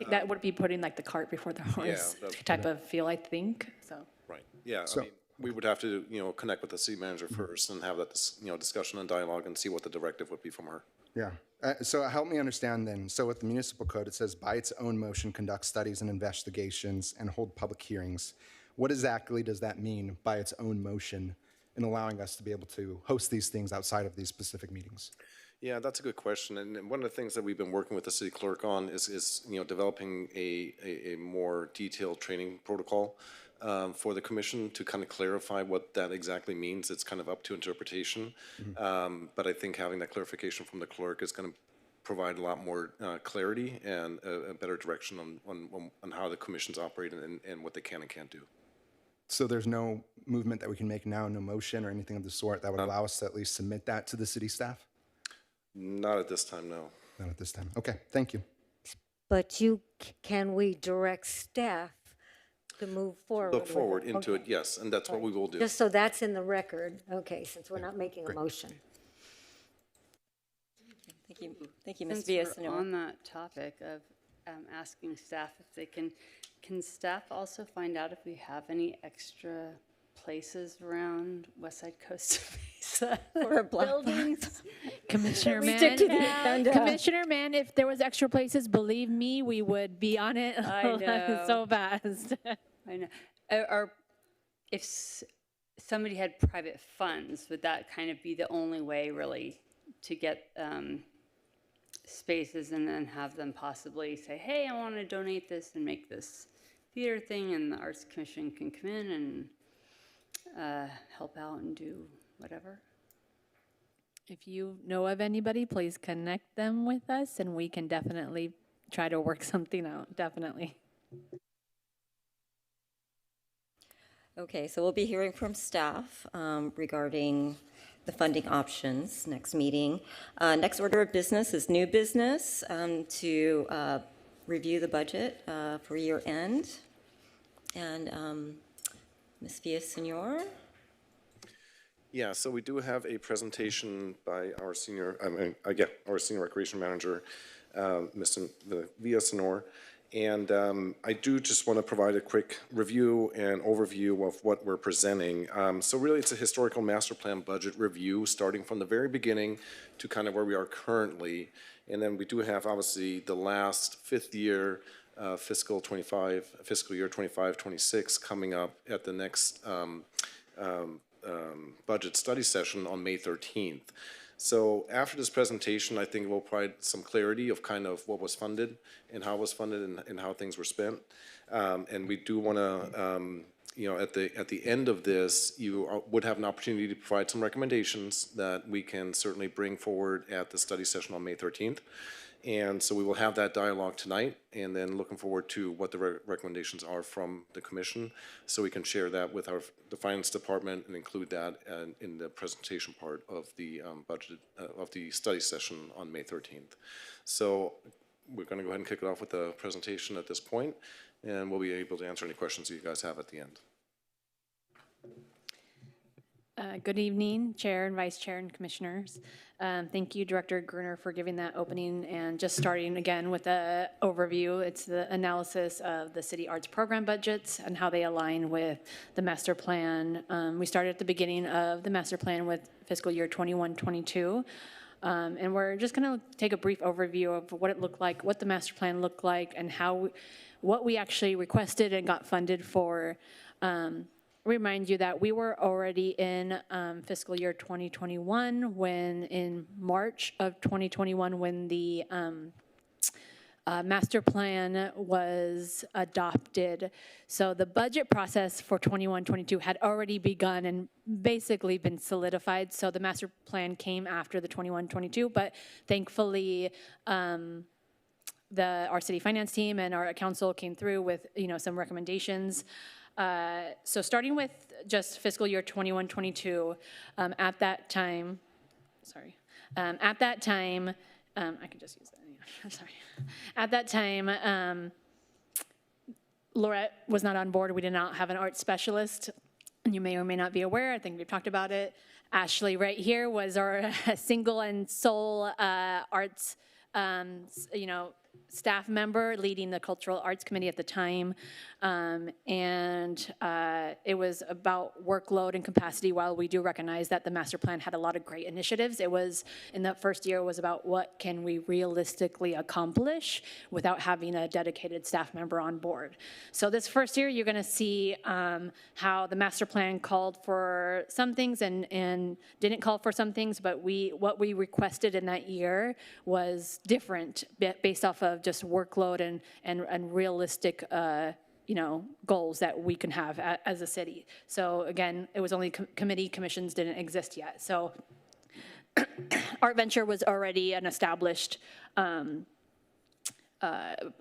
That would be putting like the cart before the horse type of feel, I think, so. Right, yeah, I mean, we would have to, connect with the city manager first and have that, discussion and dialogue and see what the directive would be from her. Yeah. So help me understand then. So with the municipal code, it says by its own motion, conduct studies and investigations and hold public hearings. What exactly does that mean by its own motion in allowing us to be able to host these things outside of these specific meetings? Yeah, that's a good question. And one of the things that we've been working with the city clerk on is developing a more detailed training protocol for the commission to kind of clarify what that exactly means. It's kind of up to interpretation. But I think having that clarification from the clerk is going to provide a lot more clarity and a better direction on how the commissions operate and what they can and can't do. So there's no movement that we can make now, no motion or anything of the sort that would allow us to at least submit that to the city staff? Not at this time, no. Not at this time. Okay, thank you. But can we direct staff to move forward? Look forward into it, yes, and that's what we will do. Just so that's in the record, okay, since we're not making a motion. Thank you, Ms. Since we're Villasenor. on that topic of asking staff if they can staff also find out if we have any extra places around Westside Costa Mesa For a black buildings? Commissioner We Mann, stick to the agenda. Commissioner Mann, if there was extra places, believe me, we would be on it I know. so fast. I know. Or if somebody had private funds, would that kind of be the only way really to get spaces and then have them possibly say, hey, I want to donate this and make this theater thing, and the Arts Commission can come in and help out and do whatever? If you know of anybody, please connect them with us and we can definitely try to work something out, definitely. Okay, so we'll be hearing from staff regarding the funding options next meeting. Next order of business is new business to review the budget for year end. And Ms. Villasenor? Yeah, so we do have a presentation by our senior recreation manager, Mr. Villasenor. And I do just want to provide a quick review and overview of what we're presenting. So really, it's a historical master plan budget review, starting from the very beginning to kind of where we are currently. And then we do have, obviously, the last fifth year, fiscal year 25-26 coming up at the next budget study session on May 13th. So after this presentation, I think it will provide some clarity of kind of what was funded and how it was funded and how things were spent. And we do want to, at the end of this, you would have an opportunity to provide some recommendations that we can certainly bring forward at the study session on May 13th. And so we will have that dialogue tonight, and then looking forward to what the recommendations are from the commission, so we can share that with the finance department and include that in the presentation part of the budget of the study session on May 13th. So we're going to go ahead and kick it off with the presentation at this point, and we'll be able to answer any questions that you guys have at the end. Good evening, Chair and Vice Chair and Commissioners. Thank you, Director Gruner, for giving that opening and just starting again with the overview. It's the analysis of the city arts program budgets and how they align with the master plan. We started at the beginning of the master plan with fiscal year 21-22. And we're just going to take a brief overview of what it looked like, what the master plan looked like, and what we actually requested and got funded for. Remind you that we were already in fiscal year 2021 when in March of 2021 when the master plan was adopted. So the budget process for 21-22 had already begun and basically been solidified. So the master plan came after the 21-22, but thankfully our city finance team and our council came through with, some recommendations. So starting with just fiscal year 21-22, at that time, I can just use that. Yeah, sorry. At that time, Laurette was not on board. We did not have an art specialist. And you may or may not be aware, I think we've talked about it. Ashley right here was our single and sole arts, staff member leading the Cultural Arts Committee at the time. It was about workload and capacity. While we do recognize that the master plan had a lot of great initiatives, it was, in that first year, was about what can we realistically accomplish without having a dedicated staff member on board. So this first year, you're gonna see how the master plan called for some things and didn't call for some things, but what we requested in that year was different based off of just workload and realistic goals that we can have as a city. So again, it was only commissions didn't exist yet. So Art Venture was already an established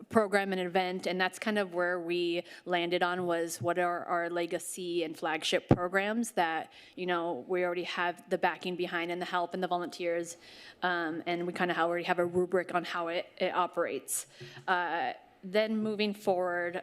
program and event, and that's kind of where we landed on, was what are our legacy and flagship programs that, we already have the backing behind and the help and the volunteers, and we kind of already have a rubric on how it operates. Then moving forward,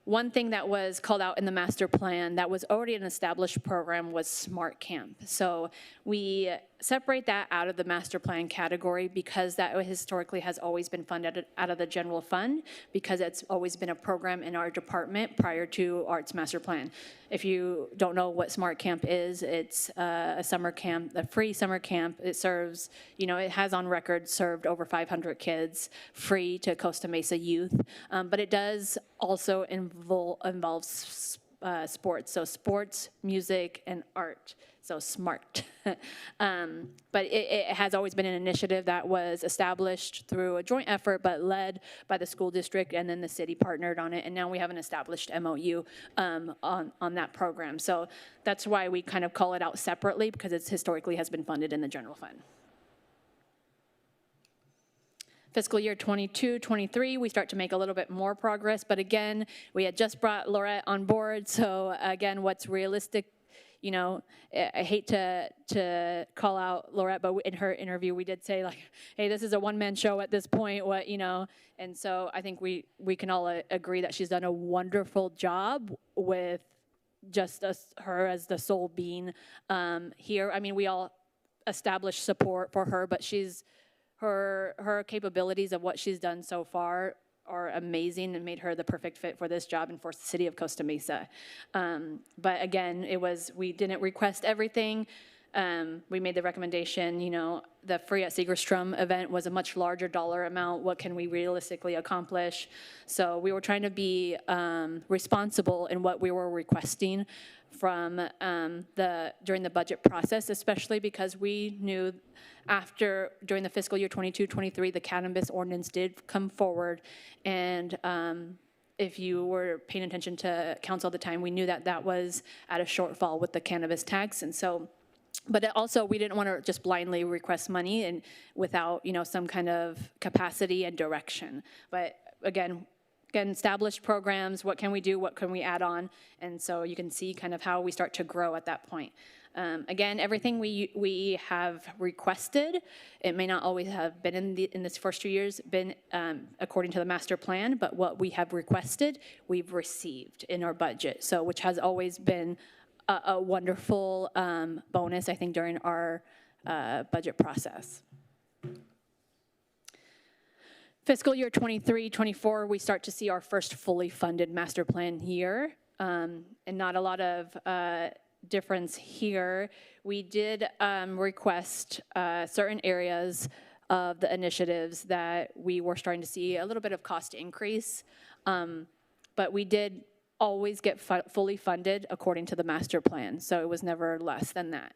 one thing that was called out in the master plan that was already an established program was Smart Camp. So we separate that out of the master plan category because that historically has always been funded out of the general fund, because it's always been a program in our department prior to Arts Master Plan. If you don't know what Smart Camp is, it's a summer camp, a free summer camp. It serves, it has on record served over 500 kids, free to Costa Mesa youth, but it does also involve sports, so sports, music, and art. So SMART. But it has always been an initiative that was established through a joint effort, but led by the school district, and then the city partnered on it. And now we have an established MOU on that program. So that's why we kind of call it out separately, because it's historically has been funded in the general fund. Fiscal year 22-23, we start to make a little bit more progress. But again, we had just brought Laurette on board. So again, what's realistic, I hate to call out Laurette, but in her interview, we did say, like, hey, this is a one-man show at this point, and so I think we can all agree that she's done a wonderful job with just her as the sole being here. I mean, we all established support for her, but her capabilities of what she's done so far are amazing and made her the perfect fit for this job and for the city of Costa Mesa. But again, we didn't request everything. We made the recommendation, the Free at Segerstrom event was a much larger dollar amount. What can we realistically accomplish? So we were trying to be responsible in what we were requesting from during the budget process, especially because we knew during the fiscal year 22-23, the cannabis ordinance did come forward, and if you were paying attention to council at the time, we knew that was at a shortfall with the cannabis tax, and so. But also, we didn't want to just blindly request money and without, some kind of capacity and direction. But again, established programs, what can we do, what can we add on? And so you can see kind of how we start to grow at that point. Again, everything we have requested, it may not always have been in this first 2 years, been according to the master plan, but what we have requested, we've received in our budget. So, which has always been a wonderful bonus, I think, during our budget process. Fiscal year 23-24, we start to see our first fully funded master plan year, and not a lot of difference here. We did request certain areas of the initiatives that we were starting to see a little bit of cost increase, but we did always get fully funded according to the master plan, so it was never less than that.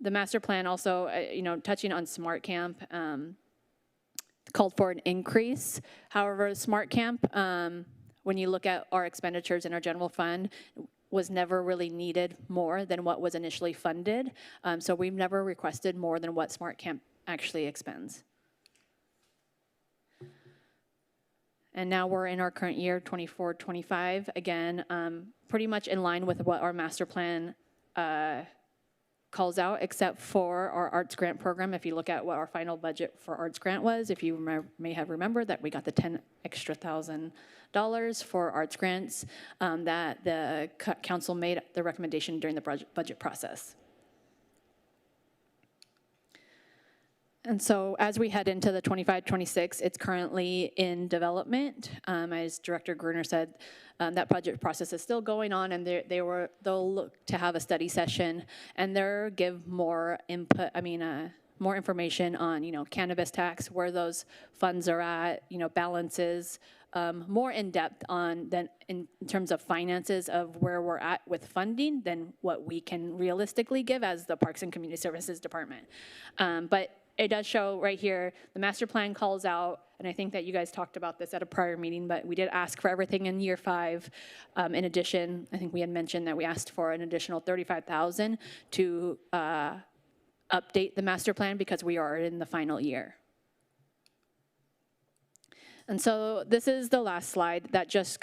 The master plan also, touching on Smart Camp, called for an increase. However, Smart Camp, when you look at our expenditures in our general fund, was never really needed more than what was initially funded. So we've never requested more than what Smart Camp actually expends. And now we're in our current year, 24-25. Again, pretty much in line with what our master plan calls out, except for our arts grant program. If you look at what our final budget for arts grant was, if you may have remembered that we got the $10,000 extra for arts grants, that the council made the recommendation during the budget process. And so as we head into the 25-26, it's currently in development. As Director Gruner said, that budget process is still going on, and they'll look to have a study session, and they'll give more input, more information on, cannabis tax, where those funds are at, balances, more in depth on than in terms of finances of where we're at with funding than what we can realistically give as the Parks and Community Services Department. But it does show right here, the master plan calls out, and I think that you guys talked about this at a prior meeting, but we did ask for everything in year 5. In addition, I think we had mentioned that we asked for an additional $35,000 to update the master plan because we are in the final year. And so this is the last slide that just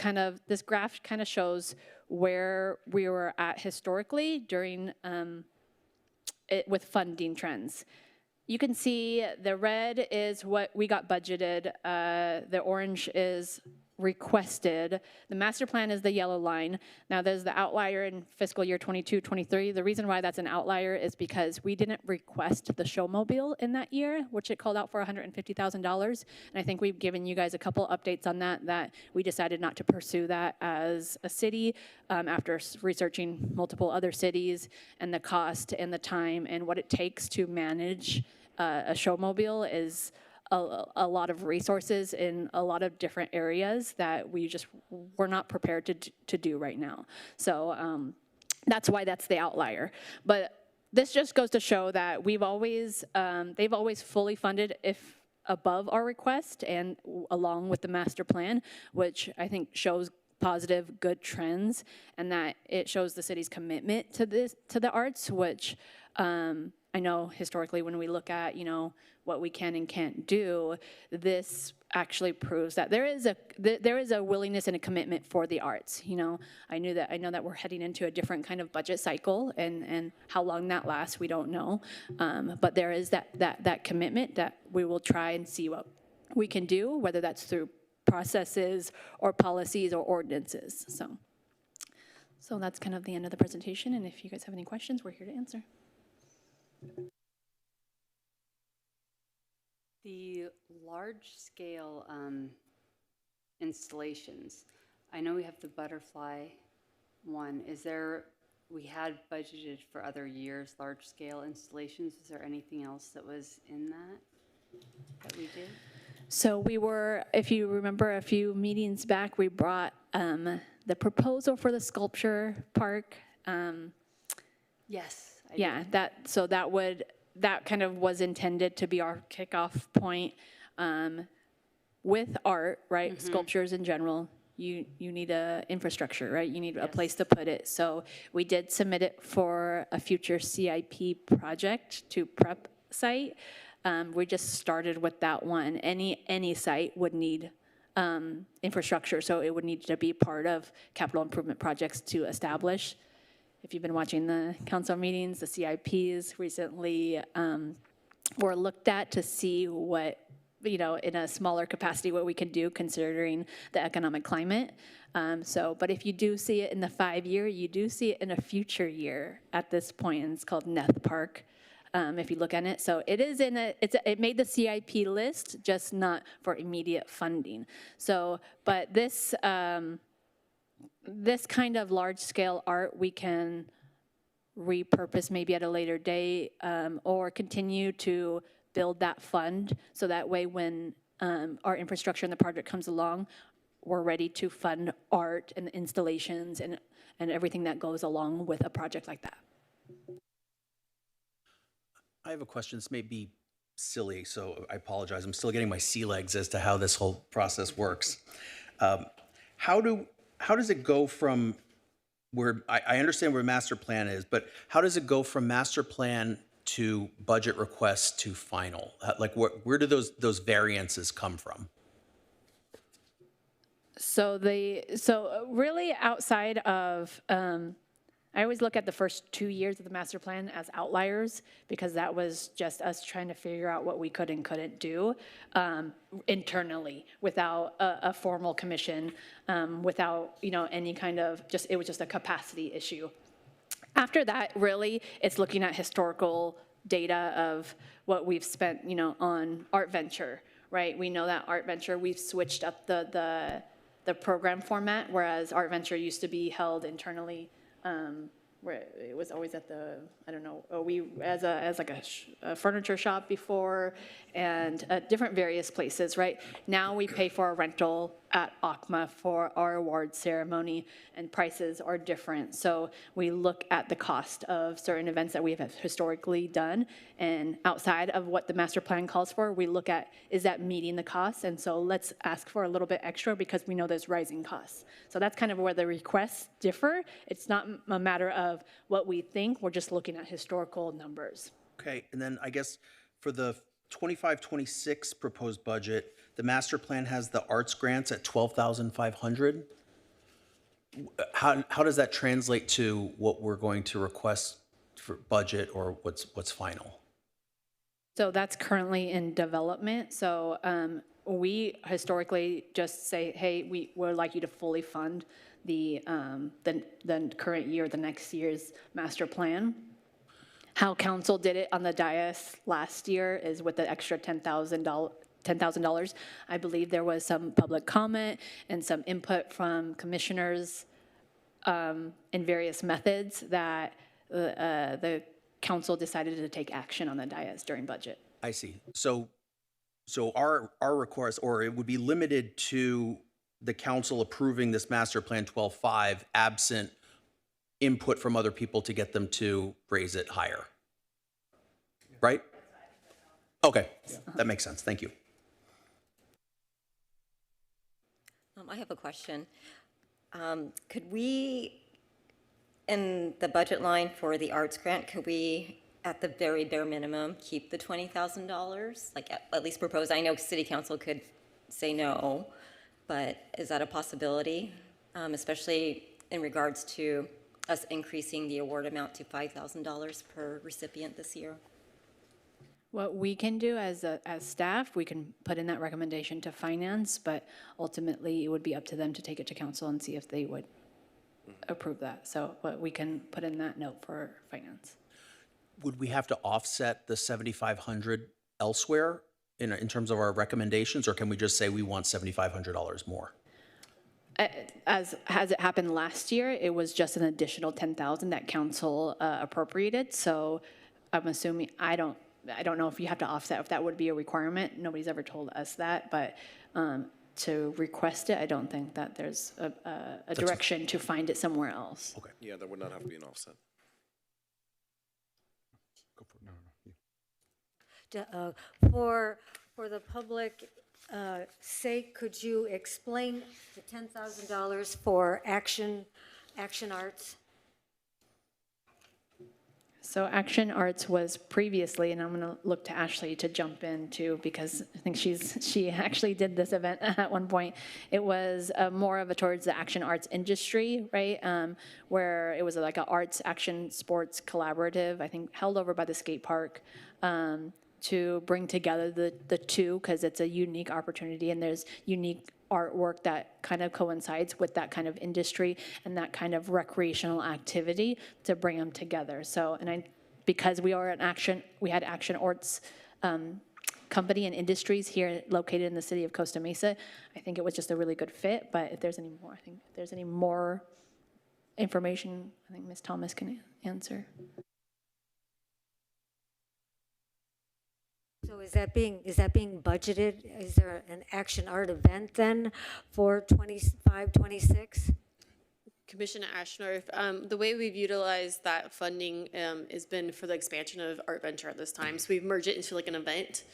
this graph kind of shows where we were at historically during with funding trends. You can see the red is what we got budgeted, the orange is requested, the master plan is the yellow line. Now there's the outlier in fiscal year 22-23. The reason why that's an outlier is because we didn't request the showmobile in that year, which it called out for $150,000. And I think we've given you guys a couple updates on that we decided not to pursue that as a city after researching multiple other cities and the cost and the time and what it takes to manage a showmobile is a lot of resources in a lot of different areas that we're not prepared to do right now. So that's why that's the outlier. But this just goes to show that they've always fully funded if above our request and along with the master plan, which I think shows positive, good trends, and that it shows the city's commitment to the arts, which I know historically when we look at, what we can and can't do, this actually proves that there is a willingness and a commitment for the arts. I know that we're heading into a different kind of budget cycle, and how long that lasts, we don't know. But there is that commitment that we will try and see what we can do, whether that's through processes or policies or ordinances. So that's kind of the end of the presentation, and if you guys have any questions, we're here to answer. The large-scale installations, I know we have the butterfly one. We had budgeted for other years large-scale installations. Is there anything else that was in that we did? So we were, if you remember a few meetings back, we brought the proposal for the sculpture park. Yes. Yeah, that kind of was intended to be our kickoff point with art, right? Mm-hmm. Sculptures in general, you need a infrastructure, right? You need a place to put it. So we did submit it for a future CIP project to prep site. We just started with that one. Any site would need infrastructure, so it would need to be part of capital improvement projects to establish. If you've been watching the council meetings, the CIPs recently were looked at to see what, in a smaller capacity, what we can do considering the economic climate. But if you do see it in the 5-year, you do see it in a future year at this point, and it's called Neth Park. If you look at it, so it is it made the CIP list, just not for immediate funding. So, but this kind of large-scale art we can repurpose maybe at a later date, or continue to build that fund, so that way when our infrastructure and the project comes along, we're ready to fund art and installations and everything that goes along with a project like that. I have a question. This may be silly, so I apologize. I'm still getting my sea legs as to how this whole process works. How does it go from where, I understand where master plan is, but how does it go from master plan to budget request to final? Like where do those variances come from? So really outside of, I always look at the first 2 years of the master plan as outliers because that was just us trying to figure out what we could and couldn't do internally without a formal commission, without, any kind of it was just a capacity issue. After that, really, it's looking at historical data of what we've spent, on Art Venture, right? We know that Art Venture, we've switched up the program format, whereas Art Venture used to be held internally, where it was always at the, I don't know, as like a furniture shop before, and different various places, right? Now we pay for a rental at ACMA for our award ceremony, and prices are different. So we look at the cost of certain events that we have historically done, and outside of what the master plan calls for, we look at, is that meeting the costs? And so let's ask for a little bit extra because we know there's rising costs. So that's kind of where the requests differ. It's not a matter of what we think, we're just looking at historical numbers. Okay, and then I guess for the 25-26 proposed budget, the master plan has the arts grants at 12,500. How does that translate to what we're going to request for budget or what's final? So that's currently in development. So we historically just say, hey, we would like you to fully fund the current year, the next year's master plan. How council did it on the dais last year is with the extra $10,000. I believe there was some public comment and some input from commissioners in various methods that the council decided to take action on the dais during budget. I see. So our request, or it would be limited to the council approving this master plan 12.5 absent input from other people to get them to raise it higher. Right? Okay, that makes sense. Thank you. I have a question. Could we, in the budget line for the arts grant, could we, at the very bare minimum, keep the $20,000? Like at least propose, I know city council could say no, but is that a possibility? Especially in regards to us increasing the award amount to $5,000 per recipient this year? What we can do as staff, we can put in that recommendation to finance, but ultimately it would be up to them to take it to council and see if they would approve that. So but we can put in that note for finance. Would we have to offset the 7,500 elsewhere in terms of our recommendations, or can we just say we want $7,500 more? As it happened last year, it was just an additional 10,000 that council appropriated. So I'm assuming, I don't know if you have to offset, if that would be a requirement. Nobody's ever told us that, but to request it, I don't think that there's a direction to find it somewhere else. Okay. Yeah, that would not have to be an offset. Go for it. No. For the public sake, could you explain the $10,000 for Action Arts? So Action Arts was previously, and I'm going to look to Ashley to jump in too, because I think she actually did this event at one point. It was more of a towards the action arts industry, right? Where it was like an arts action sports collaborative, I think held over by the skate park, to bring together the two, because it's a unique opportunity and there's unique artwork that kind of coincides with that kind of industry and that kind of recreational activity to bring them together. So, because we are we had Action Arts company and industries here located in the city of Costa Mesa. I think it was just a really good fit, but if there's any more, information, I think Ms. Thomas can answer. So is that being budgeted? Is there an action art event then for 25, 26? Commissioner Ashnorf, the way we've utilized that funding has been for the expansion of Art Venture at this time. So we've merged it into like an event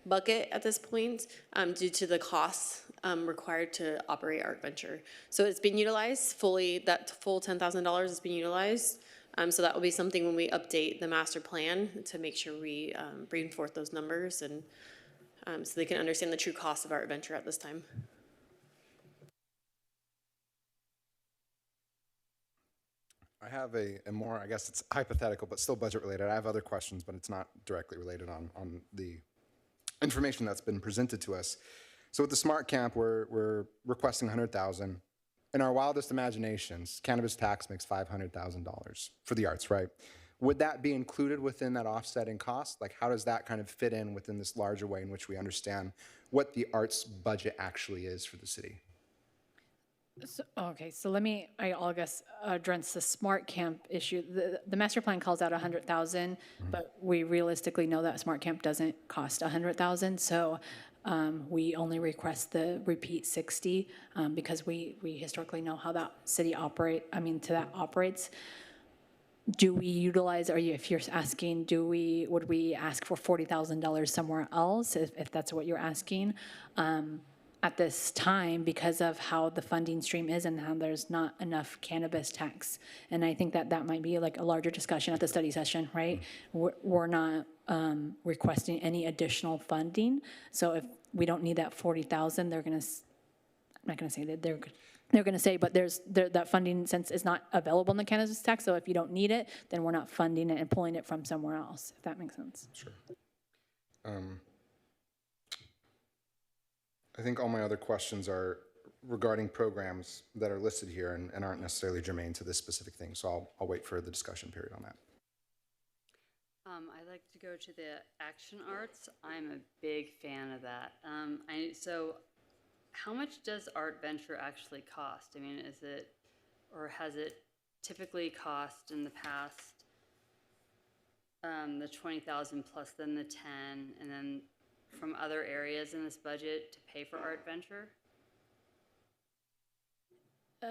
bucket at this point due to the costs required to operate Art Venture. So it's been utilized fully, that full $10,000 has been utilized. So that will be something when we update the master plan to make sure we bring forth those numbers and so they can understand the true cost of Art Venture at this time. I have a more, I guess it's hypothetical, but still budget related. I have other questions, but it's not directly related on the information that's been presented to us. So with the Smart Camp, we're requesting 100,000. In our wildest imaginations, cannabis tax makes $500,000 for the arts, right? Would that be included within that offsetting cost? Like, how does that kind of fit in within this larger way in which we understand what the arts budget actually is for the city? So, okay, so I'll guess address the Smart Camp issue. The master plan calls out 100,000, but we realistically know that Smart Camp doesn't cost 100,000. So we only request the repeat 60 because we historically know how that operates. Do we utilize, if you're asking, would we ask for $40,000 somewhere else, if that's what you're asking? At this time, because of how the funding stream is and how there's not enough cannabis tax. And I think that might be like a larger discussion at the study session, right? We're not requesting any additional funding. So if we don't need that 40,000, they're gonna, I'm not gonna say that they're gonna say, but that funding since is not available in the cannabis tax. So if you don't need it, then we're not funding it and pulling it from somewhere else, if that makes sense. Sure. I think all my other questions are regarding programs that are listed here and aren't necessarily germane to this specific thing. So I'll wait for the discussion period on that. I'd like to go to the action arts. I'm a big fan of that. So how much does Art Venture actually cost? I mean, has it typically cost in the past the 20,000 plus then the 10, and then from other areas in this budget to pay for Art Venture?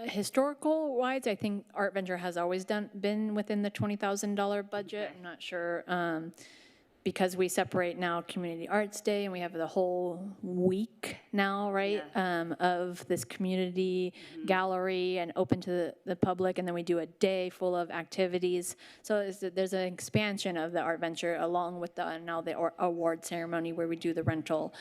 Historical wise, I think Art Venture has always been within the $20,000 budget. Okay. I'm not sure. Because we separate now Community Arts Day and we have the whole week now, right, of this community gallery and open to the public, and then we do a day full of activities. So there's an expansion of the Art Venture along with now the award ceremony where we do the rental.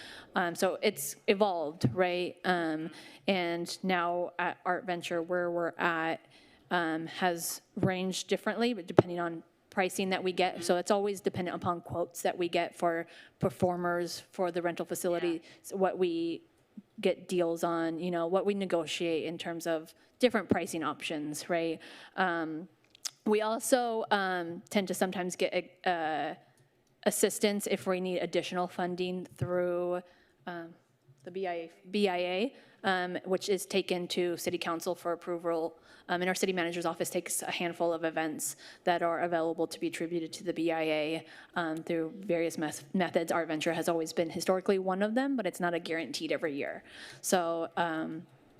So it's evolved, right? And now at Art Venture where we're at has ranged differently, but depending on pricing that we get. So it's always dependent upon quotes that we get for performers for the rental facility, so what we get deals on, what we negotiate in terms of different pricing options, right? We also tend to sometimes get assistance if we need additional funding through the BIA, which is taken to City Council for approval. And our city manager's office takes a handful of events that are available to be attributed to the BIA through various methods. Art Venture has always been historically one of them, but it's not a guaranteed every year. So,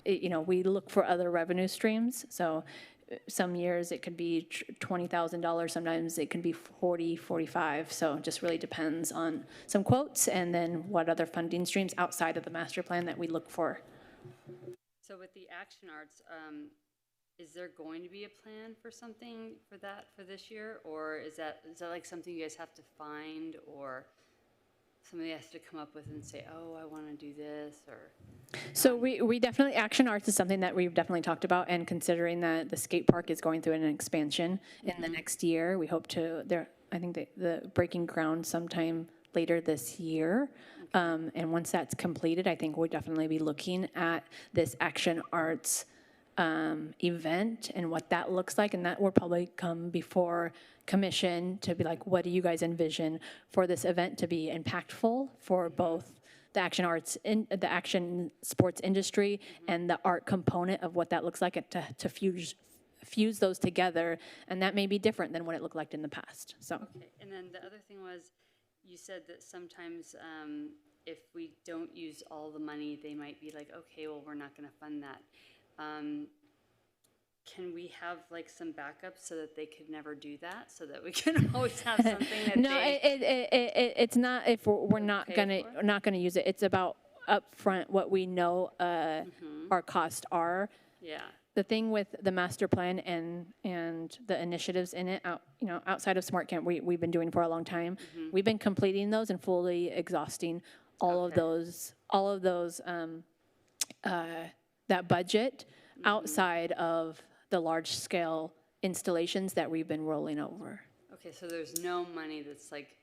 we look for other revenue streams. So some years it could be $20,000, sometimes it can be 40, 45. So it just really depends on some quotes and then what other funding streams outside of the master plan that we look for. So with the action arts, is there going to be a plan for something for this year? Or is that like something you guys have to find, or somebody has to come up with and say, oh, I want to do this? Or so we definitely, action arts is something that we've definitely talked about, and considering that the skate park is going through an expansion in the next year, we hope to, I think the breaking ground sometime later this year. And once that's completed, I think we'll definitely be looking at this action arts event and what that looks like, and that will probably come before commission to be like, what do you guys envision for this event to be impactful for both the action arts, the action sports industry, and the art component of what that looks like, to fuse those together, and that may be different than what it looked like in the past. So. Okay, and then the other thing was, you said that sometimes if we don't use all the money, they might be like, okay, well, we're not going to fund that. Can we have like some backups so that they could never do that, so that we can always have something that no, it's not if we're not gonna use it. It's about upfront what we know our costs are. Yeah. The thing with the master plan and the initiatives in it, outside of Smart Camp, we've been doing for a long time. We've been completing those and fully exhausting all of those that budget outside of the large scale installations that we've been rolling over. Okay, so there's no money that's like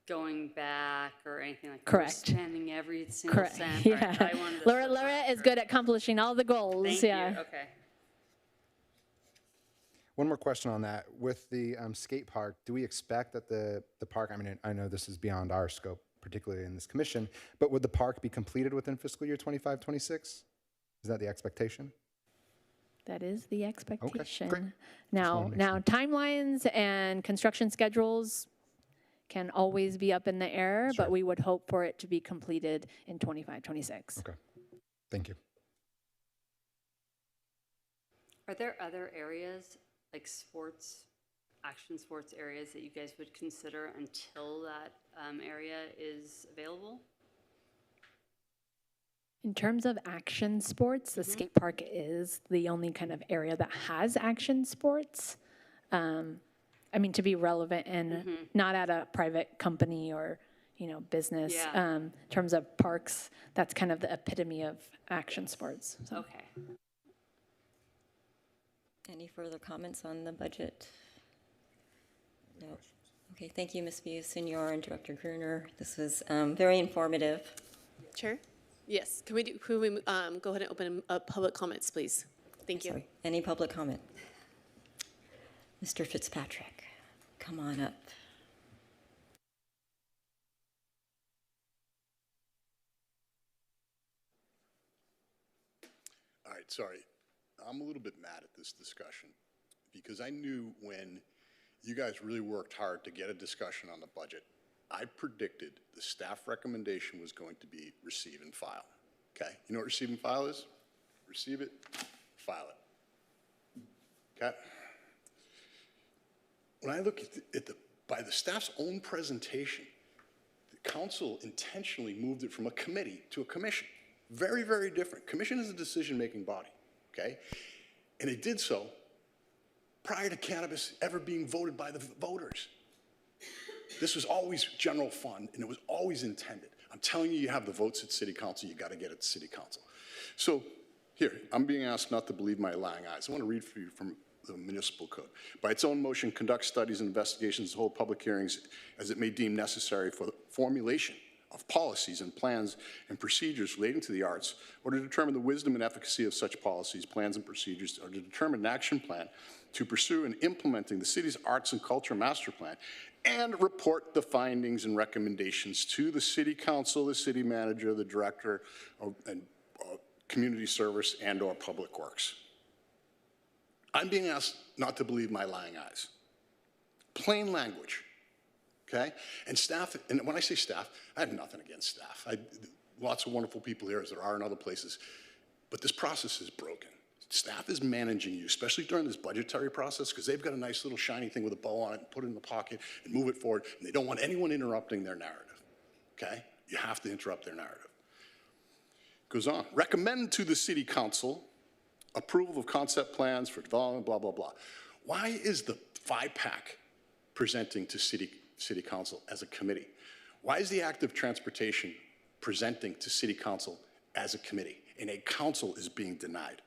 going back or anything like that? Correct. We're spending every single Correct. cent? All right, Yeah. I wanted to Laura is good at accomplishing all the goals. Thank yeah. you, okay. One more question on that. With the skate park, do we expect that the park, I mean, I know this is beyond our scope, particularly in this commission, but would the park be completed within fiscal year 25, 26? Is that the expectation? That is the expectation. great. Now, timelines and construction schedules can always be up in the air, but we would hope for it to be completed in 25, 26. Okay. Thank you. Are there other areas, like sports, action sports areas that you guys would consider until that area is available? In terms of action sports, the skate park is the only kind of area that has action sports. I mean, to be relevant and not at a private company or, business. Yeah. In terms of parks, that's kind of the epitome of action sports. So. Okay. Any further comments on the budget? No. Okay, thank you, Ms. Villasenor and Director Gruner. This was very informative. Chair? Yes, can we go ahead and open up public comments, please? Thank you. Sorry, any public comment? Mr. Fitzpatrick, come on up. All right, sorry. I'm a little bit mad at this discussion because I knew when you guys really worked hard to get a discussion on the budget, I predicted the staff recommendation was going to be receive and file. Okay, you know what receive and file is? Receive it, file it. Okay? When I look at by the staff's own presentation, the council intentionally moved it from a committee to a commission. Very, very different. Commission is a decision-making body, okay? And it did so prior to cannabis ever being voted by the voters. This was always general fund, and it was always intended. I'm telling you, you have the votes at city council, you gotta get it to city council. So here, I'm being asked not to believe my lying eyes. I wanna read for you from the municipal code. By its own motion, conduct studies and investigations, hold public hearings as it may deem necessary for the formulation of policies and plans and procedures relating to the arts, or to determine the wisdom and efficacy of such policies, plans, and procedures, or to determine an action plan to pursue in implementing the city's arts and culture master plan, and report the findings and recommendations to the city council, the city manager, the director of community service and/or public works. I'm being asked not to believe my lying eyes. Plain language. Okay? And staff, and when I say staff, I have nothing against staff. Lots of wonderful people here, as there are in other places, but this process is broken. Staff is managing you, especially during this budgetary process, because they've got a nice little shiny thing with a bow on it and put it in the pocket and move it forward, and they don't want anyone interrupting their narrative. Okay? You have to interrupt their narrative. Goes on. Recommend to the city council approval of concept plans for development, blah, blah, blah. Why is the FIPAC presenting to city council as a committee? Why is the active transportation presenting to city council as a committee and a council is being denied?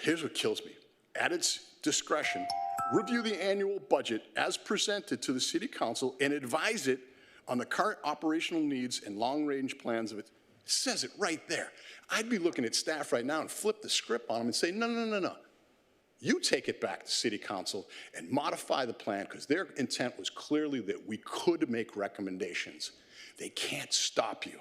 Here's what kills me. At its discretion, review the annual budget as presented to the city council and advise it on the current operational needs and long-range plans of it. It says it right there. I'd be looking at staff right now and flip the script on them and say, no, no, no, no. You take it back to city council and modify the plan, because their intent was clearly that we could make recommendations. They can't stop you.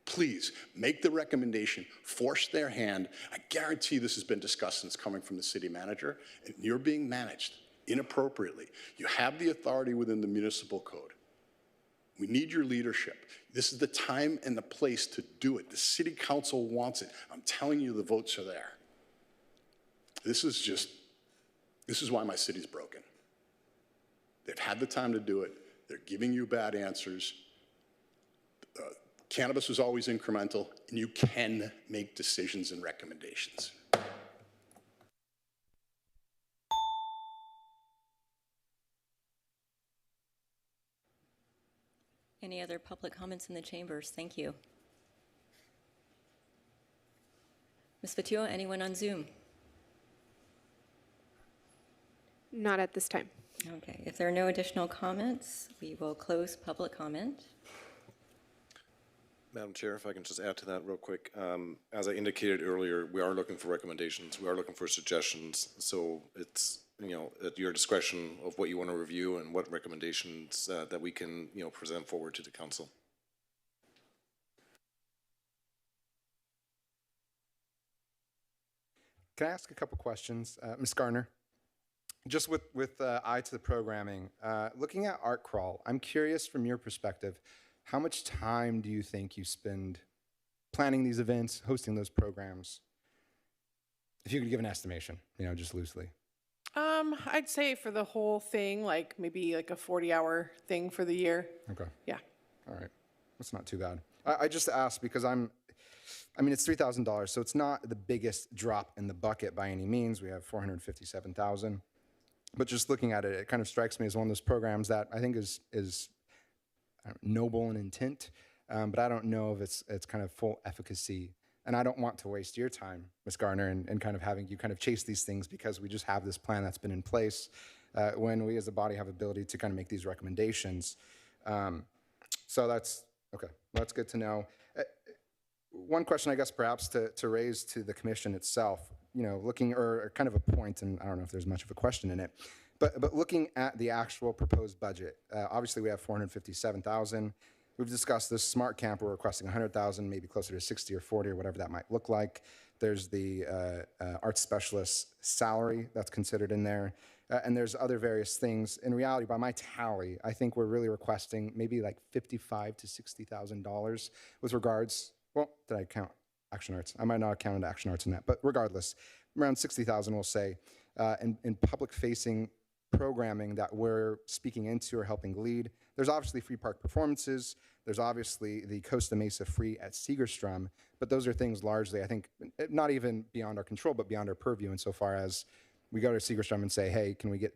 Please make the recommendation, force their hand. I guarantee this has been discussed and it's coming from the city manager, and you're being managed inappropriately. You have the authority within the municipal code. We need your leadership. This is the time and the place to do it. The city council wants it. I'm telling you, the votes are there. This is why my city's broken. They've had the time to do it. They're giving you bad answers. Cannabis was always incremental, and you can make decisions and recommendations. Any other public comments in the chambers? Thank you. Ms. Fattua, anyone on Zoom? Not at this time. Okay, if there are no additional comments, we will close public comment. Madam Chair, if I can just add to that real quick. As I indicated earlier, we are looking for recommendations. We are looking for suggestions. So it's, at your discretion of what you want to review and what recommendations that we can, present forward to the council. Can I ask a couple questions? Ms. Garner, just with eye to the programming, looking at Art Crawl, I'm curious from your perspective, how much time do you think you spend planning these events, hosting those programs? If you could give an estimation, just loosely. I'd say for the whole thing, like maybe like a 40-hour thing for the year. Okay. Yeah. All right. That's not too bad. I just asked because it's $3,000, so it's not the biggest drop in the bucket by any means. We have $457,000. But just looking at it, it kind of strikes me as one of those programs that I think is noble in intent, but I don't know if it's kind of full efficacy. And I don't want to waste your time, Ms. Garner, and kind of having you kind of chase these things because we just have this plan that's been in place when we as a body have ability to kind of make these recommendations. So that's, okay, that's good to know. One question, I guess, perhaps to raise to the commission itself, looking, or kind of a point, and I don't know if there's much of a question in it, but looking at the actual proposed budget, obviously we have $457,000. We've discussed this smart camp. We're requesting $100,000, maybe closer to 60 or 40 or whatever that might look like. There's the arts specialist salary that's considered in there. And there's other various things. In reality, by my tally, I think we're really requesting maybe like $55,000 to $60,000 with regards, well, did I count Action Arts? I might not have counted Action Arts in that, but regardless, around $60,000 we'll say, in public-facing programming that we're speaking into or helping lead. There's obviously free park performances. There's obviously the Costa Mesa free at Segerstrom, but those are things largely, I think, not even beyond our control, but beyond our purview insofar as we go to Segerstrom and say, hey, can we get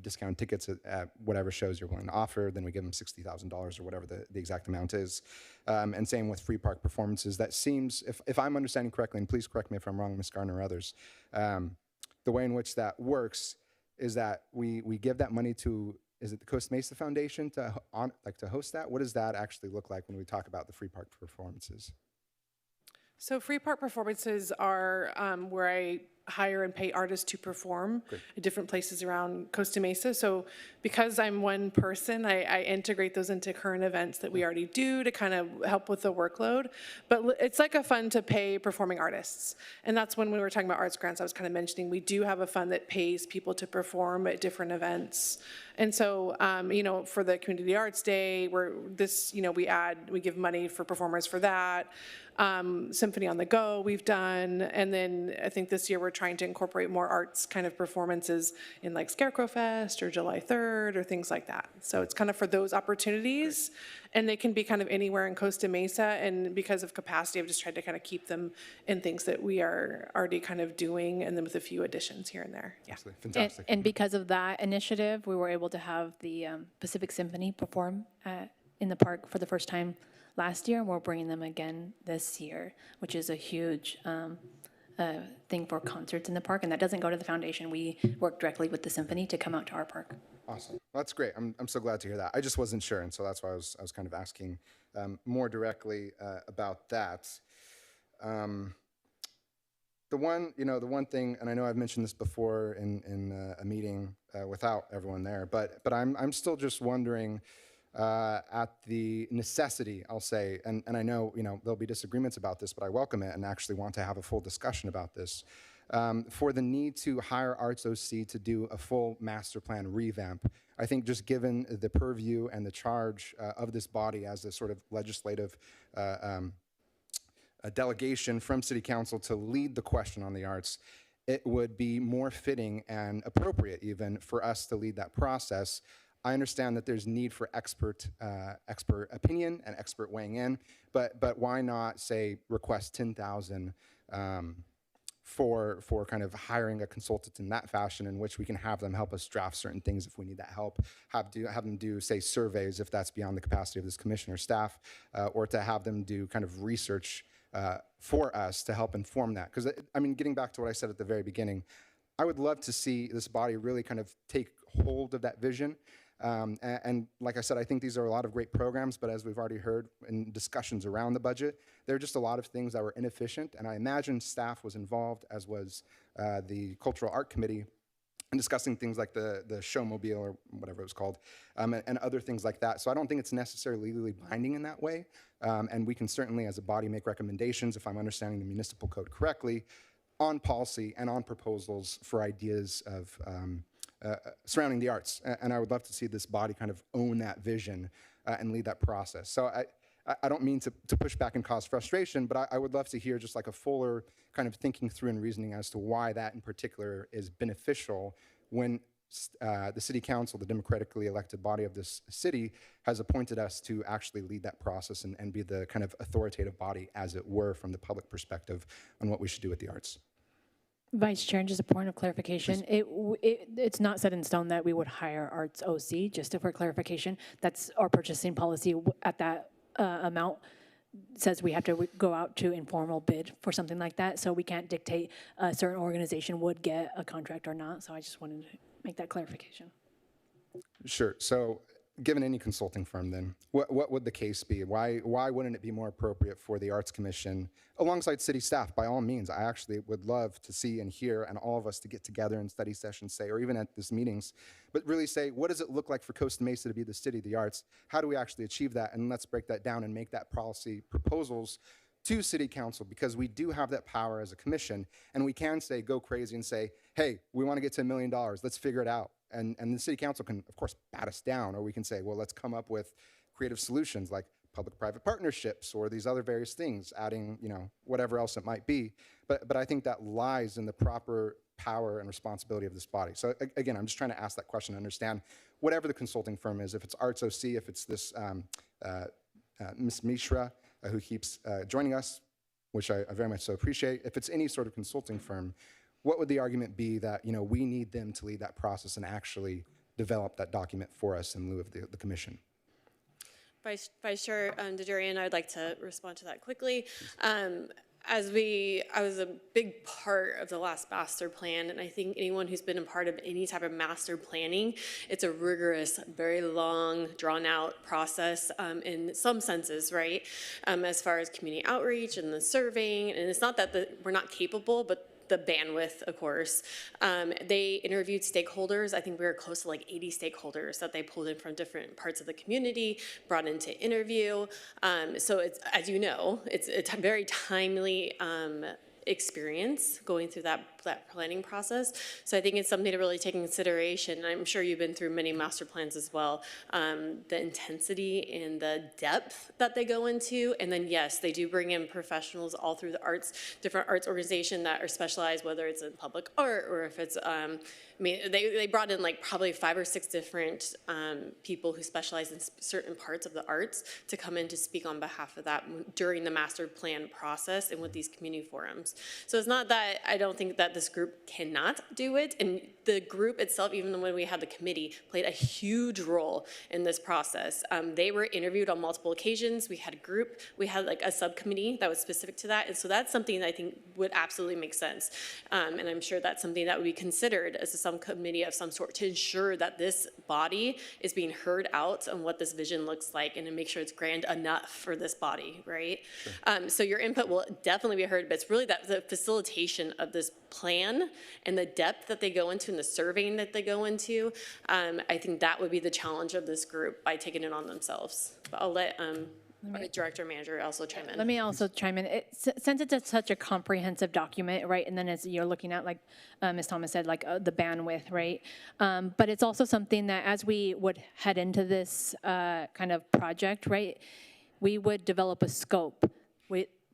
discounted tickets at whatever shows you're willing to offer, then we give them $60,000 or whatever the exact amount is. And same with free park performances. That seems, if I'm understanding correctly, and please correct me if I'm wrong, Ms. Garner or others, the way in which that works is that we give that money to, is it the Costa Mesa Foundation to host that? What does that actually look like when we talk about the free park performances? So free park performances are where I hire and pay artists to perform at different places around Costa Mesa. So because I'm one person, I integrate those into current events that we already do to kind of help with the workload. But it's like a fund to pay performing artists. And that's when we were talking about arts grants, I was kind of mentioning, we do have a fund that pays people to perform at different events. And so, for the Community Arts Day, we give money for performers for that. Symphony on the Go we've done, and then I think this year we're trying to incorporate more arts kind of performances in like Scarecrow Fest or July 3rd or things like that. So it's kind of for those opportunities, and they can be kind of anywhere in Costa Mesa, and because of capacity I've just tried to kind of keep them in things that we are already kind of doing, and then with a few additions here and there. Yeah. Absolutely. Fantastic. And because of that initiative, we were able to have the Pacific Symphony perform in the park for the first time last year, and we're bringing them again this year, which is a huge thing for concerts in the park, and that doesn't go to the foundation. We work directly with the symphony to come out to our park. Awesome. Well, that's great. I'm so glad to hear that. I just wasn't sure, and so that's why I was kind of asking more directly about that. The one thing, and I know I've mentioned this before in a meeting without everyone there, but I'm still just wondering at the necessity, I'll say, and I know there'll be disagreements about this, but I welcome it and actually want to have a full discussion about this, for the need to hire Arts OC to do a full master plan revamp. I think just given the purview and the charge of this body as a sort of legislative a delegation from City Council to lead the question on the arts, it would be more fitting and appropriate even for us to lead that process. I understand that there's need for expert opinion and expert weighing in, but why not say request $10,000 for kind of hiring a consultant in that fashion, in which we can have them help us draft certain things if we need that help, have them do, say, surveys if that's beyond the capacity of this commission or staff, or to have them do kind of research for us to help inform that. Because, I mean, getting back to what I said at the very beginning, I would love to see this body really kind of take hold of that vision. And like I said, I think these are a lot of great programs, but as we've already heard in discussions around the budget, there are just a lot of things that were inefficient. And I imagine staff was involved, as was the Cultural Art Committee, in discussing things like the showmobile or whatever it was called, and other things like that. So I don't think it's necessarily legally binding in that way. And we can certainly, as a body, make recommendations, if I'm understanding the municipal code correctly, on policy and on proposals for ideas of surrounding the arts. And I would love to see this body kind of own that vision and lead that process. So I don't mean to push back and cause frustration, but I would love to hear just like a fuller kind of thinking through and reasoning as to why that in particular is beneficial when the city council, the democratically elected body of this city, has appointed us to actually lead that process and be the kind of authoritative body, as it were, from the public perspective on what we should do with the arts. Vice Chair, just a point of clarification. It's not set in stone that we would hire Arts OC, just for clarification. That's our purchasing policy at that amount says we have to go out to informal bid for something like that. So we can't dictate a certain organization would get a contract or not. So I just wanted to make that clarification. Sure. So given any consulting firm, then, what would the case be? Why wouldn't it be more appropriate for the Arts Commission, alongside city staff, by all means? I actually would love to see and hear, and all of us to get together in study sessions, say, or even at these meetings, but really say, what does it look like for Costa Mesa to be the city of the arts? How do we actually achieve that? And let's break that down and make that policy proposals to city council, because we do have that power as a commission, and we can say, go crazy and say, hey, we want to get to $1 million, let's figure it out. And the city council can, of course, bat us down, or we can say, well, let's come up with creative solutions like public-private partnerships or these other various things, adding, whatever else it might be. But I think that lies in the proper power and responsibility of this body. So again, I'm just trying to ask that question to understand whatever the consulting firm is, if it's Arts OC, if it's this Ms. Mishra, who keeps joining us, which I very much so appreciate. If it's any sort of consulting firm, what would the argument be that we need them to lead that process and actually develop that document for us in lieu of the commission? Vice Chair Dejarian, I'd like to respond to that quickly. I was a big part of the last master plan, and I think anyone who's been a part of any type of master planning, it's a rigorous, very long, drawn-out process in some senses, right? As far as community outreach and the surveying, and it's not that we're not capable, but the bandwidth, of course. They interviewed stakeholders. I think we were close to like 80 stakeholders that they pulled in from different parts of the community, brought in to interview. So it's, as you know, it's a very timely experience going through that planning process. So I think it's something to really take in consideration. I'm sure you've been through many master plans as well. The intensity and the depth that they go into. And then yes, they do bring in professionals all through the arts, different arts organizations that are specialized, whether it's in public art or if it's, they brought in like probably 5 or 6 different people who specialize in certain parts of the arts to come in to speak on behalf of that during the master plan process and with these community forums. So it's not that I don't think that this group cannot do it, and the group itself, even when we had the committee, played a huge role in this process. They were interviewed on multiple occasions. We had a group, we had like a subcommittee that was specific to that, and so that's something that I think would absolutely make sense. And I'm sure that's something that would be considered as a subcommittee of some sort to ensure that this body is being heard out on what this vision looks like and to make sure it's grand enough for this body, right? Sure. So your input will definitely be heard, but it's really that the facilitation of this plan and the depth that they go into and the surveying that they go into. I think that would be the challenge of this group by taking it on themselves. But I'll let Director Manager also chime in. Let me also chime in. Since it's such a comprehensive document, right, and then as you're looking at, like Ms. Thomas said, like the bandwidth, right, but it's also something that as we would head into this kind of project, right, we would develop a scope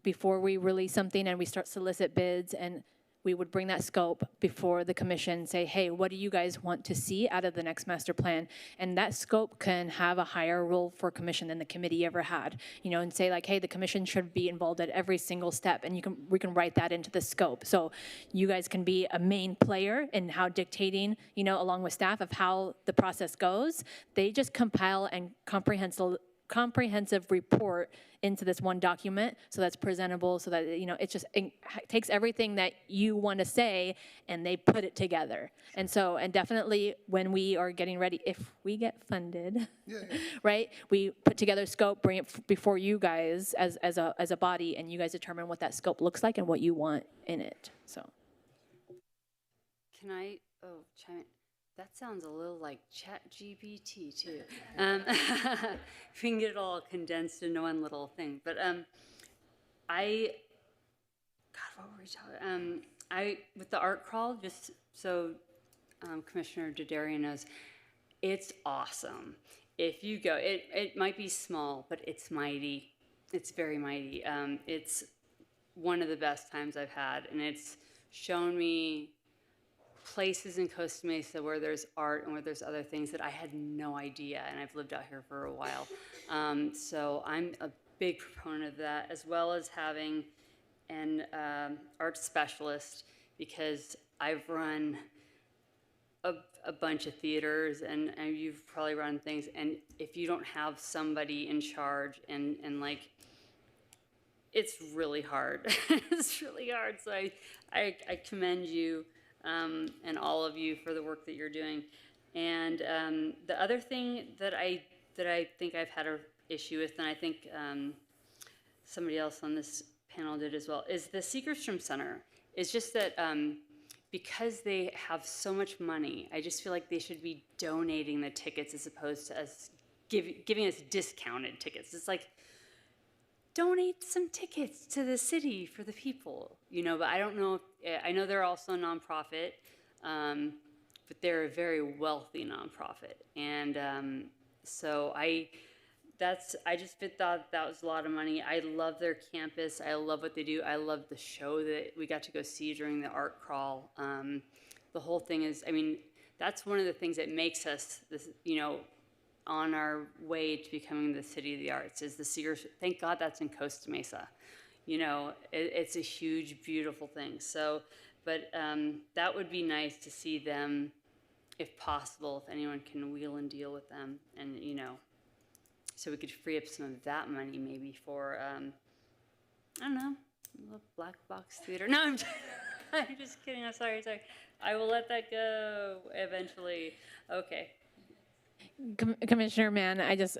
before we release something and we start solicit bids, and we would bring that scope before the commission, say, hey, what do you guys want to see out of the next master plan? And that scope can have a higher role for commission than the committee ever had, and say like, hey, the commission should be involved at every single step, and we can write that into the scope. So you guys can be a main player in how dictating, comprehensive report into this one document, so that's presentable, so that, it just takes everything that you want to say and they put it together. And so, and definitely when we are getting ready, if we get funded, right, we put together scope, bring it before you guys as a body, and you guys determine what that scope looks like and what you want in it. So. Can I, chime in? That sounds a little like ChatGPT too. If we can get it all condensed into one little thing. But God, what were we talking? With the art crawl, just so Commissioner Daddario knows, it's awesome. If you go, it might be small, but it's mighty. It's very mighty. It's one of the best times I've had, and it's shown me places in Costa Mesa where there's art and where there's other things that I had no idea, and I've lived out here for a while. So I'm a big proponent of that, as well as having an art specialist, because I've run a bunch of theaters, and you've probably run things, and if you don't have somebody in charge and like, it's really hard. It's really hard. So I commend you and all of you for the work that you're doing. And the other thing that I think I've had an issue with, and I think somebody else on this panel did as well, is the Segerstrom Center. It's just that because they have so much money, I just feel like they should be donating the tickets as opposed to us giving us discounted tickets. It's like, donate some tickets to the city for the people, but I don't know I know they're also a nonprofit, but they're a very wealthy nonprofit. And so I just thought that was a lot of money. I love their campus. I love what they do. I love the show that we got to go see during the art crawl. The whole thing is, that's one of the things that makes us this, on our way to becoming the city of the arts, is the Seegers. Thank God that's in Costa Mesa. It's a huge, beautiful thing. So, but that would be nice to see them, if possible, if anyone can wheel and deal with them, and so we could free up some of that money maybe for I don't know, a little black box theater. No, I'm just kidding. I'm sorry. I will let that go eventually. Okay. Commissioner Mann, I just,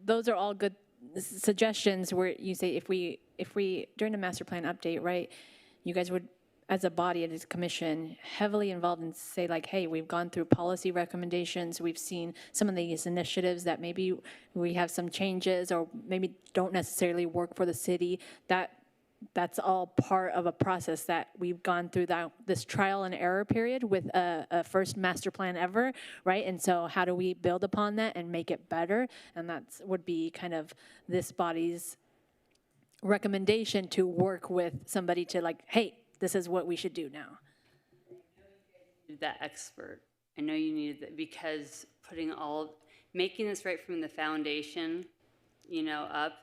those are all good suggestions where you say if we during the master plan update, right, you guys would, as a body, as a commission, heavily involved and say like, hey, we've gone through policy recommendations, we've seen some of these initiatives that maybe we have some changes or maybe don't necessarily work for the city, that's all part of a process that we've gone through this trial and error period with a first master plan ever, right? And so how do we build upon that and make it better? And that would be kind of this body's recommendation to work with somebody to like, hey, this is what we should do now. That expert. I know you needed that, because making this right from the foundation, up,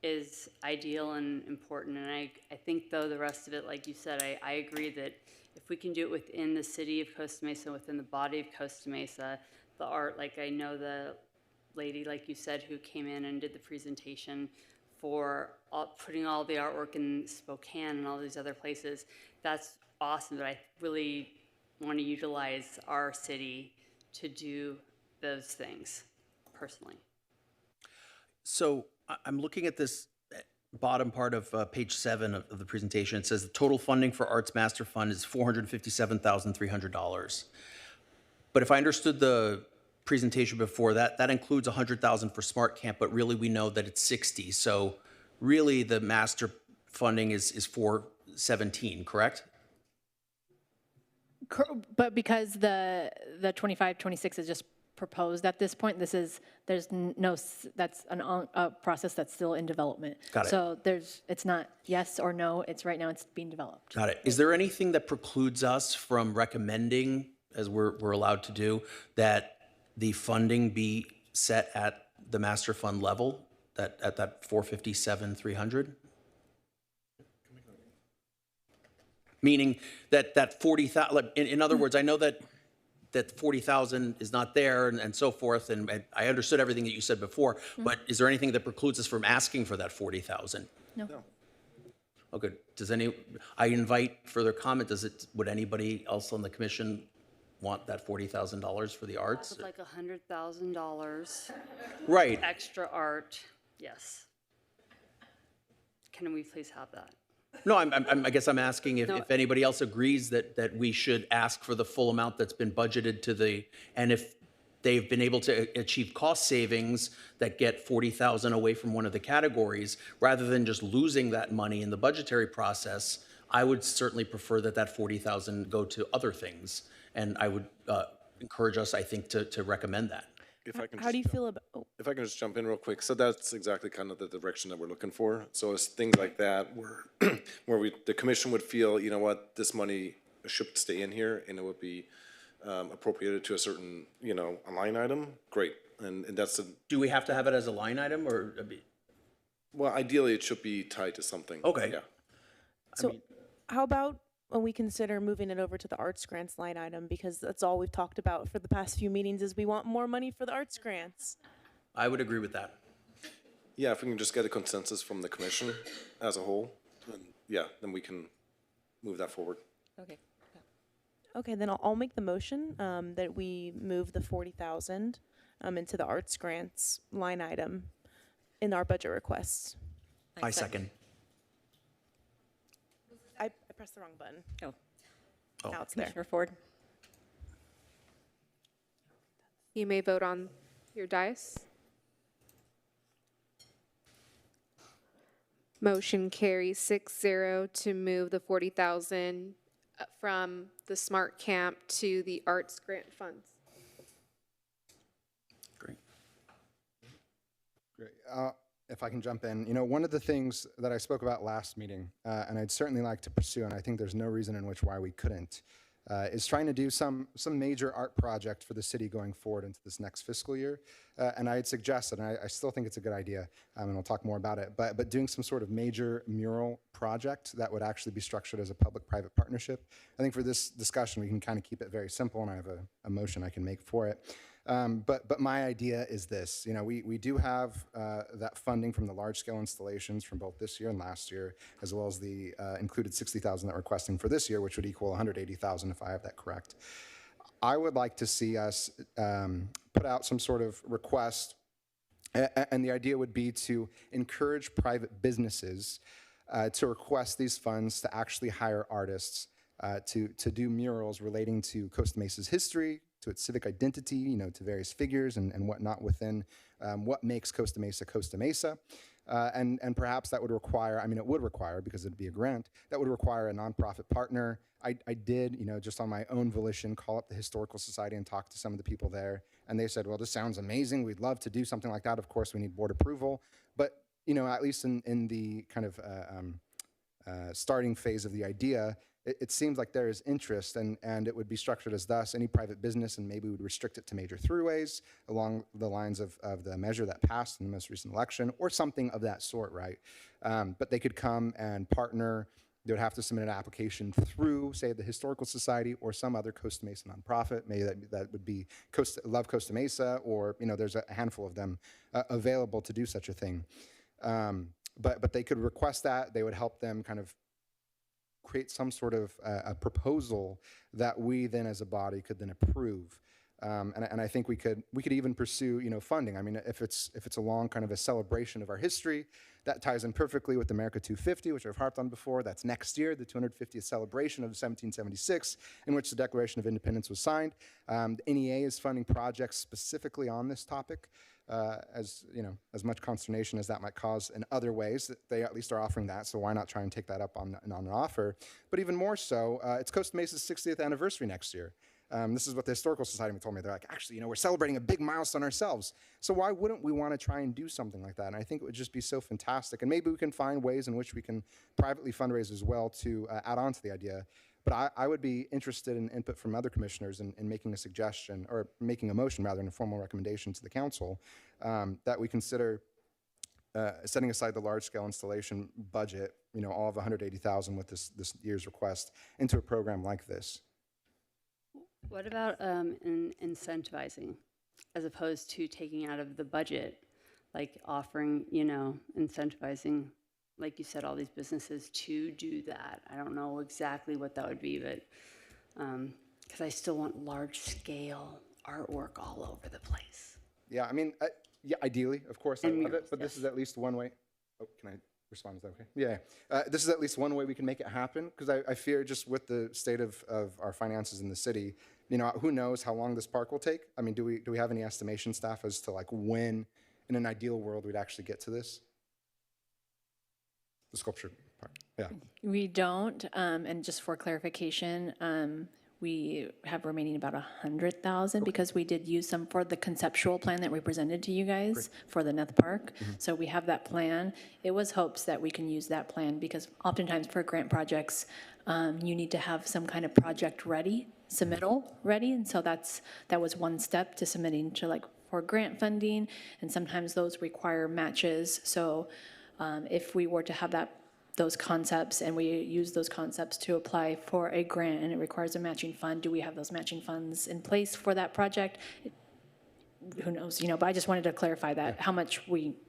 is ideal and important. And I think, though, the rest of it, like you said, I agree that if we can do it within the city of Costa Mesa, within the body of Costa Mesa, the art, like I know the lady, like you said, who came in and did the presentation for putting all the artwork in Spokane and all these other places, that's awesome. But I really want to utilize our city to do those things personally. So I'm looking at this bottom part of page 7 of the presentation. It says the total funding for Arts Master Fund is $457,300. But if I understood the presentation before, that includes $100,000 for Smart Camp, but really we know that it's 60. So really the master funding is $417, correct? But because the 25-26 is just proposed at this point, that's a process that's still in development. Got it. So it's not yes or no, right now it's being developed. Got it. Is there anything that precludes us from recommending, as we're allowed to do, that the funding be set at the master fund level, at that 457,300? Meaning that 40,000, in other words, I know that that 40,000 is not there and so forth, and I understood everything that you said before, but is there anything that precludes us from asking for that 40,000? No. Oh, good. I invite further comment. Would anybody else on the commission want that $40,000 for the arts? Would like $100,000 Right. extra art, yes. Can we please have that? No, I guess I'm asking No. if anybody else agrees that we should ask for the full amount that's been budgeted and if they've been able to achieve cost savings that get 40,000 away from one of the categories, rather than just losing that money in the budgetary process. I would certainly prefer that 40,000 go to other things, and I would encourage us, I think, to recommend that. If I can How do you just- feel about, If I can just jump in real quick, so that's exactly kind of the direction that we're looking for. So it's things like that where, the commission would feel, you know what, this money should stay in here and it would be appropriated to a certain, a line item, great. And that's Do we have to have it as a line item, or? Well, ideally it should be tied to something. Okay. Yeah. so how about when we consider moving it over to the arts grants line item, because that's all we've talked about for the past few meetings is we want more money for the arts grants. I would agree with that. Yeah, if we can just get a consensus from the commission as a whole, then we can move that forward. Okay. Okay, then I'll make the motion that we move the 40,000 into the arts grants line item in our budget requests. I second. I pressed the wrong button. Oh. Now it's there. Commissioner Ford? You may vote on your dice. Motion carries 6-0 to move the 40,000 from the Smart Camp to the Arts Grant Funds. Great. Great. If I can jump in, one of the things that I spoke about last meeting, and I'd certainly like to pursue, and I think there's no reason in which why we couldn't, is trying to do some major art project for the city going forward into this next fiscal year. And I'd suggested, and I still think it's a good idea, and I'll talk more about it, but doing some sort of major mural project that would actually be structured as a public-private partnership. I think for this discussion, we can kind of keep it very simple, and I have a motion I can make for it. But my idea is this, we do have that funding from the large-scale installations from both this year and last year, as well as the included 60,000 that we're requesting for this year, which would equal 180,000 if I have that correct. I would like to see us put out some sort of request, and the idea would be to encourage private businesses to request these funds to actually hire artists to do murals relating to Costa Mesa's history, to its civic identity, to various figures and whatnot within what makes Costa Mesa. And perhaps that would require, it would require, because it'd be a grant, that would require a nonprofit partner. I did, just on my own volition, call up the Historical Society and talk to some of the people there. And they said, well, this sounds amazing. We'd love to do something like that. Of course, we need board approval. But, at least in the kind of starting phase of the idea, it seems like there is interest, and it would be structured as thus: any private business, and maybe we would restrict it to major throughways along the lines of the measure that passed in the most recent election, or something of that sort, right? But they could come and partner. They would have to submit an application through, say, the Historical Society or some other Costa Mesa nonprofit. Maybe that would be Love Costa Mesa, or there's a handful of them available to do such a thing. But they could request that. They would help them kind of create some sort of a proposal that we then as a body could then approve. And I think we could even pursue, funding. If it's a long kind of a celebration of our history, that ties in perfectly with America 250, which I've harped on before. That's next year, the 250th celebration of 1776, in which the Declaration of Independence was signed. The NEA is funding projects specifically on this topic. As much consternation as that might cause in other ways, they at least are offering that, so why not try and take that up on an offer? But even more so, it's Costa Mesa's 60th anniversary next year. This is what the Historical Society told me. They're like, actually, we're celebrating a big milestone ourselves, so why wouldn't we want to try and do something like that? And I think it would just be so fantastic, and maybe we can find ways in which we can privately fundraise as well to add on to the idea. But I would be interested in input from other commissioners in making a suggestion, or making a motion rather than a formal recommendation to the council, that we consider setting aside the large-scale installation budget, all of 180,000 with this year's request, into a program like this. What about incentivizing as opposed to taking out of the budget, like offering, incentivizing, like you said, all these businesses to do that? I don't know exactly what that would be, but because I still want large scale artwork all over the place. Yeah, I mean, yeah, ideally, of course, I And love it, murals, but this yes. is at least one way. Oh, can I respond? Is that okay? Yeah. This is at least one way we can make it happen, because I fear just with the state of our finances in the city, who knows how long this park will take? I mean, do we have any estimation, staff, as to like when, in an ideal world, we'd actually get to this? The sculpture park. Yeah. We don't, and just for clarification, we have remaining about 100,000 because we did use some for the conceptual plan that we presented to you guys for the Neth Park. So we have that plan. It was hopes that we can use that plan because oftentimes for grant projects, you need to have some kind of project ready, submittal ready, and so that was one step to submitting to for grant funding, and sometimes those require matches. So if we were to have those concepts and we use those concepts to apply for a grant and it requires a matching fund, do we have those matching funds in place for that project? Who knows, but I just wanted to clarify that how much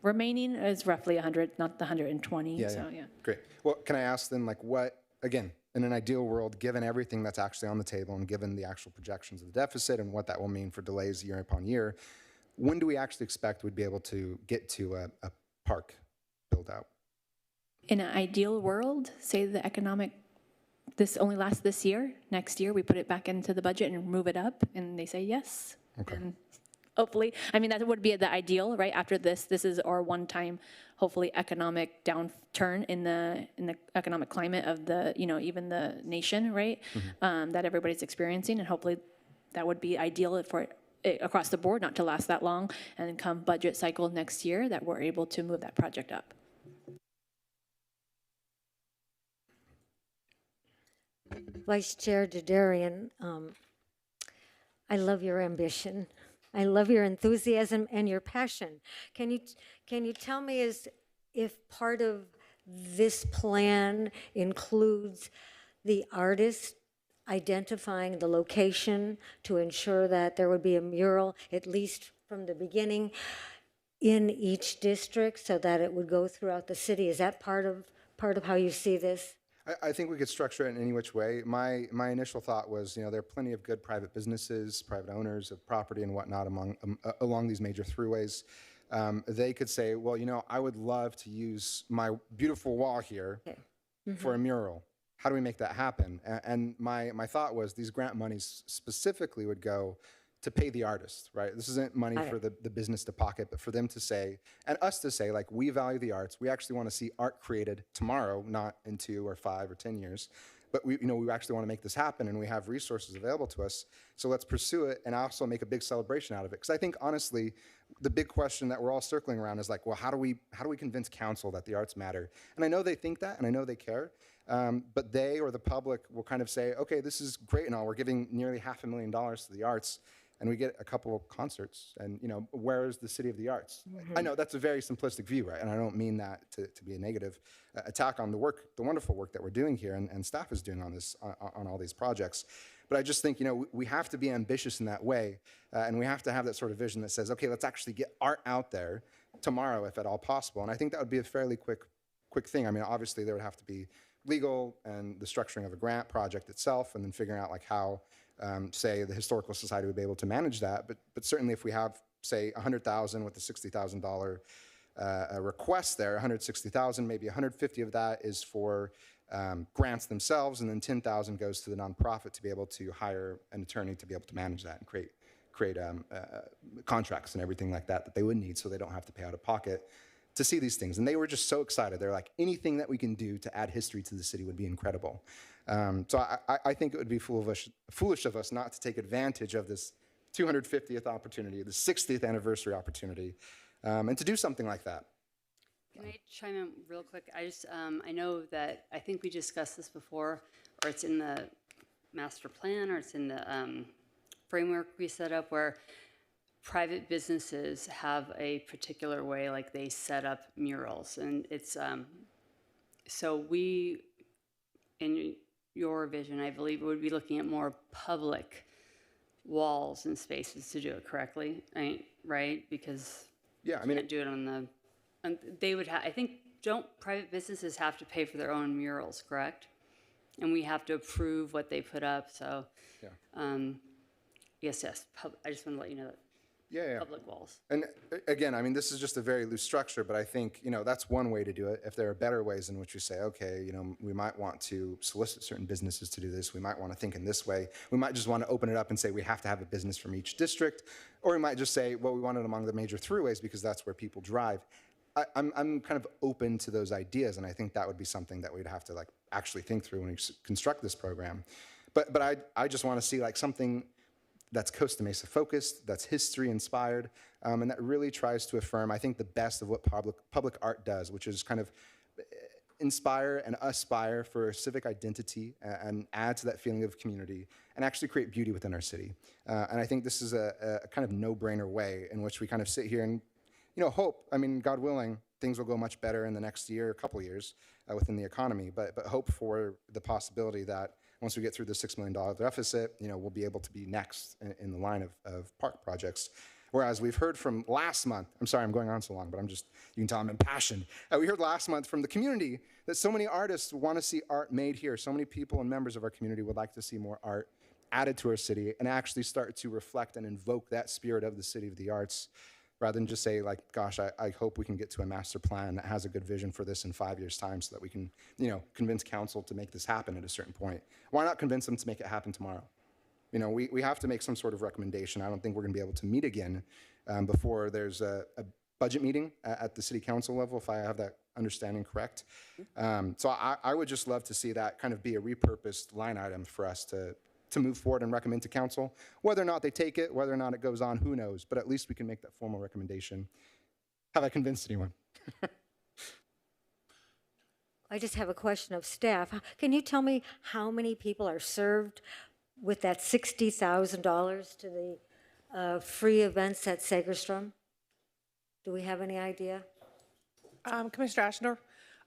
remaining is roughly 100, not the 120. Yeah, So yeah. Great. Well, can I ask then, what, again, in an ideal world, given everything that's actually on the table and given the actual projections of the deficit and what that will mean for delays year upon year, when do we actually expect we'd be able to get to a park build out? in an ideal world, say this only lasts this year, next year we put it back into the budget and move it up, and they say yes. Okay. And hopefully, that would be the ideal, right? After this is our one-time, hopefully, economic downturn in the economic climate of the, even the nation, right? That everybody's experiencing, and hopefully that would be ideal for it across the board, not to last that long, and then come budget cycle next year that we're able to move that project up. Vice Chair Dadarian, I love your ambition. I love your enthusiasm and your passion. Can you tell me if part of this plan includes the artist identifying the location to ensure that there would be a mural, at least from the beginning, in each district so that it would go throughout the city? Is that part of how you see this? I think we could structure it in any which way. My initial thought was, there are plenty of good private businesses, private owners of property and whatnot along these major throughways. They could say, well, I would love to use my beautiful wall here for a mural. How do we make that happen? And my thought was these grant monies specifically would go to pay the artist, right? This isn't money for the business to pocket, but for them to say, and us to say, we value the arts. We actually want to see art created tomorrow, not in 2 or 5 or 10 years. But we actually want to make this happen, and we have resources available to us. So let's pursue it and also make a big celebration out of it. Because I think, honestly, the big question that we're all circling around is how do we convince council that the arts matter? And I know they think that, and I know they care. But they or the public will kind of say, okay, this is great and all. We're giving nearly $500,000 to the arts, and we get a couple of concerts, and where is the city of the arts? I know that's a very simplistic view, right? And I don't mean that to be a negative attack on the wonderful work that we're doing here and staff is doing on all these projects. But I just think, we have to be ambitious in that way, and we have to have that sort of vision that says, okay, let's actually get art out there tomorrow, if at all possible. And I think that would be a fairly quick thing. I mean, obviously there would have to be legal and the structuring of a grant project itself, and then figuring out how say the Historical Society would be able to manage that. But certainly if we have, say, $100,000 with the $60,000 request there, $160,000, maybe $150 of that is for grants themselves, and then $10,000 goes to the nonprofit to be able to hire an attorney to be able to manage that and create contracts and everything like that they would need, so they don't have to pay out of pocket to see these things. And they were just so excited. They're like, anything that we can do to add history to the city would be incredible. So I think it would be foolish of us not to take advantage of this 250th opportunity, the 60th anniversary opportunity, and to do something like that. Can I chime in real quick? I know that, I think we discussed this before, or it's in the master plan, or it's in the framework we set up, where private businesses have a particular way, they set up murals. And it's, so in your vision, I believe, would be looking at more public walls and spaces to do it correctly, right? Because Yeah, I you mean, can't do it on the, and they would have, I think, don't private businesses have to pay for their own murals, correct? And we have to approve what they put up, so. Yeah. Yes, I just want to let you know that. Yeah. Public walls. And again, I mean, this is just a very loose structure, but I think, that's one way to do it. If there are better ways in which we say, okay, we might want to solicit certain businesses to do this. We might want to think in this way. We might just want to open it up and say we have to have a business from each district. Or we might just say, well, we want it among the major throughways because that's where people drive. I'm kind of open to those ideas, and I think that would be something that we'd have to actually think through when we construct this program. But I just want to see something that's Costa Mesa focused, that's history inspired, and that really tries to affirm, I think, the best of what public art does, which is kind of inspire and aspire for civic identity and add to that feeling of community and actually create beauty within our city. And I think this is a kind of no-brainer way in which we kind of sit here and hope, God willing, things will go much better in the next year, a couple years within the economy, but hope for the possibility that once we get through the $6 million deficit, we'll be able to be next in the line of park projects. Whereas we've heard from last month, I'm sorry I'm going on so long, but you can tell I'm impassioned. We heard last month from the community that so many artists want to see art made here. So many people and members of our community would like to see more art added to our city and actually start to reflect and invoke that spirit of the city of the arts, rather than just say, gosh, I hope we can get to a master plan that has a good vision for this in 5 years' time so that we can, convince council to make this happen at a certain point. Why not convince them to make it happen tomorrow? We have to make some sort of recommendation. I don't think we're going to be able to meet again before there's a budget meeting at the city council level, if I have that understanding correct. So I would just love to see that kind of be a repurposed line item for us to move forward and recommend to council. Whether or not they take it, whether or not it goes on, who knows? But at least we can make that formal recommendation. Have I convinced anyone? I just have a question of staff. Can you tell me how many people are served with that $60,000 to the free events at Segerstrom? Do we have any idea? Commissioner Ashendorf,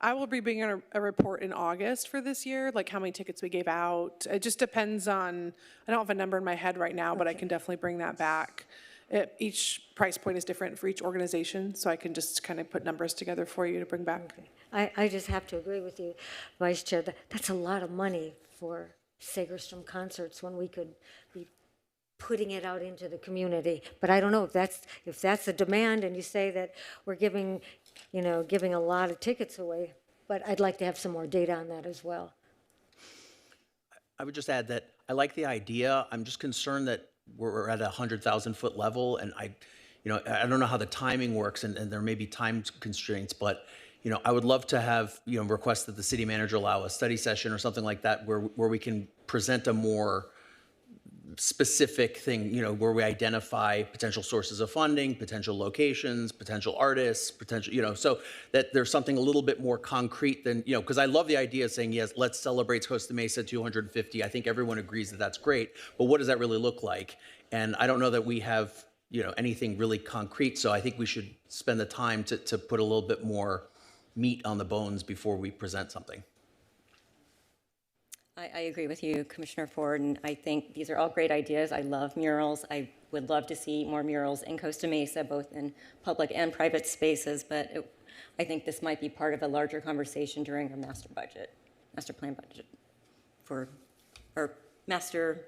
I will be bringing a report in August for this year, like how many tickets we gave out. It just depends on, I don't have a number in my head right now, but I can definitely bring that back. Each price point is different for each organization, so I can just kind of put numbers together for you to bring back. Okay. I just have to agree with you, Vice Chair, that's a lot of money for Segerstrom concerts when we could be putting it out into the community. But I don't know if that's a demand, and you say that we're giving a lot of tickets away, but I'd like to have some more data on that as well. I would just add that I like the idea. I'm just concerned that we're at a 100,000-foot level, and I don't know how the timing works, and there may be time constraints, but I would love to have request that the city manager allow a study session or something like that where we can present a more specific thing, where we identify potential sources of funding, potential locations, potential artists, potential, so that there's something a little bit more concrete than, because I love the idea of saying, yes, let's celebrate Costa Mesa 250. I think everyone agrees that that's great, but what does that really look like? And I don't know that we have, anything really concrete, so I think we should spend the time to put a little bit more meat on the bones before we present something. I agree with you, Commissioner Ford, and I think these are all great ideas. I love murals. I would love to see more murals in Costa Mesa, both in public and private spaces, but I think this might be part of a larger conversation during our master plan budget, for our master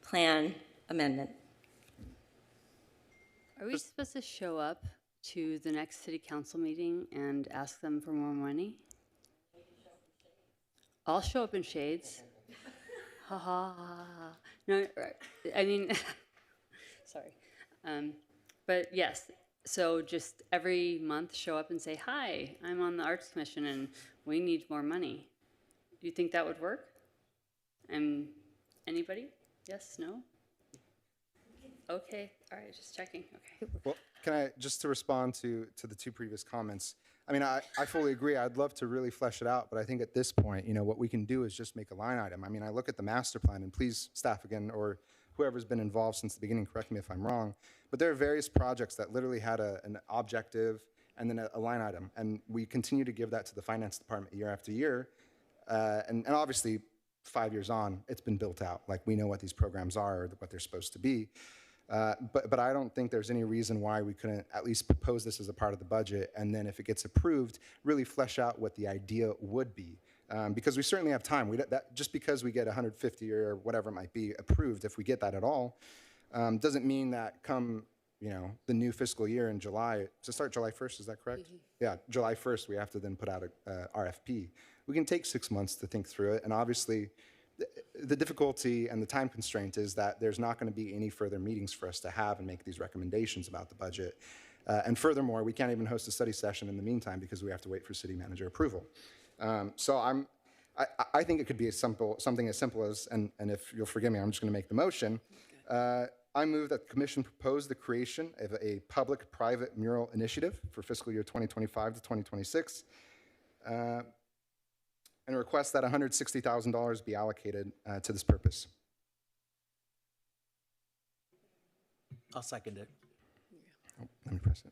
plan amendment. Are we supposed to show up to the next city council meeting and ask them for more money? I'll show up in shades. Ha ha ha. No, I mean, sorry. But yes, so just every month show up and say, hi, I'm on the Arts Commission and we need more money. Do you think that would work? Anybody? Yes, no? Okay, all right, just checking, okay. Well, can I, just to respond to the two previous comments, I fully agree. I'd love to really flesh it out, but I think at this point, what we can do is just make a line item. I look at the master plan, and please, staff again, or whoever's been involved since the beginning, correct me if I'm wrong, but there are various projects that literally had an objective and then a line item, and we continue to give that to the finance department year after year, and obviously 5 years on, it's been built out. Like, we know what these programs are, or what they're supposed to be. But I don't think there's any reason why we couldn't at least propose this as a part of the budget, and then if it gets approved, really flesh out what the idea would be. Because we certainly have time. Just because we get 150 or whatever it might be approved, if we get that at all, doesn't mean that come the new fiscal year in July, to start July 1st, is that correct? Mm-hmm. Yeah, July 1st, we have to then put out a RFP. We can take 6 months to think through it, and obviously, the difficulty and the time constraint is that there's not going to be any further meetings for us to have and make these recommendations about the budget. And furthermore, we can't even host a study session in the meantime because we have to wait for city manager approval. So I think it could be something as simple as, and if you'll forgive me, I'm just going to make the motion. I move that the commission propose the creation of a public-private mural initiative for fiscal year 2025 to 2026. And request that $160,000 be allocated to this purpose. I'll second it. Oh, let me press it.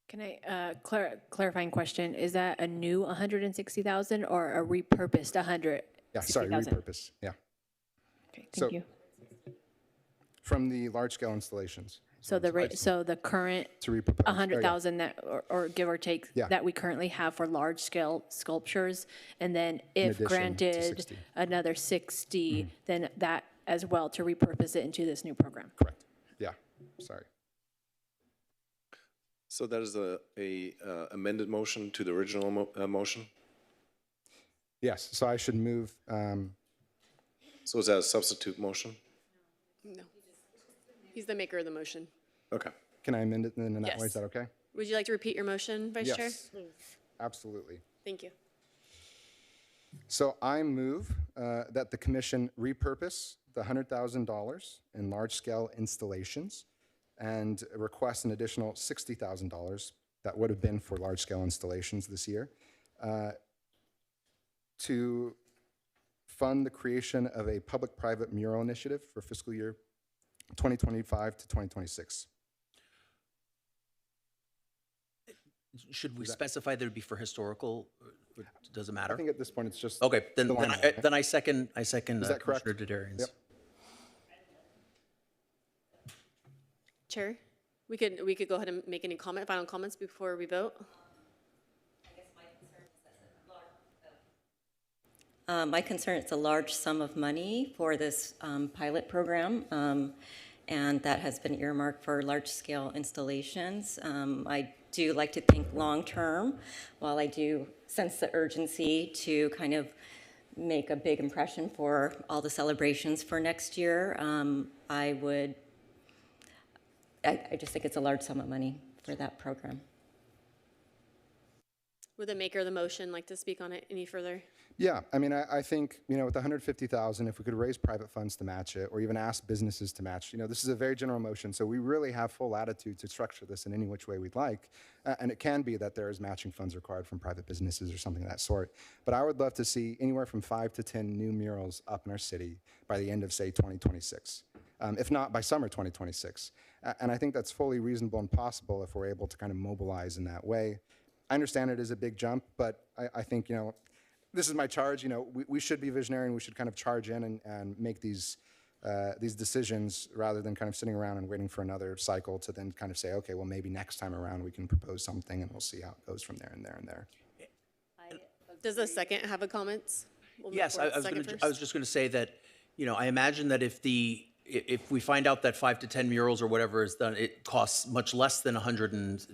Can I, clarifying question, is that a new 160,000 or a repurposed 100? Yeah, sorry, repurpose, yeah. Okay, thank you. From the large-scale installations. So the current To repurpose. 100,000 that, or give or take, Yeah. that we currently have for large-scale sculptures, and then if addition to granted 60. another 60, then that as well to repurpose it into this new program. Correct, yeah, sorry. So that is a amended motion to the original motion? Yes, so I should move, So is that a substitute motion? No. He's the maker of the motion. Okay. can I amend it in that way? Yes. Is that okay? Would you like to repeat your motion, Vice Chair? Yes, absolutely. Thank you. So I move that the commission repurpose the $100,000 in large-scale installations and request an additional $60,000 that would have been for large-scale installations this year to fund the creation of a public-private mural initiative for fiscal year 2025 to 2026. Should we specify that it would be for historical? Does it matter? I think at this point it's just Okay, then, the line item, right? then I second Is that correct? Commissioner Derderian's. Yep. Chair, we could go ahead and make any final comments before we vote. My concern is a large sum of money for this pilot program, and that has been earmarked for large-scale installations. I do like to think long-term, while I do sense the urgency to kind of make a big impression for all the celebrations for next year. I just think it's a large sum of money for that program. Would the maker of the motion like to speak on it any further? Yeah, I mean, I think, with the $150,000, if we could raise private funds to match it, or even ask businesses to match, this is a very general motion, so we really have full latitude to structure this in any which way we'd like. And it can be that there is matching funds required from private businesses or something of that sort. But I would love to see anywhere from 5 to 10 new murals up in our city by the end of, say, 2026, if not by summer 2026. And I think that's fully reasonable and possible if we're able to kind of mobilize in that way. I understand it is a big jump, but I think, this is my charge. We should be visionary, and we should kind of charge in and make these decisions rather than kind of sitting around and waiting for another cycle to then kind of say, okay, well, maybe next time around we can propose something and we'll see how it goes from there and there and there. Does the second have a comments? We'll move Yes, forward I to second first. was just going to say that, I imagine that if we find out that 5 to 10 murals or whatever is done, it costs much less than $150,000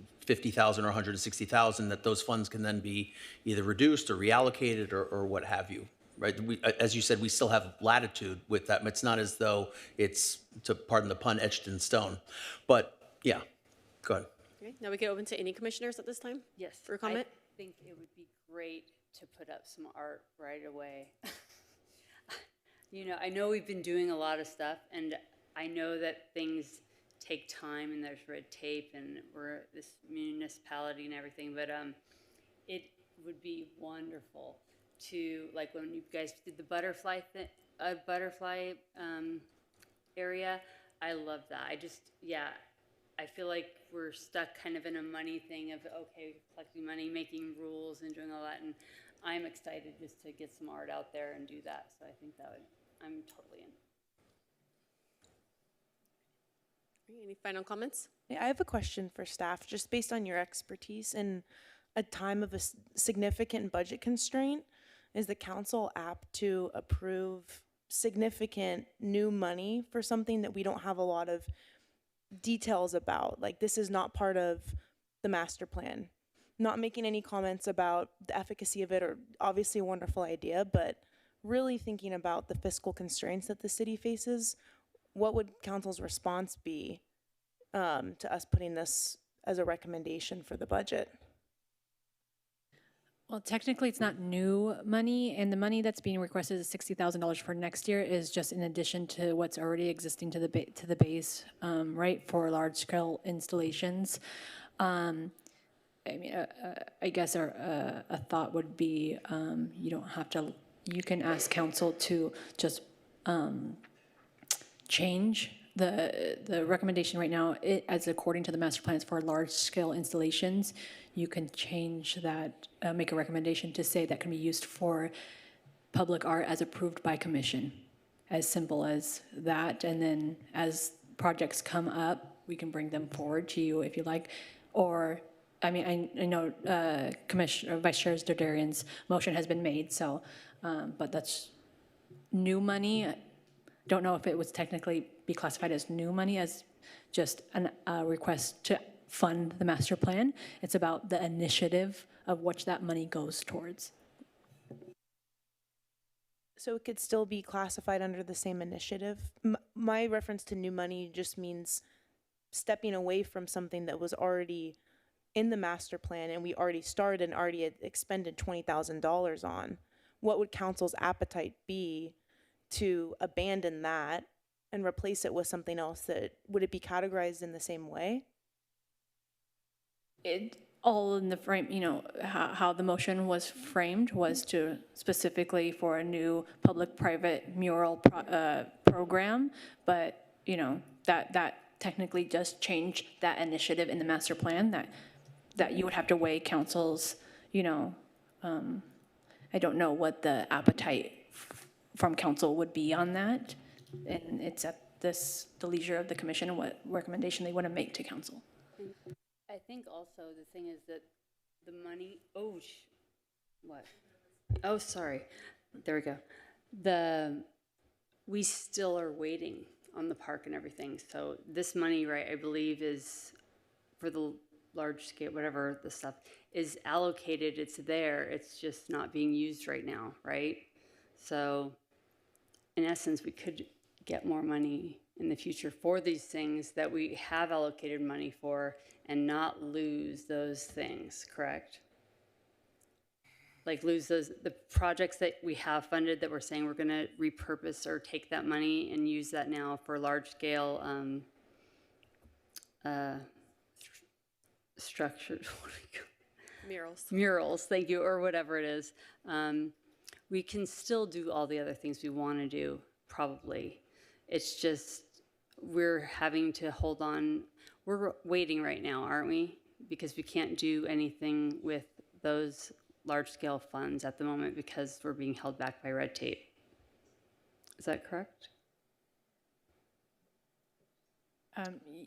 or $160,000, that those funds can then be either reduced or reallocated or what have you, right? As you said, we still have latitude with that. It's not as though it's, to pardon the pun, etched in stone. But yeah, go ahead. Okay, now we can open to any commissioners at this time? Yes. For comment? I think it would be great to put up some art right away. I know we've been doing a lot of stuff, and I know that things take time and there's red tape and we're this municipality and everything, but it would be wonderful to, like when you guys did the butterfly area, I love that. I feel like we're stuck kind of in a money thing of, okay, collecting money, making rules and doing all that. And I'm excited just to get some art out there and do that. So I think I'm totally in. Any final comments? Yeah, I have a question for staff, just based on your expertise in a time of a significant budget constraint. Is the council apt to approve significant new money for something that we don't have a lot of details about? Like, this is not part of the master plan. Not making any comments about the efficacy of it, or obviously a wonderful idea, but really thinking about the fiscal constraints that the city faces. What would council's response be to us putting this as a recommendation for the budget? Well, technically, it's not new money, and the money that's being requested is $60,000 for next year is just in addition to what's already existing to the base, right, for large-scale installations. I mean, I guess a thought would be you don't have to, you can ask council to just change the recommendation right now, as according to the master plans for large-scale installations. You can change that, make a recommendation to say that can be used for public art as approved by commission. As simple as that. And then as projects come up, we can bring them forward to you if you like. Or, I mean, I know Commissioner Vice Chair Dardarian's motion has been made, so, but that's new money. Don't know if it would technically be classified as new money, as just a request to fund the master plan. It's about the initiative of which that money goes towards. So it could still be classified under the same initiative? My reference to new money just means stepping away from something that was already in the master plan and we already started and already had expended $20,000 on. What would council's appetite be to abandon that and replace it with something else? That would it be categorized in the same way? It all in the frame, you know, how the motion was framed was to specifically for a new public-private mural program, but you know that technically just changed that initiative in the master plan. That you would have to weigh council's, you know, I don't know what the appetite from council would be on that, and it's at the leisure of the commission and what recommendation they want to make to council. I think also the thing is that the money, what? Oh, sorry. There we go. We still are waiting on the park and everything. So this money, right, I believe is for the large scale, whatever the stuff is allocated. It's there. It's just not being used right now, right? So in essence, we could get more money in the future for these things that we have allocated money for and not lose those things, correct? Like lose the projects that we have funded that we're saying we're gonna repurpose or take that money and use that now for large scale structured, murals, thank you, or whatever it is. We can still do all the other things we wanna do, probably. It's just, we're having to hold on. We're waiting right now, aren't we? Because we can't do anything with those large-scale funds at the moment because we're being held back by red tape. Is that correct?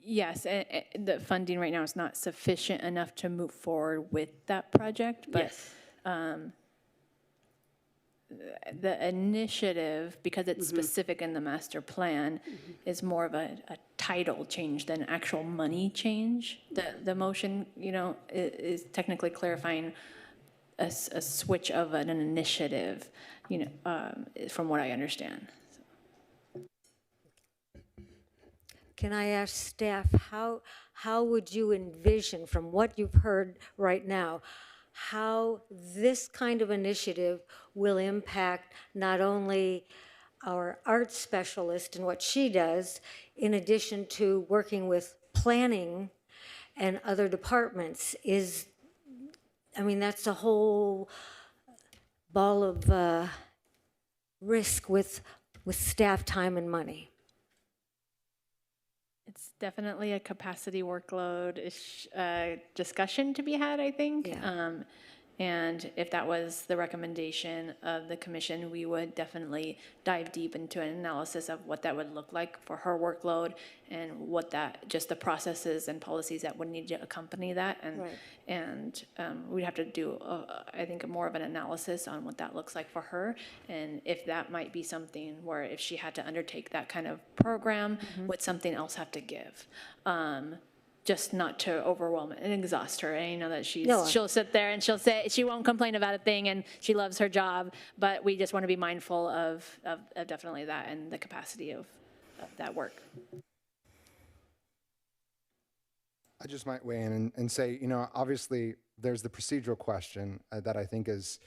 Yes, the funding right now is not sufficient enough to move forward with that project, but yes. The initiative, because it's specific in the master plan, is more of a title change than actual money change. The motion, you know, is technically clarifying a switch of an initiative, you know, from what I understand. Can I ask staff, how would you envision, from what you've heard right now, how this kind of initiative will impact not only our art specialist and what she does, in addition to working with planning and other departments? I mean, that's a whole ball of risk with staff time and money. It's definitely a capacity workload-ish discussion to be had, I think. Yeah. And if that was the recommendation of the commission, we would definitely dive deep into an analysis of what that would look like for her workload and what that, just the processes and policies that would need to accompany that. Right. And we'd have to do, I think, more of an analysis on what that looks like for her. And if that might be something where if she had to undertake that kind of program, would something else have to give? Just not to overwhelm and exhaust her. And you know that she'll sit there and she'll say, she won't complain about a thing and she loves her job, but we just want to be mindful of definitely that and the capacity of that work. I just might weigh in and say, obviously there's the procedural question that I think is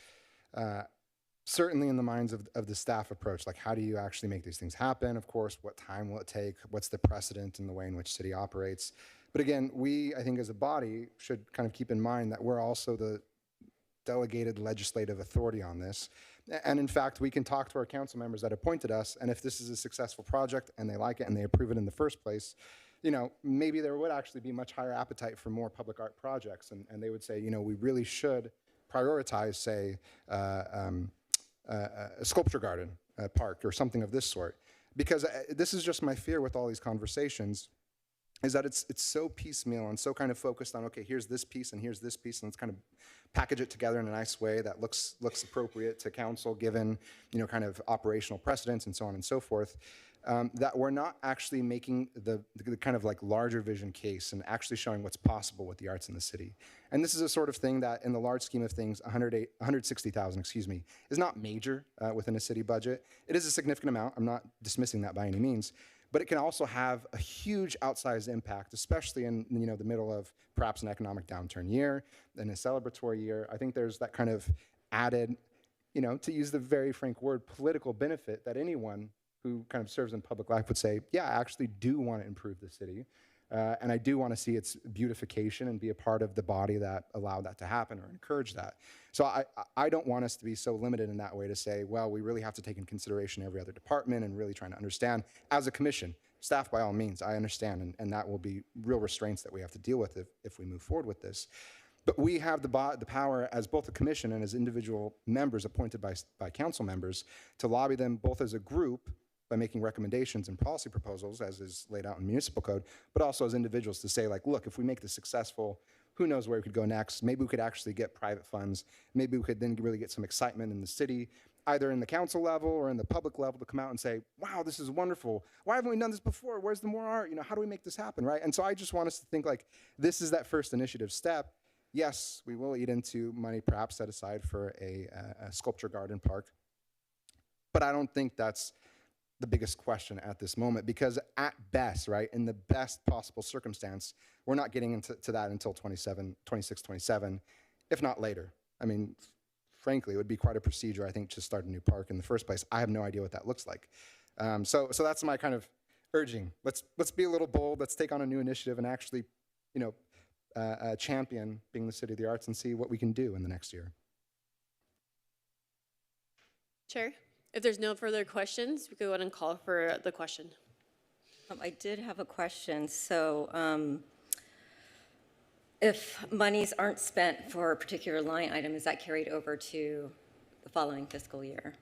certainly in the minds of the staff approach. Like, how do you actually make these things happen? Of course, what time will it take? What's the precedent in the way in which city operates? But again, we, I think as a body, should kind of keep in mind that we're also the delegated legislative authority on this. And in fact, we can talk to our council members that appointed us, and if this is a successful project and they like it and they approve it in the first place, maybe there would actually be much higher appetite for more public art projects. And they would say, we really should prioritize, say, a sculpture garden park or something of this sort. Because this is just my fear with all these conversations, is that it's so piecemeal and so kind of focused on, okay, here's this piece and here's this piece, and let's kind of package it together in a nice way that looks appropriate to council given, kind of operational precedents and so on and so forth, that we're not actually making the kind of like larger vision case and actually showing what's possible with the arts in the city. And this is a sort of thing that in the large scheme of things, 160,000, is not major within a city budget. It is a significant amount. I'm not dismissing that by any means. But it can also have a huge outsized impact, especially in the middle of perhaps an economic downturn year, in a celebratory year. I think there's that kind of added, to use the very frank word, political benefit that anyone who kind of serves in public life would say, yeah, I actually do want to improve the city. And I do want to see its beautification and be a part of the body that allowed that to happen or encourage that. So I don't want us to be so limited in that way to say, well, we really have to take in consideration every other department and really trying to understand as a commission. Staff, by all means, I understand, and that will be real restraints that we have to deal with if we move forward with this. But we have the power as both a commission and as individual members appointed by council members to lobby them both as a group by making recommendations and policy proposals, as is laid out in municipal code, but also as individuals to say, like, look, if we make this successful, who knows where we could go next? Maybe we could actually get private funds. Maybe we could then really get some excitement in the city, either in the council level or in the public level, to come out and say, wow, this is wonderful. Why haven't we done this before? Where's the more art? How do we make this happen, right? And so I just want us to think like this is that first initiative step. Yes, we will eat into money perhaps set aside for a sculpture garden park, but I don't think that's the biggest question at this moment, because at best, right, in the best possible circumstance, we're not getting into that until 26, 27, if not later. I mean, frankly, it would be quite a procedure, I think, to start a new park in the first place. I have no idea what that looks like. So that's my kind of urging. Let's be a little bold. Let's take on a new initiative and actually, champion being the city of the arts and see what we can do in the next year. Chair, if there's no further questions, we could go ahead and call for the question. I did have a question. So if monies aren't spent for a particular line item, is that carried over to the following fiscal year?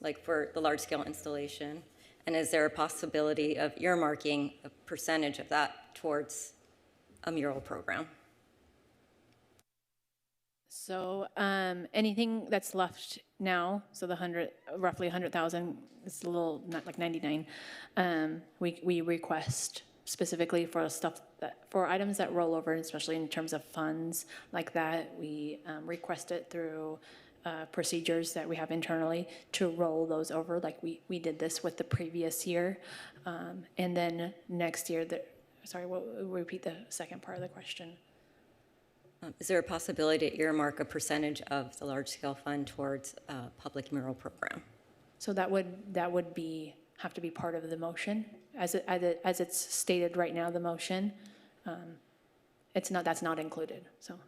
Like for the large-scale installation? And is there a possibility of earmarking a percentage of that towards a mural program? So anything that's left now, so the roughly 100,000, it's a little, not like 99, we request specifically for for items that roll over, especially in terms of funds like that, we request it through procedures that we have internally to roll those over, like we did this with the previous year. And then next year, repeat the second part of the question. Is there a possibility to earmark a percentage of the large-scale fund towards a public mural program? So that would have to be part of the motion, as it's stated right now. The motion, that's not included. So.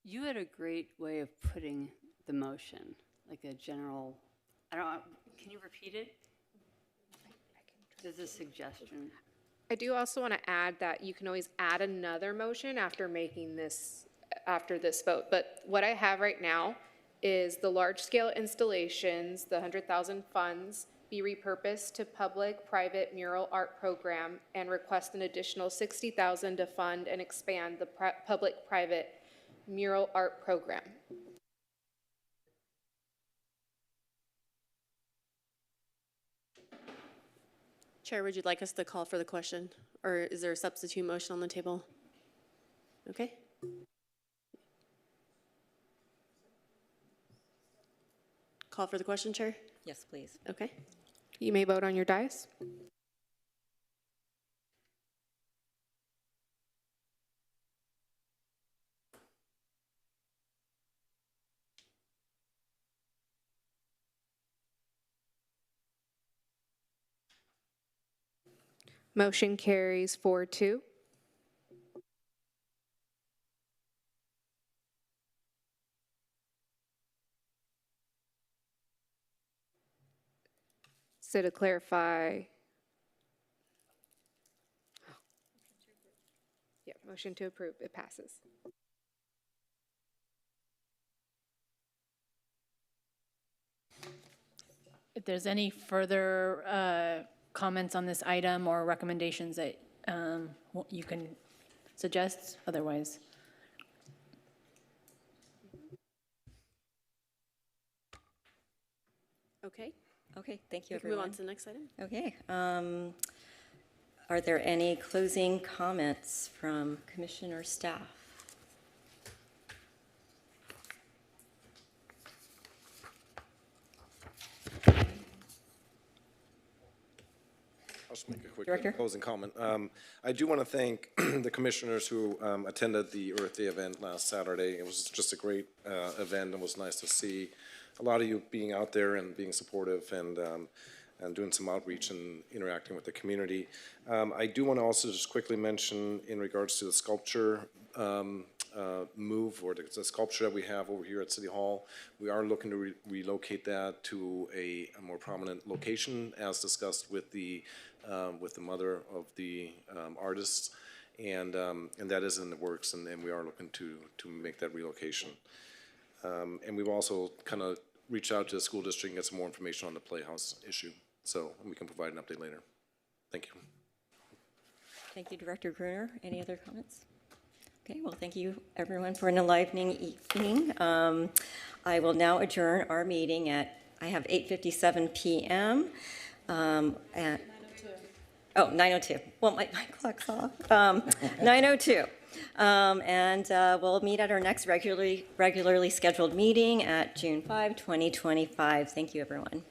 You had a great way of putting the motion. like a general, I don't, can you repeat it? There's a suggestion. I do also want to add that you can always add another motion after making this, after this vote. But what I have right now is the large-scale installations, the 100,000 funds, be repurposed to public-private mural art program and request an additional 60,000 to fund and expand the public-private mural art program. Chair, would you like us to call for the question, or is there a substitute motion on the table? Okay. Call for the question, Chair? Yes, please. Okay. You may vote on your dais. Motion carries 4-2. So to clarify, yeah, motion to approve, it passes. If there's any further comments on this item or recommendations that you can suggest, otherwise. Okay. Okay, thank you, We can move everyone. on to the next item. Okay. Are there any closing comments from commission or staff? I'll just make a quick Director? closing comment. I do want to thank the commissioners who attended the Earth Day event last Saturday. It was just a great event, and it was nice to see a lot of you being out there and being supportive and doing some outreach and interacting with the community. I do want to also just quickly mention in regards to the sculpture move, or the sculpture that we have over here at City Hall, we are looking to relocate that to a more prominent location, as discussed with the mother of the artists, and that is in the works, and we are looking to make that relocation. And we've also kind of reached out to the school district and get some more information on the Playhouse issue, so we can provide an update later. Thank you. Thank you, Director Gruner. Any other comments? Okay, well, thank you, everyone, for an enlivening evening. I will now adjourn our meeting at, I have 8:57 p.m. At, oh, 9:02. Well, my clock's off. 9:02. And we'll meet at our next regularly scheduled meeting at June 5, 2025. Thank you, everyone.